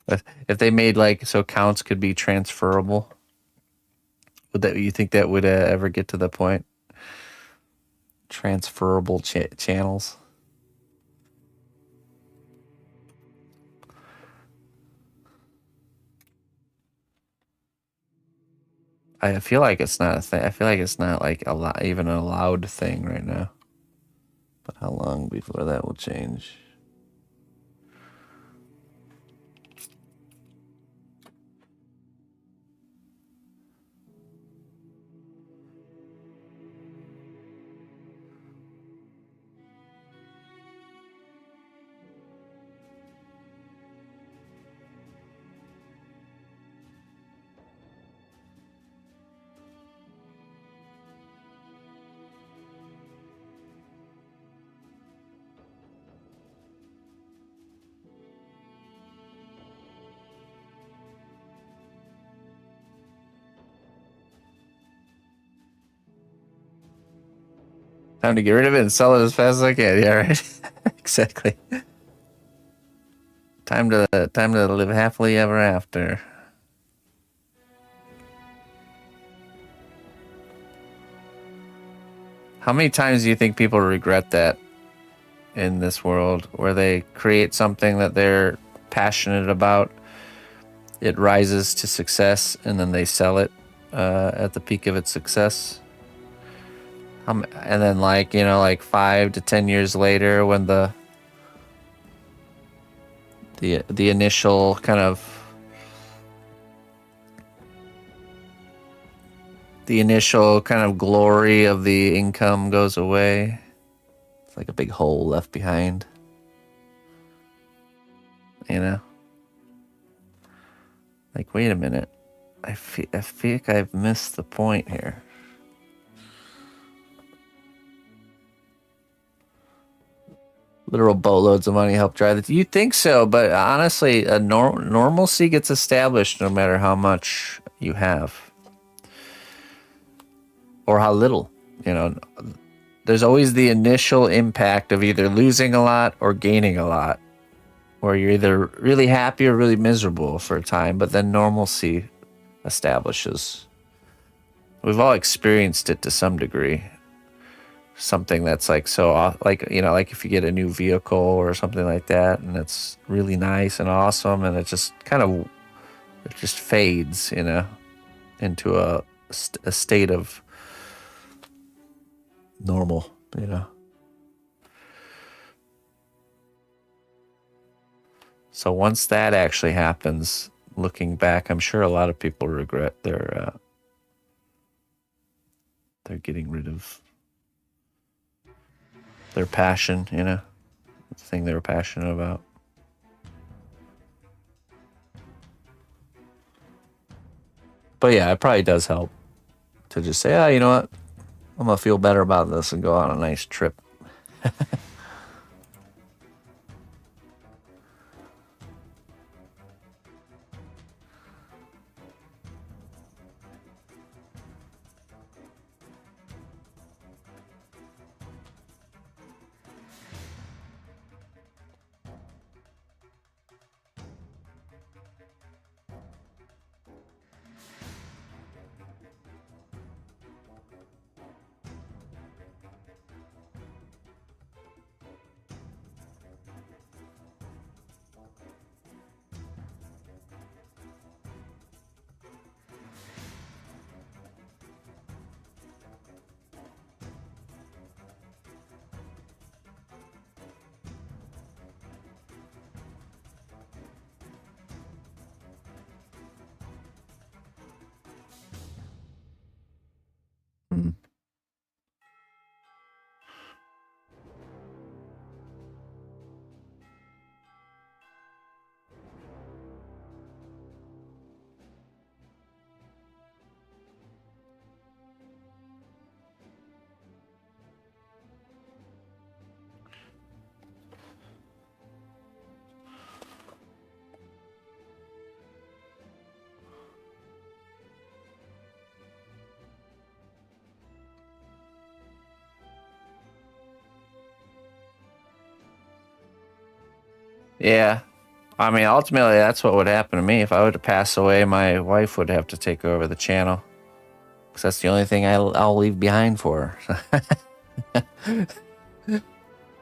If they made like so accounts could be transferable, you think that would ever get to the point? Transferable channels. I feel like it's not a thing. I feel like it's not like even an allowed thing right now. But how long before that will change? Time to get rid of it and sell it as fast as I can. Yeah, right. Exactly. Time to live happily ever after. How many times do you think people regret that in this world, where they create something that they're passionate about, it rises to success, and then they sell it at the peak of its success? And then, like, you know, like 5 to 10 years later, when the initial kind of glory of the income goes away, it's like a big hole left behind, you know? Like, wait a minute, I feel like I've missed the point here. Literal boatloads of money help drive it. You think so, but honestly, a normalcy gets established no matter how much you have or how little. You know, there's always the initial impact of either losing a lot or gaining a lot, where you're either really happy or really miserable for a time, but then normalcy establishes. We've all experienced it to some degree. Something that's like like, you know, like if you get a new vehicle or something like that, and it's really nice and awesome, and it just fades, you know, into a state of normal, you know. So once that actually happens, looking back, I'm sure a lot of people regret they're getting rid of their passion, you know, the thing they were passionate about. But yeah, it probably does help to just say, oh, you know what, I'm gonna feel better about this and go on a nice trip. Yeah. I mean, ultimately, that's what would happen to me. If I were to pass away, my wife would have to take over the channel, because that's the only thing I'll leave behind for her.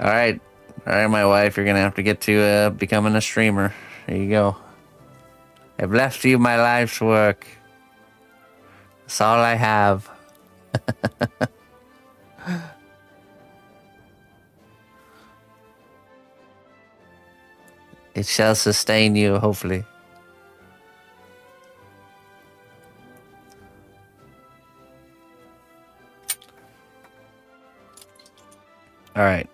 All right, my wife, you're gonna have to get to becoming a streamer. There you go. I've left you my life's work. That's all I have. It shall sustain you, hopefully. All right.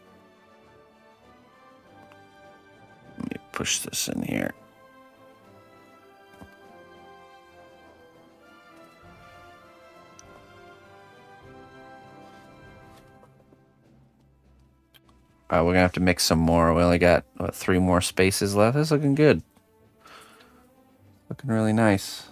Let me push this in here. All right, we're gonna have to mix some more. We only got 3 more spaces left. This is looking good. Looking really nice.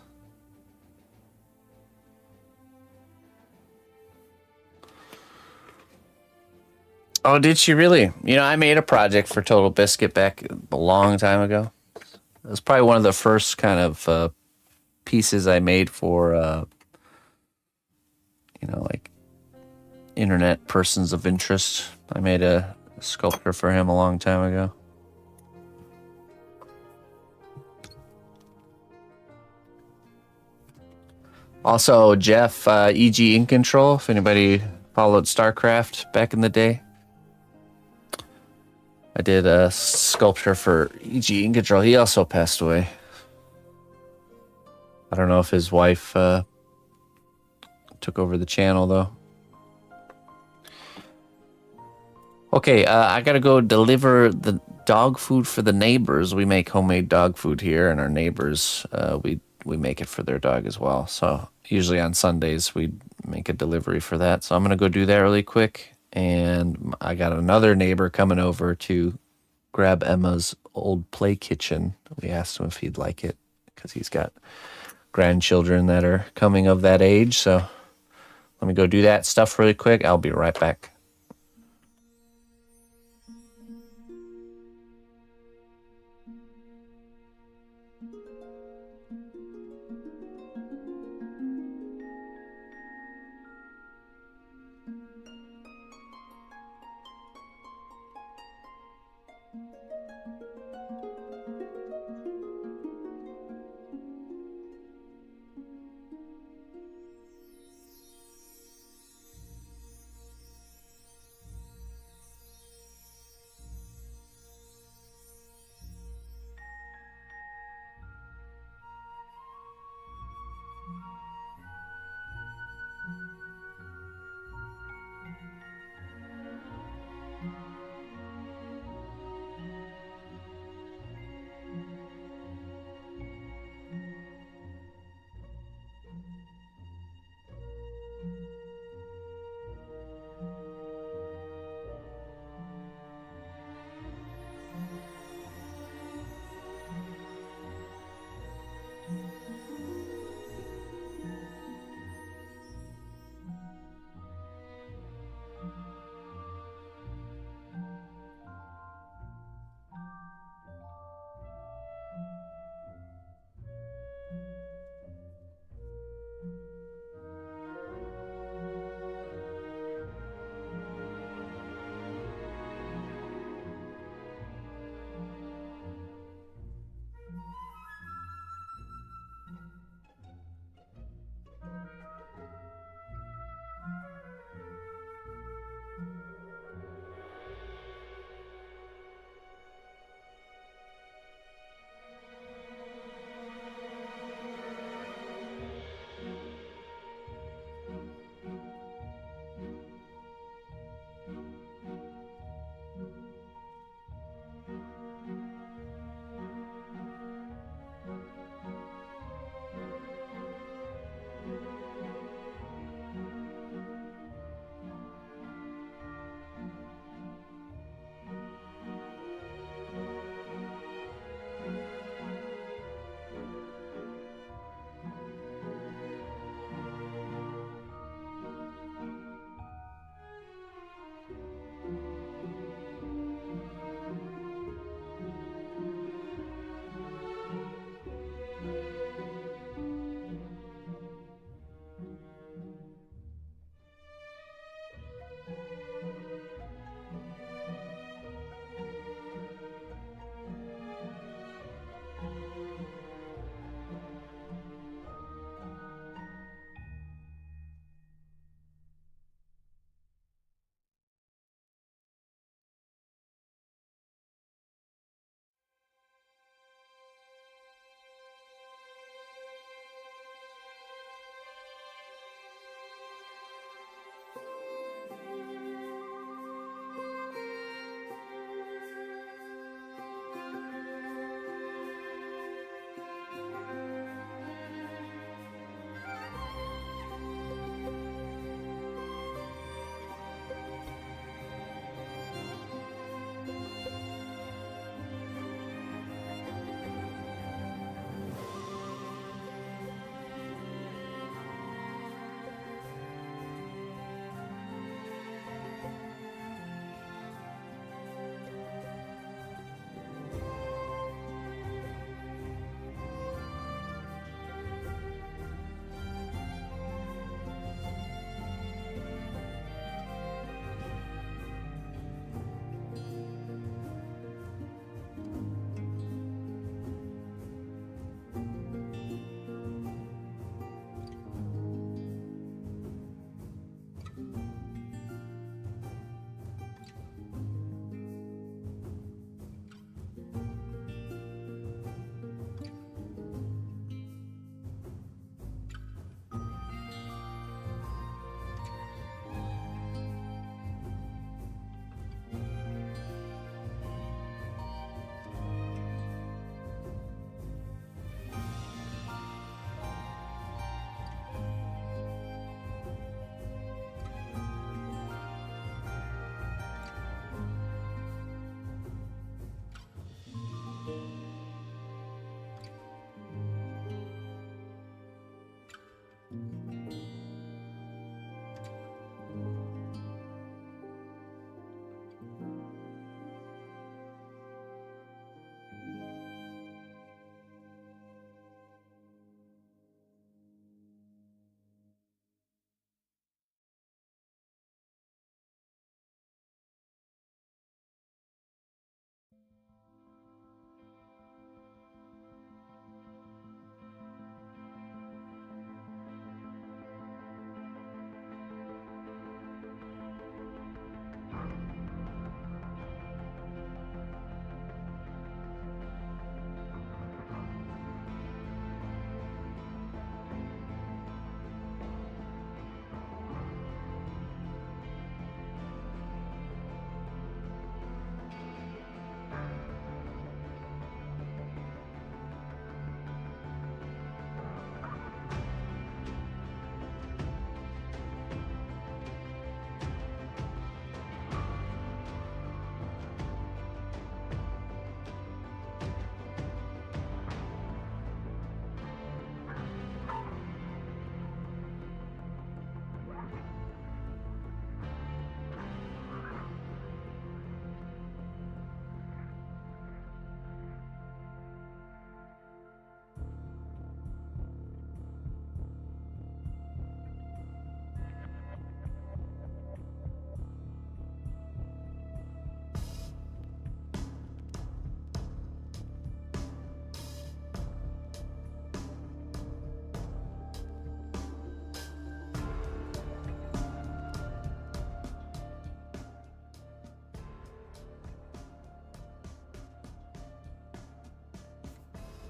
Oh, did she really? You know, I made a project for Total Biscuit back a long time ago. It was probably one of the first kind of pieces I made for, like internet persons of interest. I made a sculpture for him a long time ago. Also, Jeff, EG Ink Control, if anybody followed StarCraft back in the day. I did a sculpture for EG Ink Control. He also passed away. I don't know if his wife took over the channel, though. Okay, I gotta go deliver the dog food for the neighbors. We make homemade dog food here, and our neighbors, we make it for their dog as well. So usually on Sundays, we make a delivery for that. So I'm gonna go do that really quick. And I got another neighbor coming over to grab Emma's old play kitchen. We asked him if he'd like it because he's got grandchildren that are coming of that age. So let me go do that stuff really quick. I'll be right back.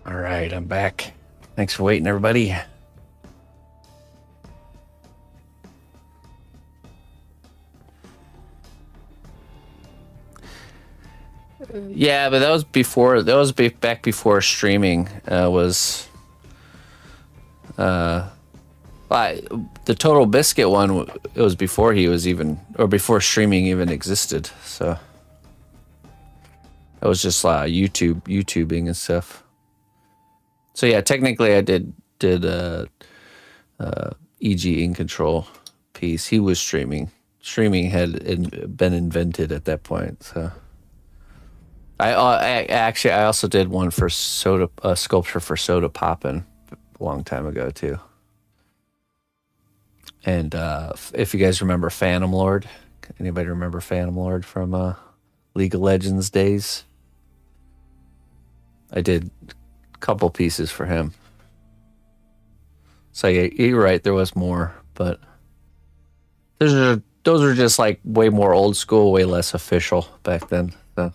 All right, I'm back. Thanks for waiting, everybody. Yeah, but that was before. That was back before streaming was. The Total Biscuit one. It was before he was even, or before streaming even existed. So it was just YouTubing and stuff. So yeah, technically I did EG in Control piece. He was streaming. Streaming had been invented at that point. So I also did one for sculpture for Soda Poppin' a long time ago too. And if you guys remember Phantom Lord, anybody remember Phantom Lord from League of Legends days? I did a couple pieces for him. So yeah, you're right, there was more, but those are just like way more old school, way less official back then. So.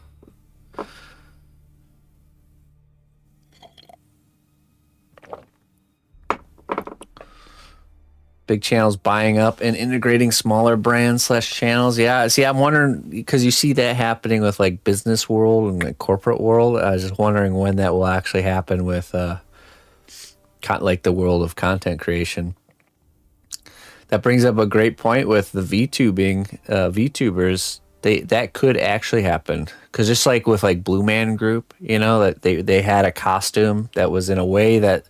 Big channels buying up and integrating smaller brands / channels. Yeah, see, I'm wondering, because you see that happening with like business world and the corporate world. I was just wondering when that will actually happen with like the world of content creation. That brings up a great point with the VTubers. That could actually happen, because just like with like Blue Man Group, you know, that they had a costume that was in a way that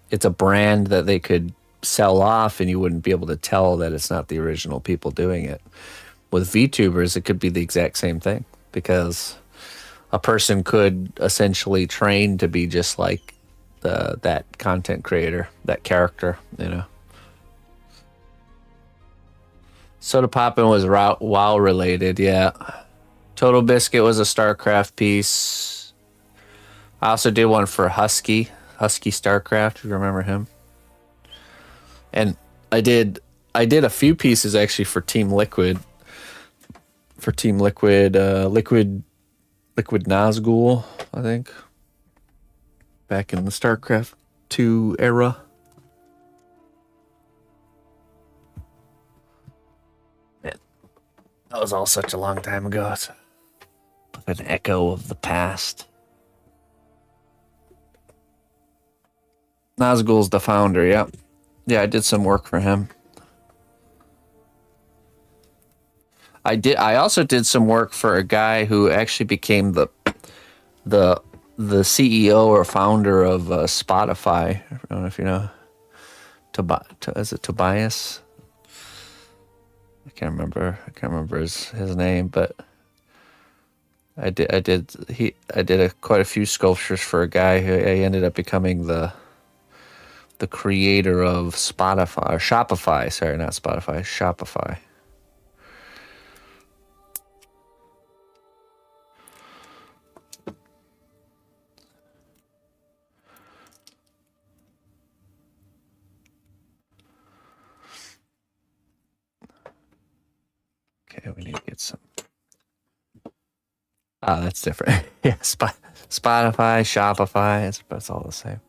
it's a brand that they could sell off and you wouldn't be able to tell that it's not the original people doing it. With VTubers, it could be the exact same thing, because a person could essentially train to be just like that content creator, that character, you know. Soda Poppin' was WoW related, yeah. Total Biscuit was a StarCraft piece. I also did one for Husky StarCraft, if you remember him. And I did a few pieces actually for Team Liquid. Liquid Nazgul, I think. Back in the StarCraft 2 era. Man, that was all such a long time ago. It's an echo of the past. Nazgul's the founder, yeah. Yeah, I did some work for him. I also did some work for a guy who actually became the CEO or founder of Spotify. I don't know if you know. Is it Tobias? I can't remember his name, but I did quite a few sculptures for a guy who ended up becoming the creator of Spotify or Shopify. Sorry, not Spotify, Shopify. Okay, we need to get some. Oh, that's different. Yeah, Spotify, Shopify, it's all the same.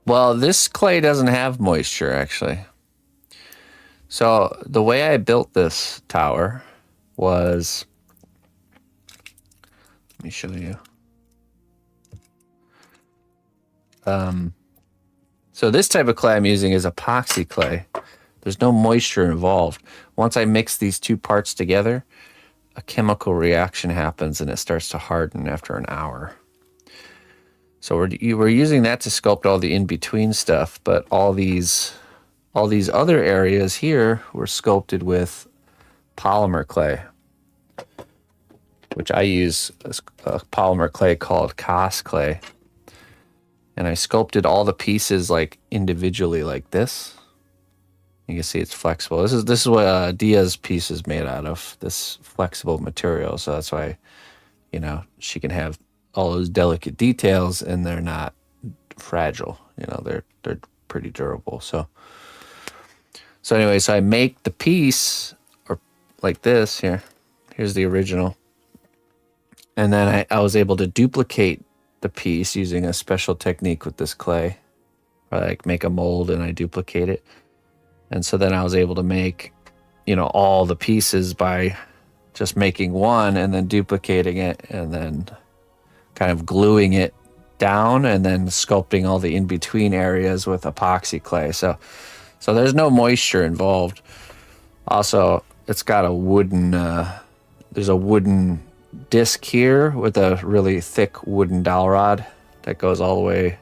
Well, this clay doesn't have moisture, actually. So the way I built this tower was... Let me show you. So this type of clay I'm using is epoxy clay. There's no moisture involved. Once I mix these two parts together, a chemical reaction happens and it starts to harden after an hour. So we're using that to sculpt all the in-between stuff, but all these other areas here were sculpted with polymer clay, which I use a polymer clay called Cos clay. And I sculpted all the pieces like individually like this. You can see it's flexible. This is what Dia's piece is made out of, this flexible material. So that's why, you know, she can have all those delicate details and they're not fragile. You know, they're pretty durable. So So anyway, so I make the piece or like this here. Here's the original. And then I was able to duplicate the piece using a special technique with this clay. I like make a mold and I duplicate it. And so then I was able to make, you know, all the pieces by just making one and then duplicating it and then kind of gluing it down and then sculpting all the in-between areas with epoxy clay. So there's no moisture involved. Also, it's got a wooden, there's a wooden disc here with a really thick wooden dowel rod that goes all the way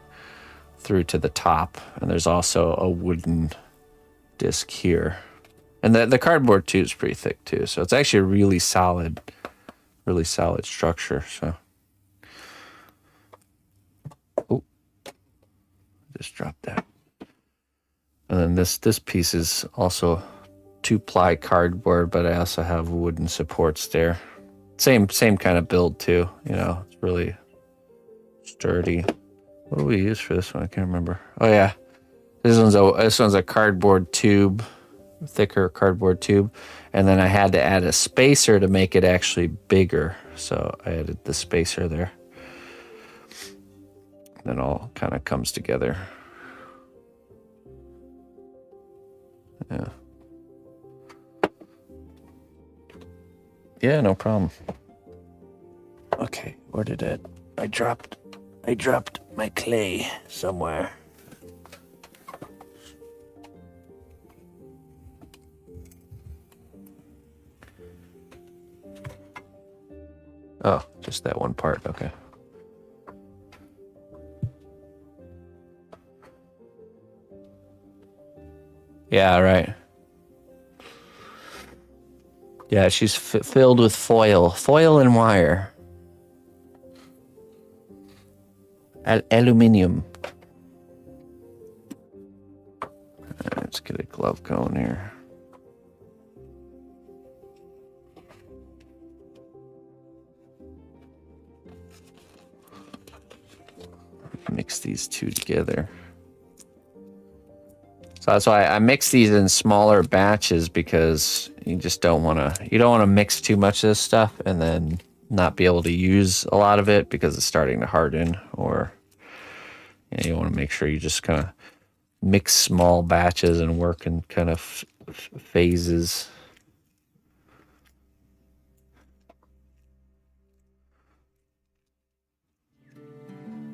through to the top. And there's also a wooden disc here. And the cardboard too is pretty thick too. So it's actually a really solid structure. So, oh, just dropped that. And then this piece is also 2-ply cardboard, but I also have wooden supports there. Same kind of build too. You know, it's really sturdy. What do we use for this one? I can't remember. Oh yeah, this one's a cardboard tube, thicker cardboard tube, and then I had to add a spacer to make it actually bigger. So I added the spacer there. Then all kind of comes together. Yeah. Yeah, no problem. Okay, where did it? I dropped my clay somewhere. Oh, just that one part. Okay. Yeah, right. Yeah, she's filled with foil and wire. Aluminium. Let's get a glove going here. Mix these two together. So that's why I mix these in smaller batches, because you just don't want to mix too much of this stuff and then not be able to use a lot of it because it's starting to harden, or you want to make sure you just kind of mix small batches and work in kind of phases.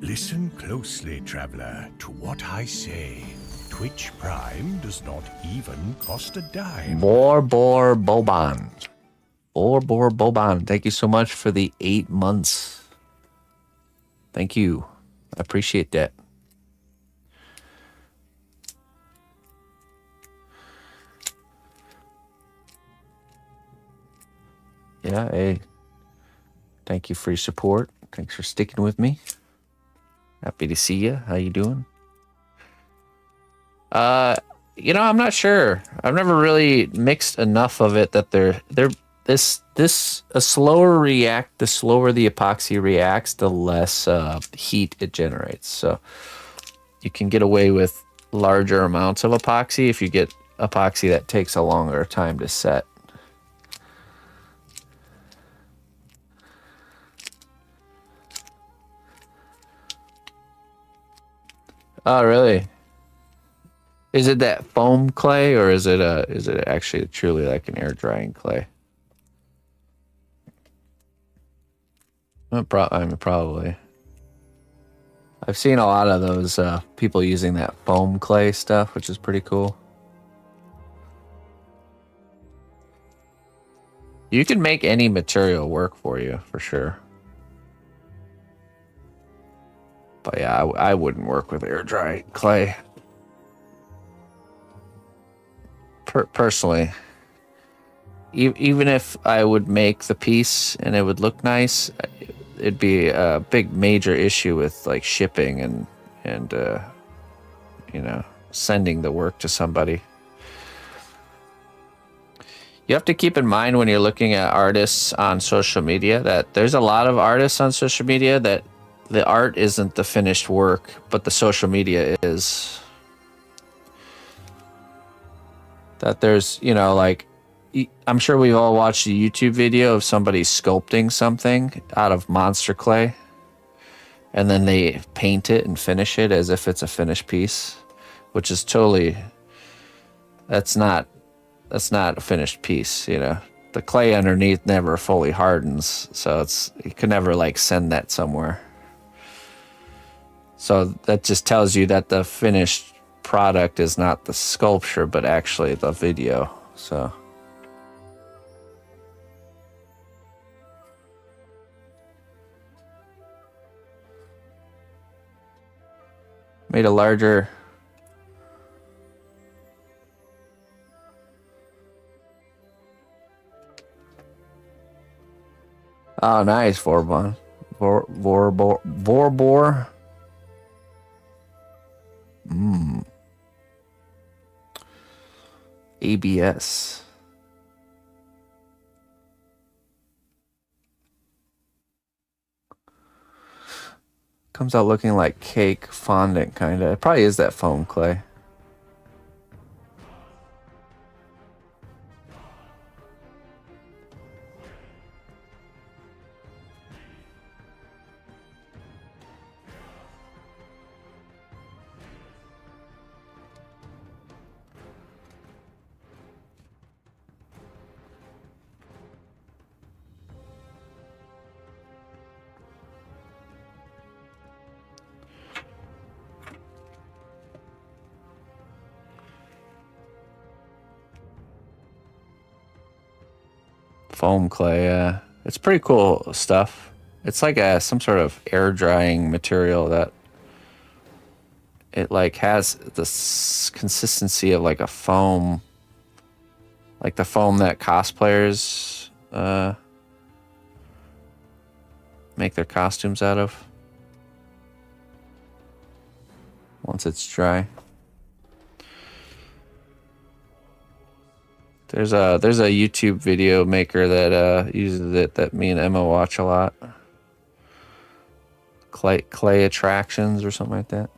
Listen closely, traveler, to what I say. Twitch Prime does not even cost a dime. Bor Boban. Bor Boban. Thank you so much for the 8 months. Thank you. I appreciate that. Yeah, hey. Thank you for your support. Thanks for sticking with me. Happy to see you. How you doing? You know, I'm not sure. I've never really mixed enough of it that the slower the epoxy reacts, the less heat it generates. So you can get away with larger amounts of epoxy if you get epoxy that takes a longer time to set. Oh, really? Is it that foam clay, or is it actually truly like an air drying clay? Probably. I've seen a lot of those people using that foam clay stuff, which is pretty cool. You can make any material work for you, for sure. But yeah, I wouldn't work with air dry clay. Personally, even if I would make the piece and it would look nice, it'd be a big major issue with like shipping and you know, sending the work to somebody. You have to keep in mind when you're looking at artists on social media that there's a lot of artists on social media that the art isn't the finished work, but the social media is. that there's, you know, like, I'm sure we've all watched a YouTube video of somebody sculpting something out of monster clay, and then they paint it and finish it as if it's a finished piece, which is totally, that's not a finished piece, you know. The clay underneath never fully hardens, so you could never like send that somewhere. So that just tells you that the finished product is not the sculpture, but actually the video. So made a larger. Oh, nice, Vorbon. Vorbor. ABS. Comes out looking like cake fondant, kind of. It probably is that foam clay. Foam clay, it's pretty cool stuff. It's like some sort of air drying material that it like has this consistency of like a foam, like the foam that cosplayers make their costumes out of once it's dry. There's a YouTube video maker that uses it that me and Emma watch a lot. Clay attractions or something like that.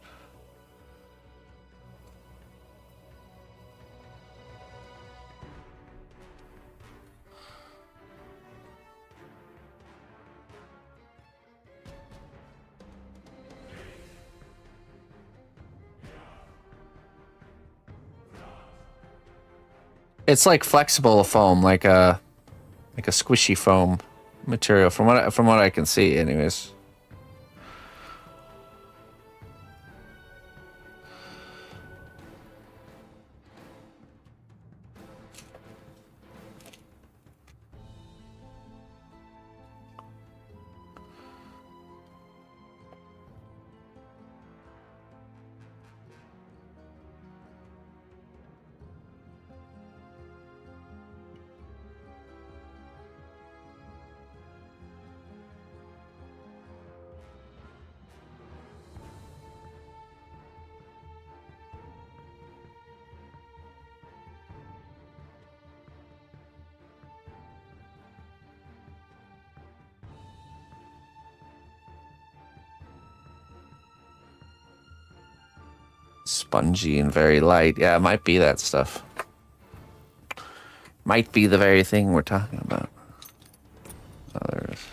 It's like flexible foam, like a squishy foam material from what I can see, anyways. Spongy and very light. Yeah, it might be that stuff. Might be the very thing we're talking about. Oh, there it is.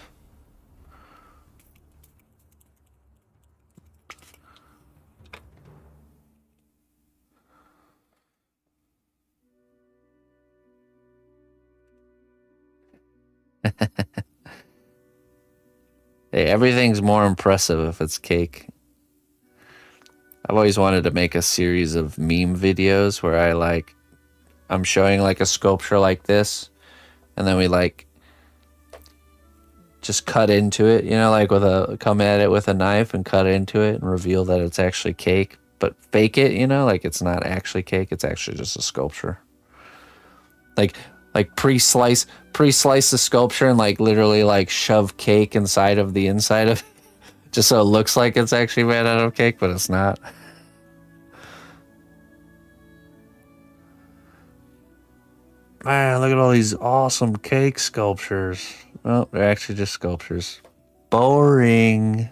Hey, everything's more impressive if it's cake. I've always wanted to make a series of meme videos where I'm showing like a sculpture like this, and then we like just cut into it, you know, like come at it with a knife and cut into it and reveal that it's actually cake, but fake it, you know, like it's not actually cake, it's actually just a sculpture. Like pre-slice the sculpture and like literally like shove cake inside of the inside of it, just so it looks like it's actually made out of cake, but it's not. Man, look at all these awesome cake sculptures. Well, they're actually just sculptures. Boring.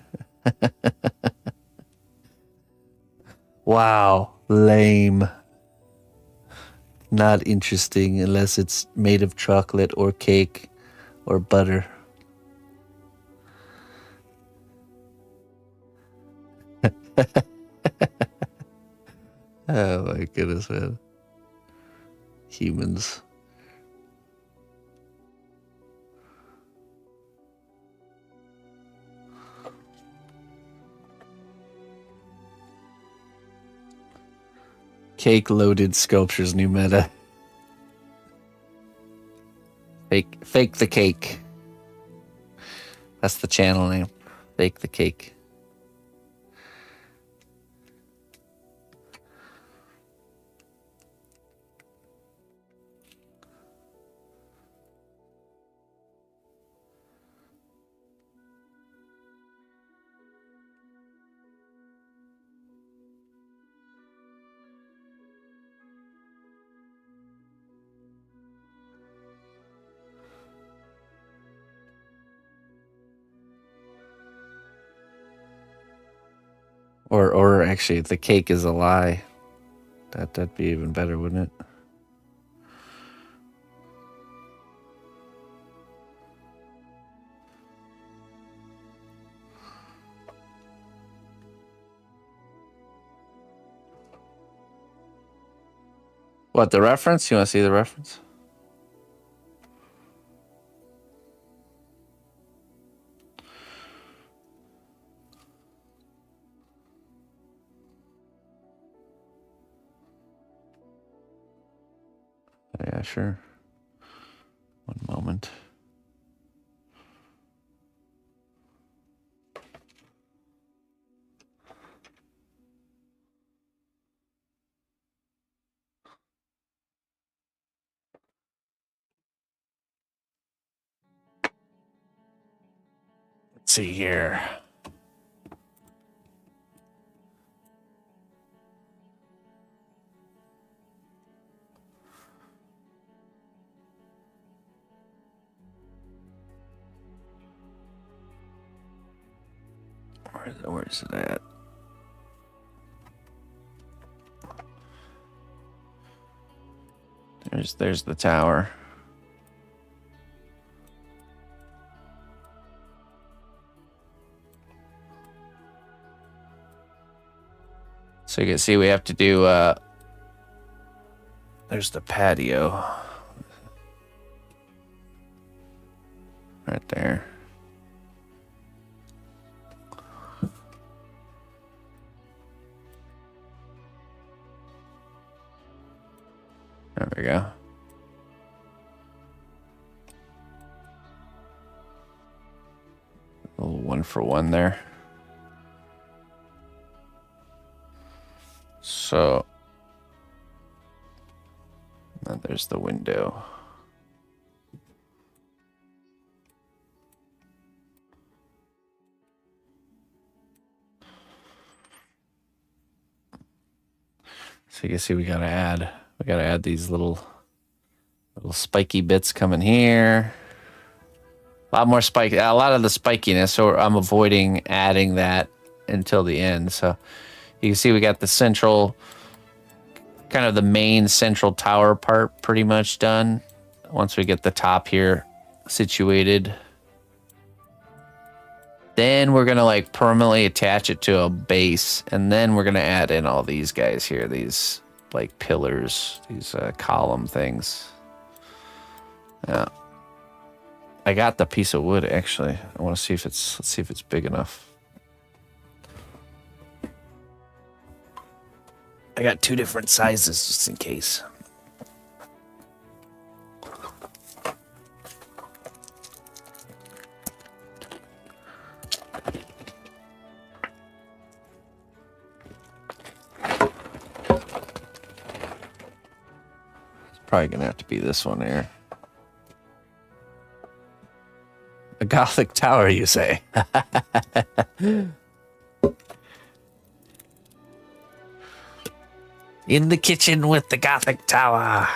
Wow, lame. Not interesting unless it's made of chocolate or cake or butter. Oh my goodness, man. Humans. Cake loaded sculptures, new meta. Fake the cake. That's the channel name. Fake the cake. Or actually, the cake is a lie. That'd be even better, wouldn't it? What, the reference? You want to see the reference? Yeah, sure. One moment. Let's see here. Where's it at? There's the tower. So you can see we have to do there's the patio. Right there. There we go. A little 1-for-1 there. So, and there's the window. So you can see we gotta add these little spiky bits coming here. A lot more spike, a lot of the spikiness, so I'm avoiding adding that until the end. So you can see we got the central, kind of the main central tower part pretty much done. Once we get the top here situated, then we're gonna like permanently attach it to a base, and then we're gonna add in all these guys here, these like pillars, these column things. Yeah, I got the piece of wood actually. I want to see if it's, let's see if it's big enough. I got 2 different sizes just in case. It's probably gonna have to be this one here. A Gothic tower, you say? In the kitchen with the Gothic tower.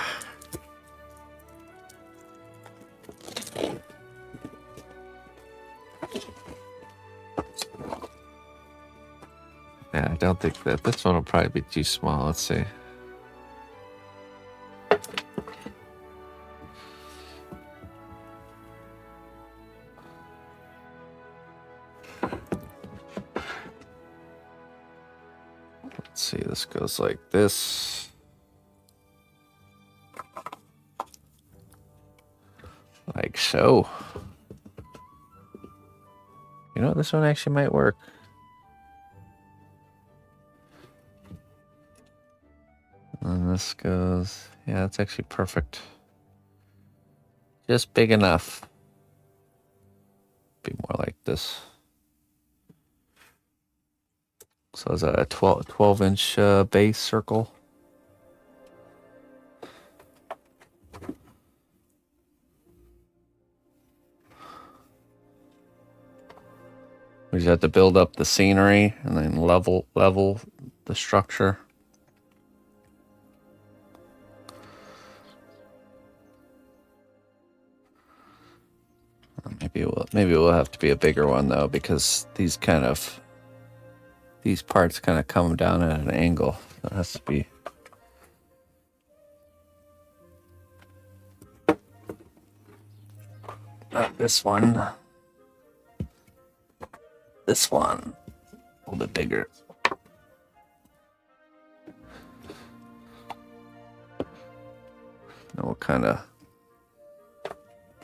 Yeah, I don't think that this one will probably be too small. Let's see. see, this goes like this. Like so. You know, this one actually might work. And this goes, yeah, it's actually perfect. Just big enough. Be more like this. So is that a 12-inch base circle? We just have to build up the scenery and then level the structure. Maybe it will have to be a bigger one though, because these parts kind of come down at an angle. It has to be. Not this one. This one. A little bit bigger. Then we'll kind of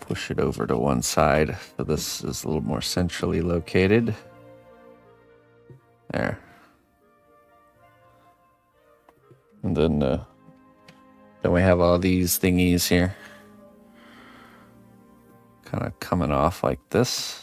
push it over to one side. So this is a little more centrally located. There. And then we have all these thingies here. Kind of coming off like this.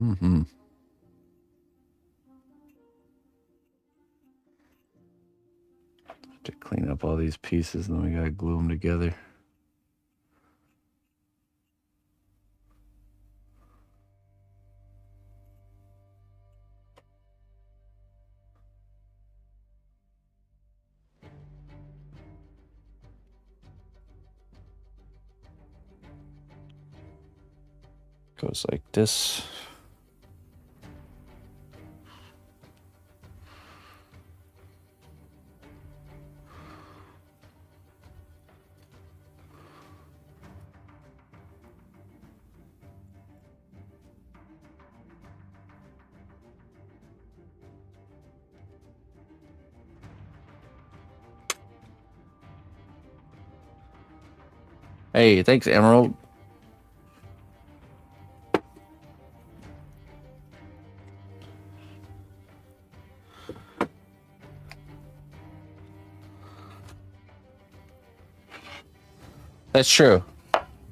Mm-hmm. Have to clean up all these pieces, and then we gotta glue them together. Goes like this. Hey, thanks, Emerald. That's true.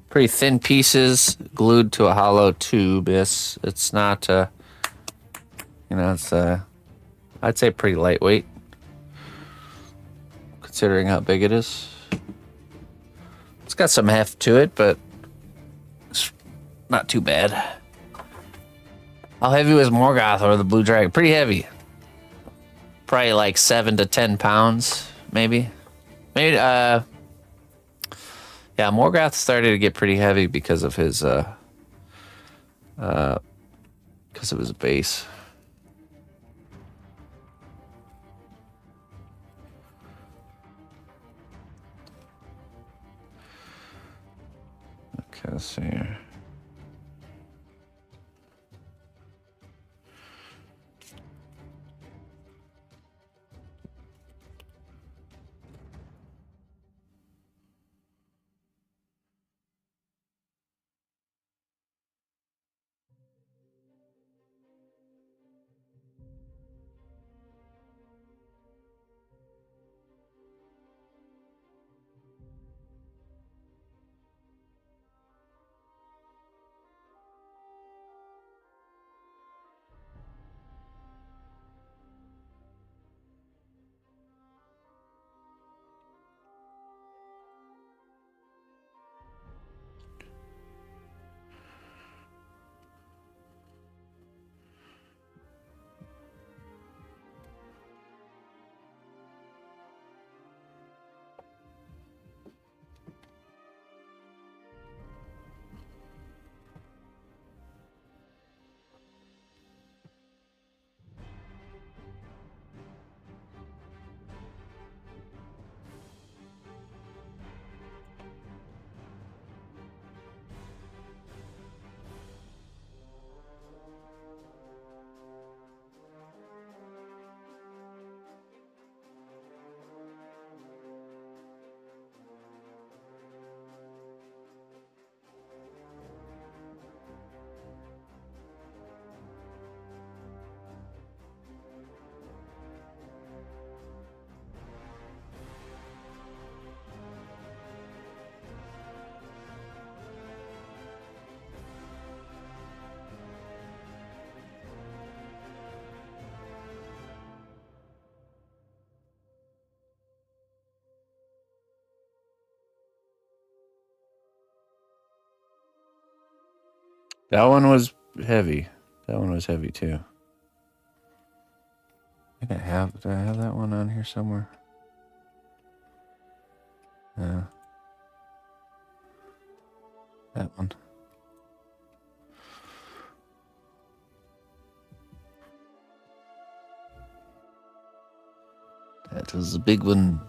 Pretty thin pieces glued to a hollow tube. It's not, it's, I'd say pretty lightweight, considering how big it is. It's got some heft to it, but it's not too bad. How heavy was Morgoth or the Blue Dragon? Pretty heavy. Probably like 7 to 10 pounds, maybe. Maybe, yeah, Morgoth started to get pretty heavy because of his base. Okay, let's see here. That one was heavy. That one was heavy too. Did I have that one on here somewhere? That one. That is a big one.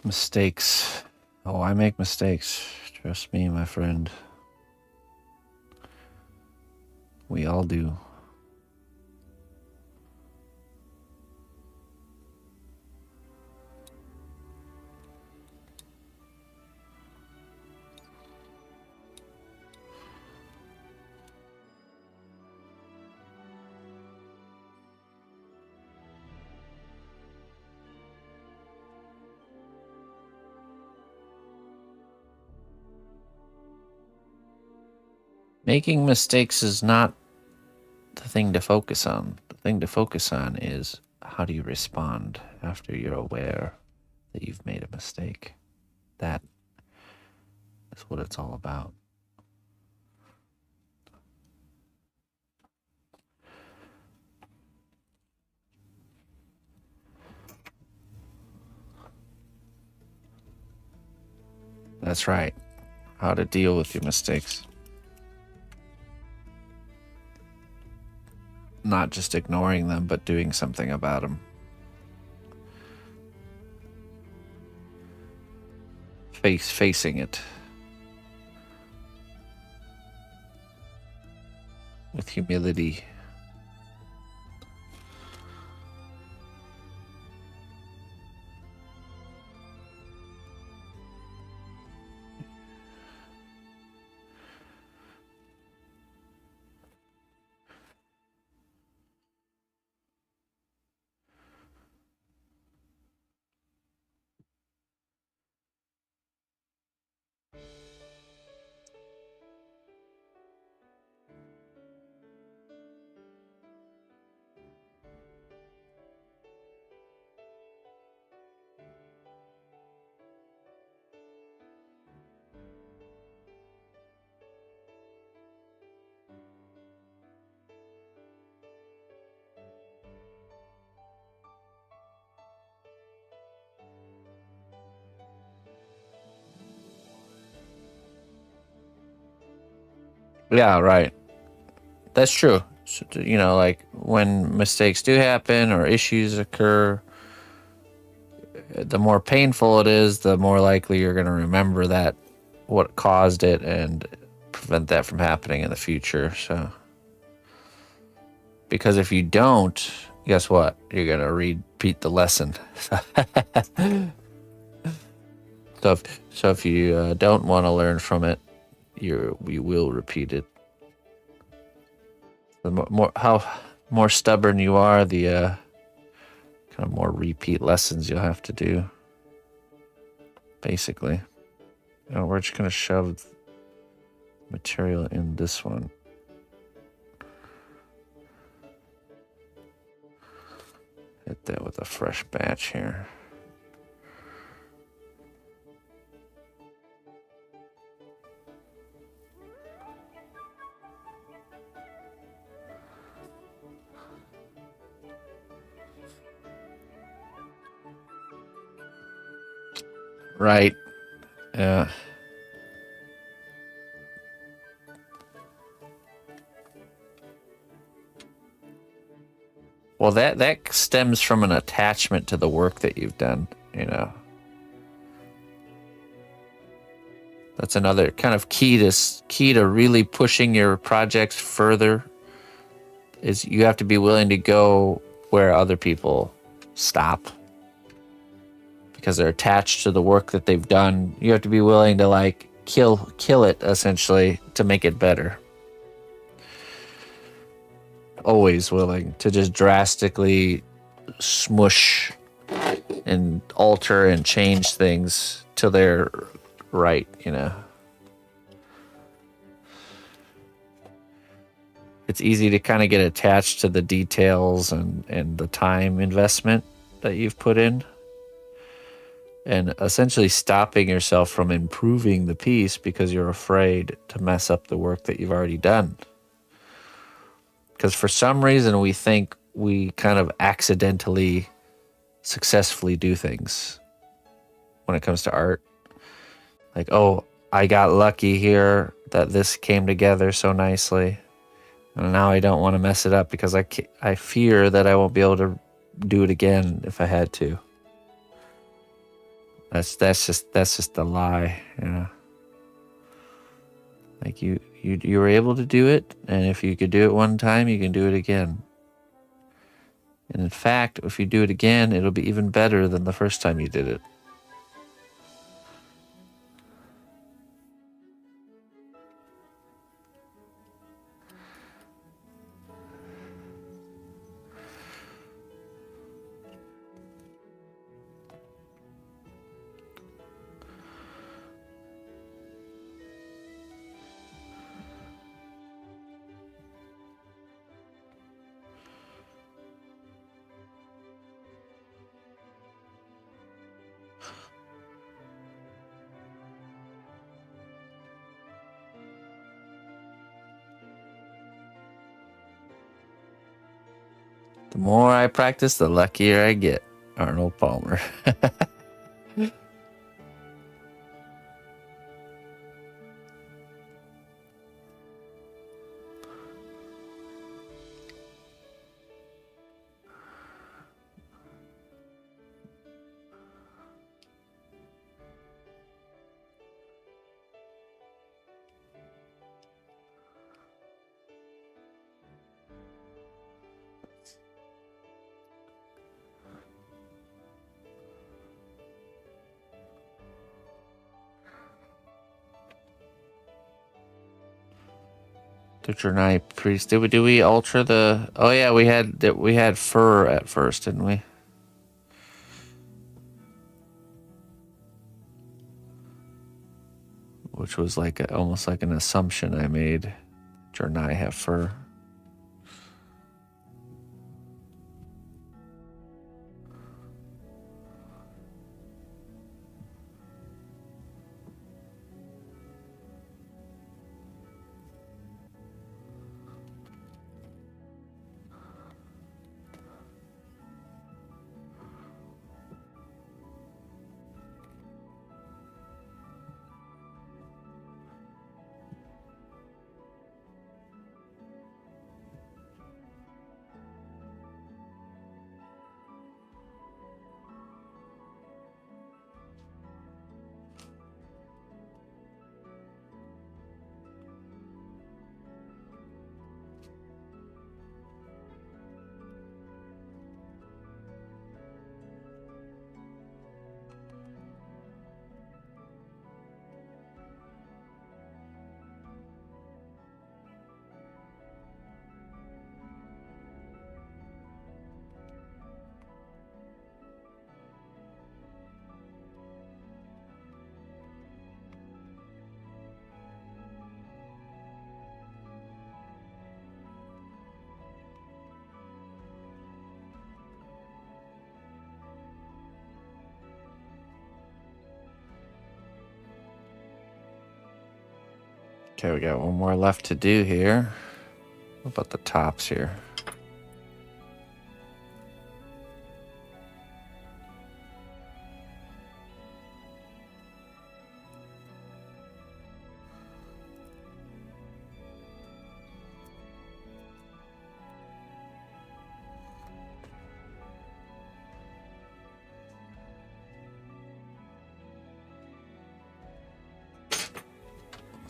Mistakes. Oh, I make mistakes. Trust me, my friend. We all do. Making mistakes is not the thing to focus on. The thing to focus on is how do you respond after you're aware that you've made a mistake. That is what it's all about. That's right. How to deal with your mistakes. Not just ignoring them, but doing something about them. Facing it with humility. Yeah, right. That's true. So, you know, like when mistakes do happen or issues occur, the more painful it is, the more likely you're going to remember that what caused it and prevent that from happening in the future. So, because if you don't, guess what? You're going to repeat the lesson. So if you don't want to learn from it, you will repeat it. The more stubborn you are, the kind of more repeat lessons you'll have to do. Basically, we're just gonna shove material in this one. Hit that with a fresh batch here. Right. Yeah. Well, that stems from an attachment to the work that you've done, you know. That's another kind of key to really pushing your projects further is you have to be willing to go where other people stop because they're attached to the work that they've done. You have to be willing to like kill it essentially to make it better. Always willing to just drastically smush and alter and change things till they're right, you know. It's easy to kind of get attached to the details and the time investment that you've put in and essentially stopping yourself from improving the piece because you're afraid to mess up the work that you've already done. Because for some reason we think we kind of accidentally successfully do things when it comes to art. Like, oh, I got lucky here that this came together so nicely. And now I don't want to mess it up because I fear that I won't be able to do it again if I had to. That's just a lie, you know. Like you were able to do it, and if you could do it one time, you can do it again. And in fact, if you do it again, it'll be even better than the first time you did it. The more I practice, the luckier I get. Arnold Palmer. The Jernai priest. Did we alter the? Oh yeah, we had fur at first, didn't we? Which was like almost like an assumption I made. Jernai have fur. Okay, we got one more left to do here. What about the tops here?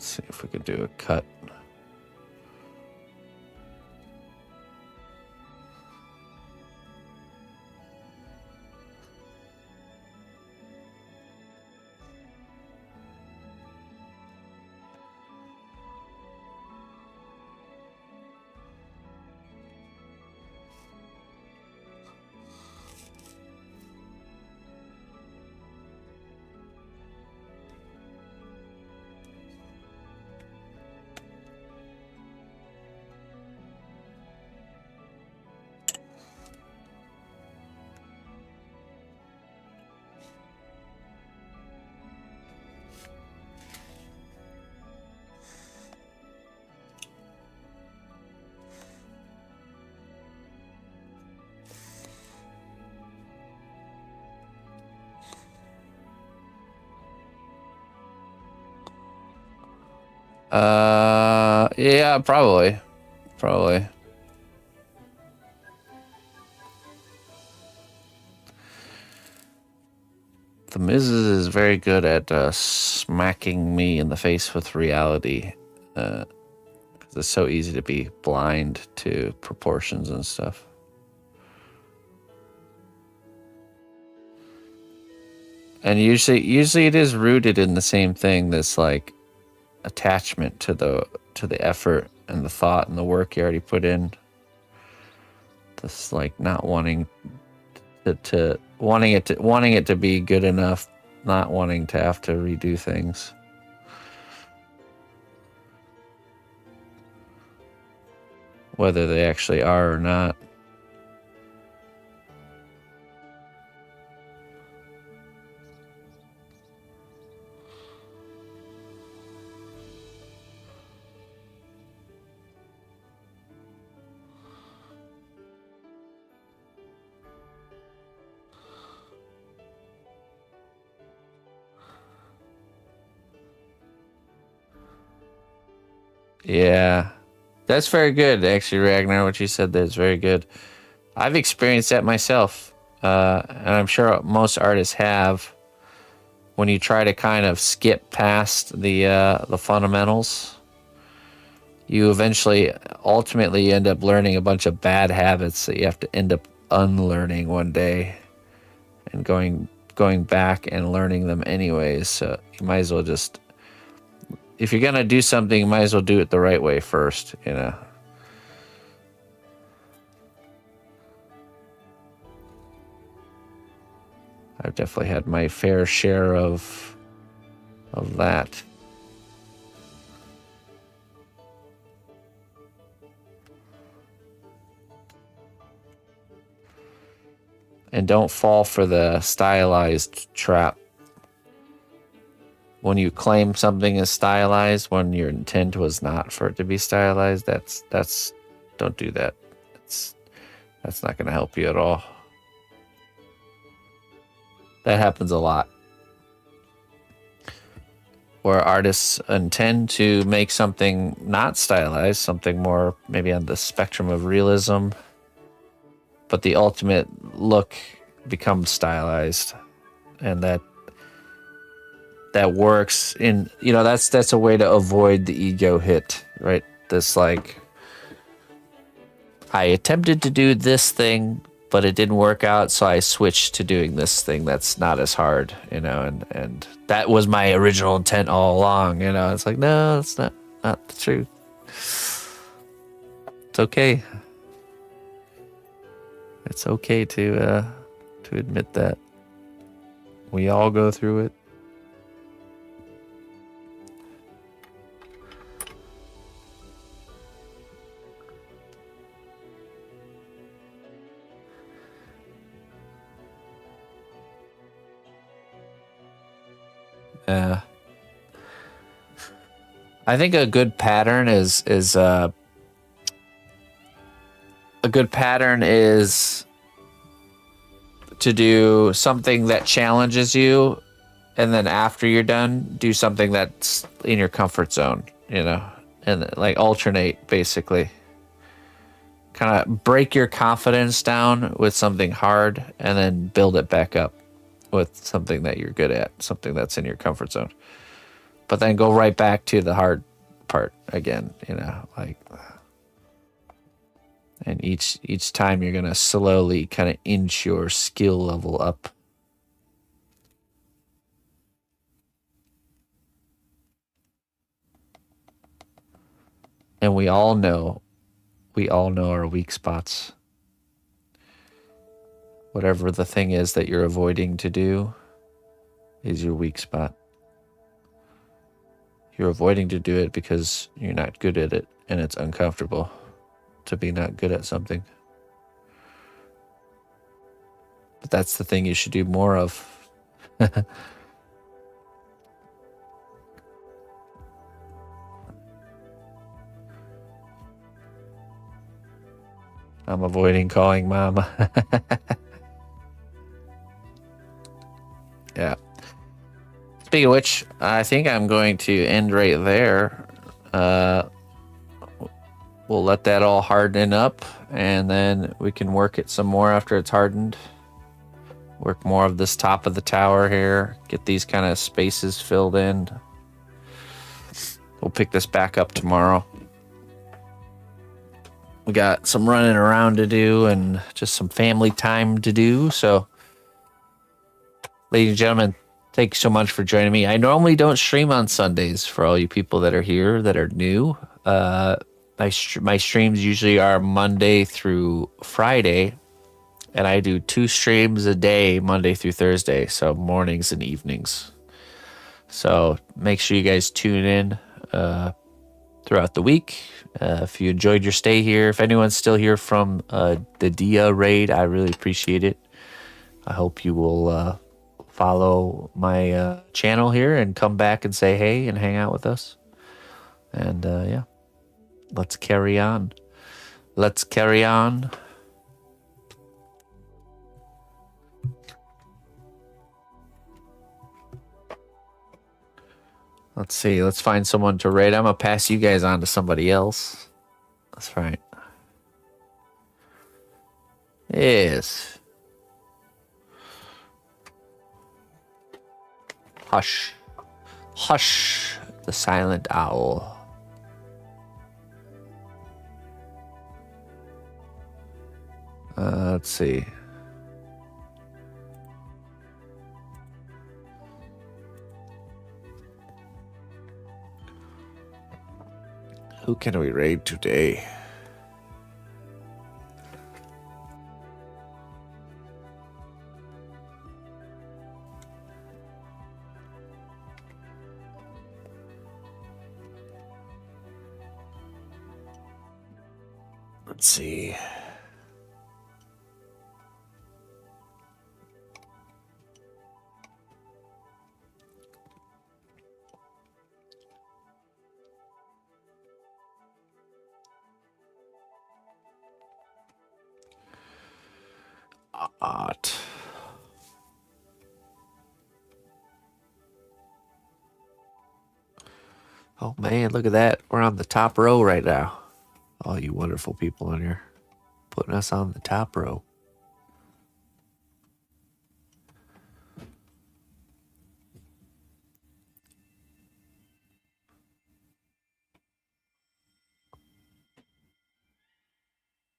see if we could do a cut. Yeah, probably. The Miz is very good at smacking me in the face with reality. Because it's so easy to be blind to proportions and stuff. And usually it is rooted in the same thing, this like attachment to the effort and the thought and the work you already put in. This like not wanting wanting it to be good enough, not wanting to have to redo things. Whether they actually are or not. Yeah, that's very good, actually, Ragnar. What you said there is very good. I've experienced that myself, and I'm sure most artists have. When you try to kind of skip past the fundamentals, you ultimately end up learning a bunch of bad habits that you have to end up unlearning one day, and going back and learning them anyways. So you might as well just. If you're gonna do something, you might as well do it the right way first, you know. I've definitely had my fair share of that. And don't fall for the stylized trap. When you claim something is stylized when your intent was not for it to be stylized, that's don't do that. That's not going to help you at all. That happens a lot. Where artists intend to make something not stylized, something more maybe on the spectrum of realism, but the ultimate look becomes stylized, and that works in, you know, that's a way to avoid the ego hit, right? This like, I attempted to do this thing, but it didn't work out, so I switched to doing this thing that's not as hard, you know, and that was my original intent all along, you know. It's like, no, that's not the truth. It's okay. It's okay to admit that. We all go through it. I think a good pattern is to do something that challenges you, and then after you're done, do something that's in your comfort zone, you know, and like alternate, basically. Kind of break your confidence down with something hard and then build it back up with something that you're good at, something that's in your comfort zone. but then go right back to the hard part again, you know, like, and each time you're gonna slowly kind of inch your skill level up. And we all know our weak spots. Whatever the thing is that you're avoiding to do is your weak spot. You're avoiding to do it because you're not good at it, and it's uncomfortable to be not good at something. But that's the thing you should do more of. I'm avoiding calling mama. Yeah. Speaking of which, I think I'm going to end right there. We'll let that all harden up, and then we can work it some more after it's hardened. Work more of this top of the tower here. Get these kind of spaces filled in. We'll pick this back up tomorrow. We got some running around to do and just some family time to do. So, ladies and gentlemen, thank you so much for joining me. I normally don't stream on Sundays for all you people that are here that are new. My streams usually are Monday through Friday, and I do 2 streams a day, Monday through Thursday, so mornings and evenings. So make sure you guys tune in throughout the week. If you enjoyed your stay here, if anyone's still here from the Dia raid, I really appreciate it. I hope you will follow my channel here and come back and say hey and hang out with us. And yeah, let's carry on. Let's carry on. Let's see. Let's find someone to raid. I'm going to pass you guys on to somebody else. That's right. Yes. Hush. Hush, the silent owl. Let's see. Who can we raid today? Let's see. Art. Oh man, look at that. We're on the top row right now. All you wonderful people in here putting us on the top row.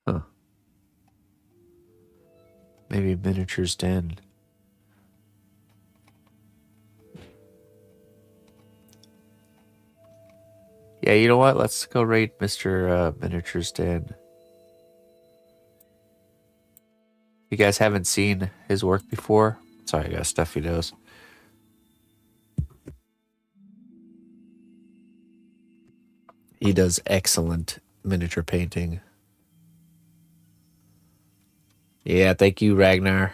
Huh. Maybe Miniature's Den. Yeah, you know what? Let's go raid Mr. Miniature's Den. You guys haven't seen his work before? Sorry, I got a stuffy nose. He does excellent miniature painting. Yeah, thank you, Ragnar.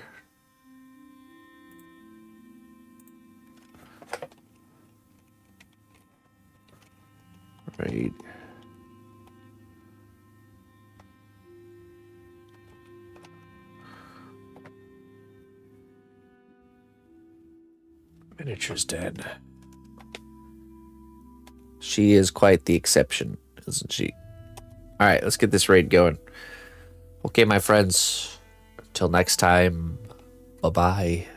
Right. Miniature's dead. She is quite the exception, isn't she? All right, let's get this raid going. Okay, my friends. Till next time. Bye-bye.